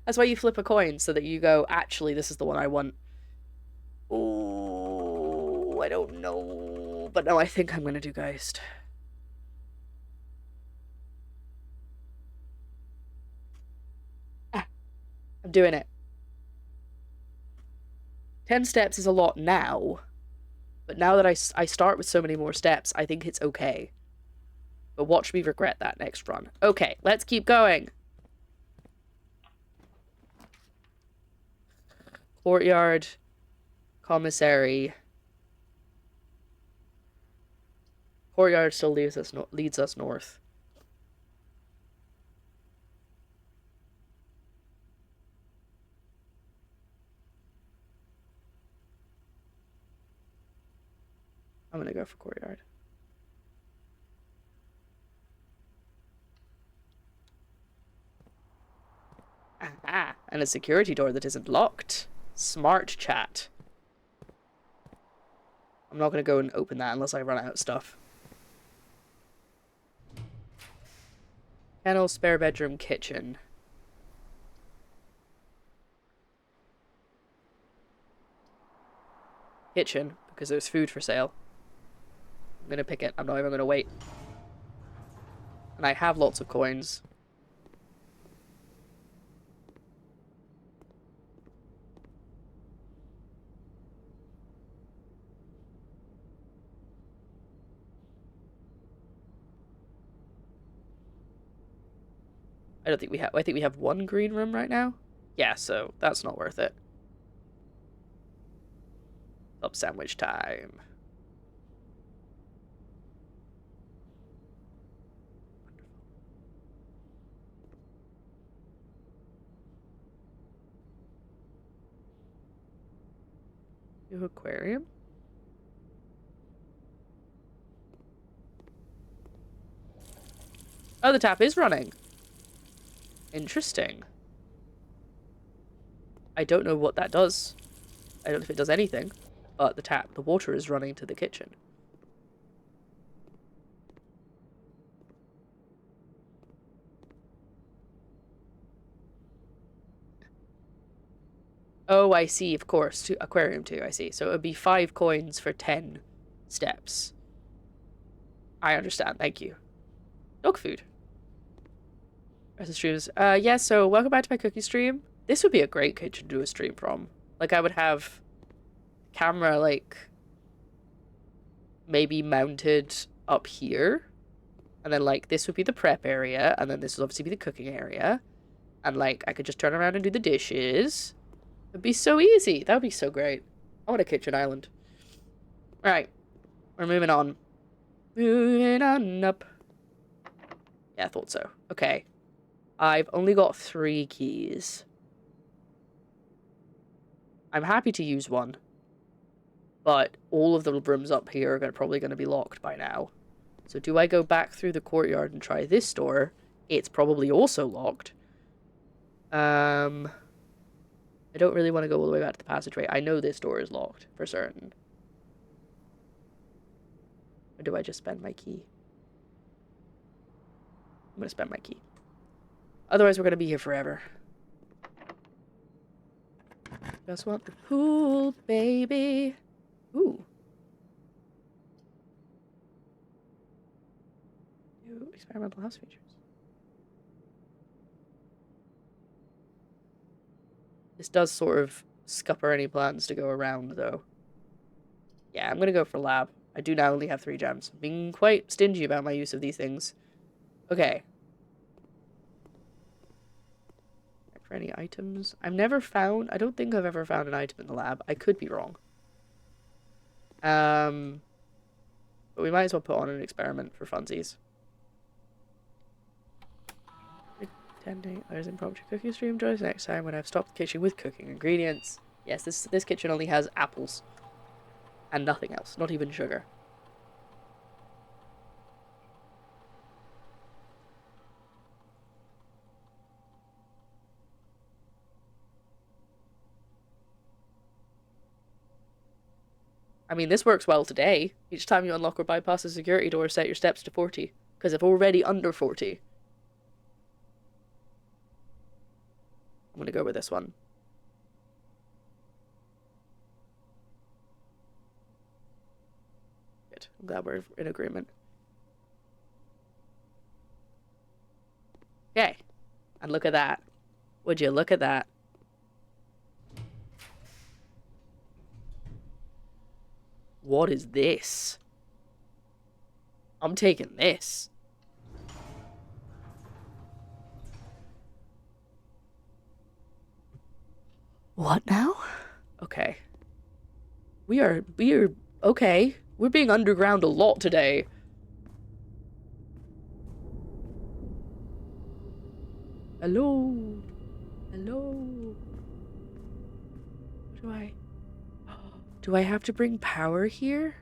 That's why you flip a coin, so that you go, actually, this is the one I want. Ooh, I don't know. But no, I think I'm gonna do Geist. Ah, I'm doing it. 10 steps is a lot now, but now that I start with so many more steps, I think it's okay. But watch me regret that next run. Okay, let's keep going. Courtyard, commissary. Courtyard still leads us north. I'm gonna go for courtyard. Ah, and a security door that isn't locked. Smart chat. I'm not gonna go and open that unless I run out of stuff. Kennel, spare bedroom, kitchen. Kitchen, because there's food for sale. I'm gonna pick it. I'm not even gonna wait. And I have lots of coins. I don't think we have. I think we have one green room right now. Yeah, so that's not worth it. Club sandwich time. New aquarium. Oh, the tap is running. Interesting. I don't know what that does. I don't know if it does anything, but the water is running to the kitchen. Oh, I see, of course. Aquarium too, I see. So it would be 5 coins for 10 steps. I understand, thank you. Dog food. Rest of streams. Yeah, so welcome back to my cooking stream. This would be a great kitchen to do a stream from. Like, I would have camera, like, maybe mounted up here. And then, like, this would be the prep area. And then this would obviously be the cooking area. And, like, I could just turn around and do the dishes. It'd be so easy. That would be so great. I want a kitchen island. Alright. We're moving on. Moving on up. Yeah, I thought so. Okay. I've only got 3 keys. I'm happy to use one. But all of the rooms up here are probably going to be locked by now. So do I go back through the courtyard and try this door? It's probably also locked. I don't really want to go all the way back to the passageway. I know this door is locked, for certain. Or do I just spend my key? I'm going to spend my key. Otherwise, we're going to be here forever. Just want the pool, baby. Ooh. New experimental house features. This does sort of scupper any plans to go around, though. Yeah, I'm gonna go for lab. I do now only have 3 gems. Being quite stingy about my use of these things. Okay. For any items. I don't think I've ever found an item in the lab. I could be wrong. But we might as well put on an experiment for funsies. Attending there's impromptu cooking stream. Join us next time when I've stocked the kitchen with cooking ingredients. Yes, this kitchen only has apples. And nothing else. Not even sugar. I mean, this works well today. Each time you unlock or bypass a security door, set your steps to 40. Because if already under 40. I'm going to go with this one. Good. I'm glad we're in agreement. Okay. And look at that. Would you look at that? What is this? I'm taking this. What now? Okay. We are okay. We're being underground a lot today. Hello? Hello? Do I have to bring power here?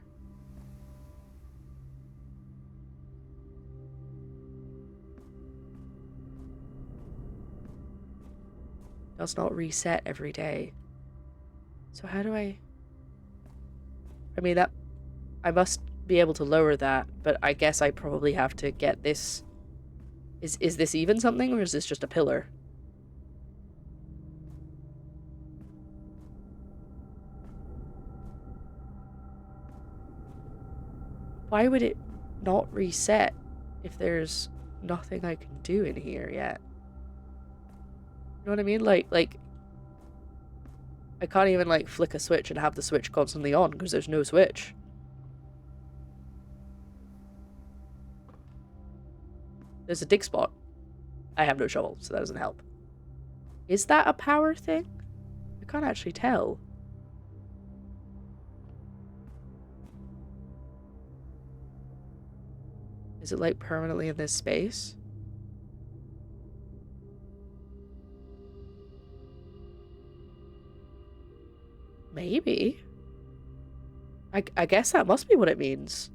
Does not reset every day. So how do I mean, that I must be able to lower that, but I guess I probably have to get this. Is this even something, or is this just a pillar? Why would it not reset if there's nothing I can do in here yet? You know what I mean? Like I can't even like flick a switch and have the switch constantly on because there's no switch. There's a dig spot. I have no shovel, so that doesn't help. Is that a power thing? I can't actually tell. Is it like permanently in this space? Maybe. I guess that must be what it means.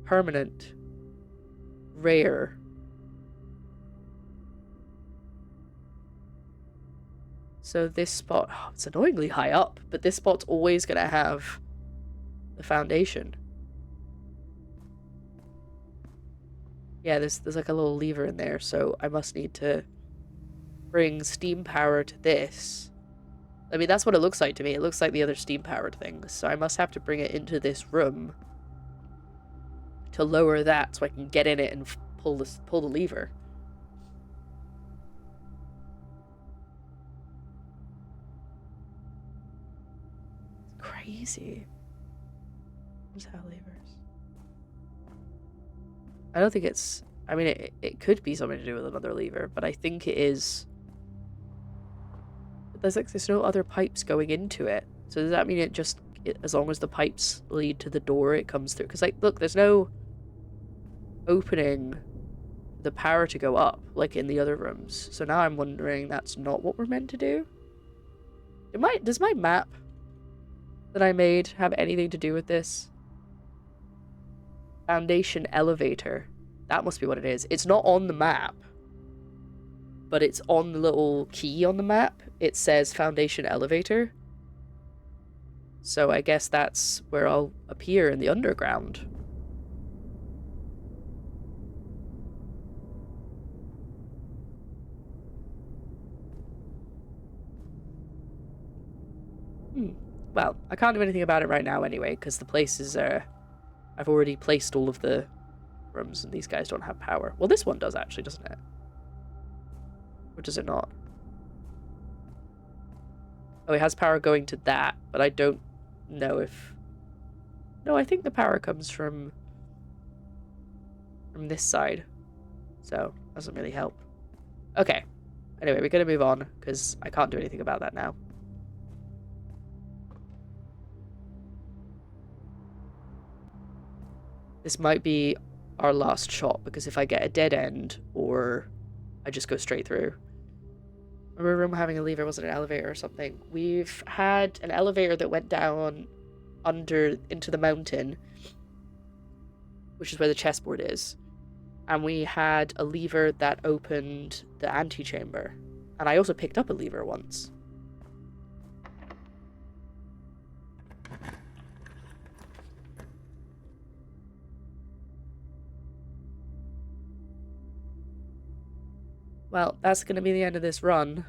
Permanent. Rare. So this spot, oh, it's annoyingly high up, but this spot's always gonna have the foundation. Yeah, there's like a little lever in there, so I must need to bring steam power to this. I mean, that's what it looks like to me. It looks like the other steam powered things, so I must have to bring it into this room to lower that so I can get in it and pull the lever. It's crazy. Where's how levers? I don't think it's... I mean, it could be something to do with another lever, but I think it is... There's no other pipes going into it. So does that mean it just... as long as the pipes lead to the door, it comes through? Because, like, look, there's no opening the power to go up, like in the other rooms. So now I'm wondering that's not what we're meant to do? Does my map that I made have anything to do with this? Foundation elevator. That must be what it is. It's not on the map, but it's on the little key on the map. It says foundation elevator. So I guess that's where I'll appear in the underground. Well, I can't do anything about it right now anyway, because the place is, I've already placed all of the rooms, and these guys don't have power. Well, this one does actually, doesn't it? Or does it not? Oh, it has power going to that, but I don't know if... No, I think the power comes from this side. So, doesn't really help. Okay. Anyway, we're gonna move on, because I can't do anything about that now. This might be our last shot, because if I get a dead end, or I just go straight through. Remember a room having a lever, wasn't an elevator or something? We've had an elevator that went down into the mountain, which is where the chessboard is. And we had a lever that opened the antechamber. And I also picked up a lever once. Well, that's going to be the end of this run.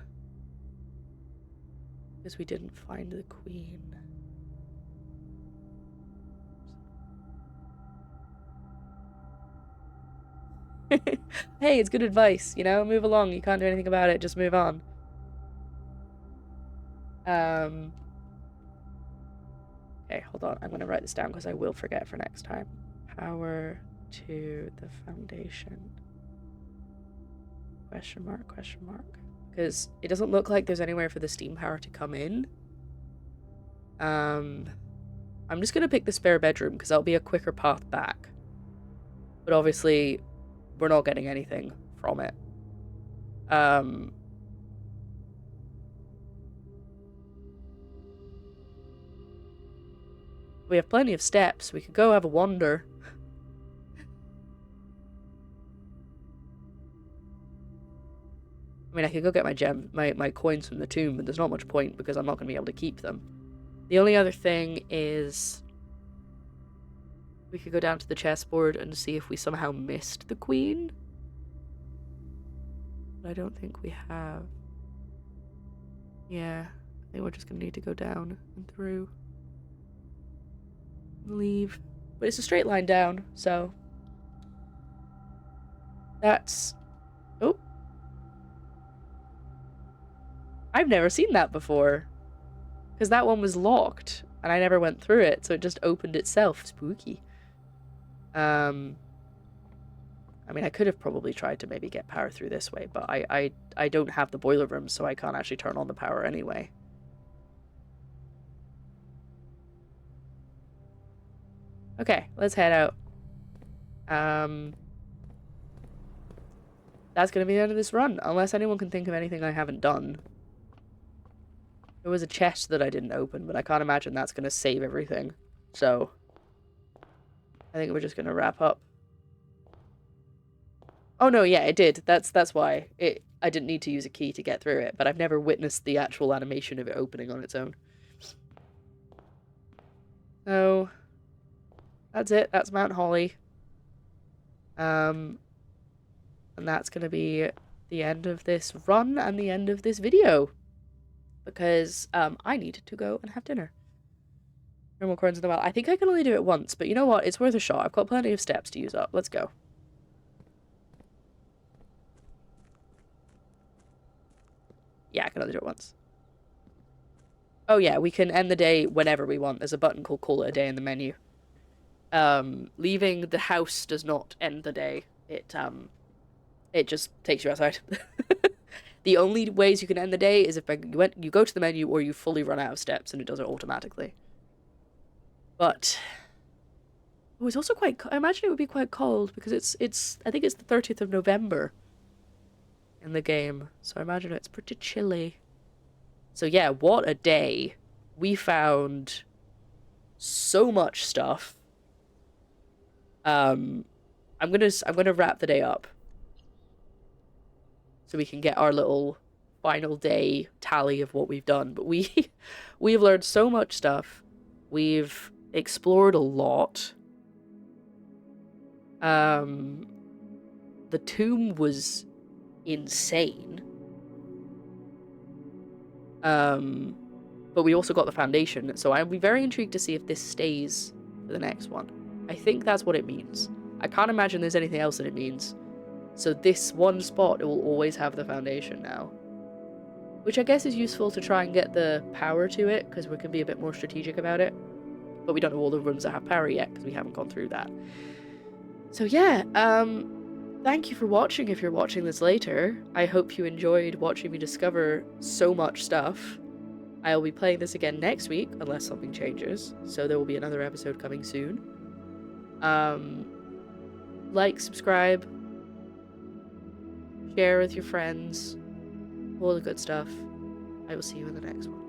Because we didn't find the queen. Hey, it's good advice, you know? Move along. You can't do anything about it. Just move on. Okay, hold on. I'm going to write this down because I will forget for next time. Power to the foundation. Question mark, question mark. Because it doesn't look like there's anywhere for the steam power to come in. I'm just going to pick the spare bedroom because that'll be a quicker path back. But obviously, we're not getting anything from it. We have plenty of steps. We could go have a wander. I mean, I could go get my coins from the tomb, but there's not much point because I'm not going to be able to keep them. The only other thing is we could go down to the chessboard and see if we somehow missed the queen. But I don't think we have. Yeah, I think we're just going to need to go down and through. Leave. But it's a straight line down, so that's... Oh. I've never seen that before. Because that one was locked, and I never went through it, so it just opened itself. Spooky. I mean, I could have probably tried to maybe get power through this way, but I don't have the boiler room, so I can't actually turn on the power anyway. Okay, let's head out. That's gonna be the end of this run, unless anyone can think of anything I haven't done. There was a chest that I didn't open, but I can't imagine that's gonna save everything. So, I think we're just gonna wrap up. Oh no, yeah, it did. That's why. I didn't need to use a key to get through it, but I've never witnessed the actual animation of it opening on its own. So, that's it. That's Mount Holly. And that's gonna be the end of this run and the end of this video. Because, I need to go and have dinner. No more coins in the well. I think I can only do it once, but you know what? It's worth a shot. I've got plenty of steps to use up. Let's go. Yeah, I can only do it once. Oh yeah, we can end the day whenever we want. There's a button called Call It a Day in the menu. Leaving the house does not end the day. It just takes you outside. The only ways you can end the day is if you go to the menu or you fully run out of steps and it does it automatically. But it was also quite... I imagine it would be quite cold because it's I think it's the 30th of November in the game. So I imagine it's pretty chilly. So yeah, what a day. We found so much stuff. I'm gonna wrap the day up so we can get our little final day tally of what we've done. But we've learned so much stuff. We've explored a lot. The tomb was insane. But we also got the foundation, so I'll be very intrigued to see if this stays for the next one. I think that's what it means. I can't imagine there's anything else that it means. So this one spot, it will always have the foundation now. Which I guess is useful to try and get the power to it, because we can be a bit more strategic about it. But we don't know all the rooms that have power yet, because we haven't gone through that. So yeah, thank you for watching if you're watching this later. I hope you enjoyed watching me discover so much stuff. I'll be playing this again next week, unless something changes. So there will be another episode coming soon. Like, subscribe, share with your friends, all the good stuff. I will see you in the next one.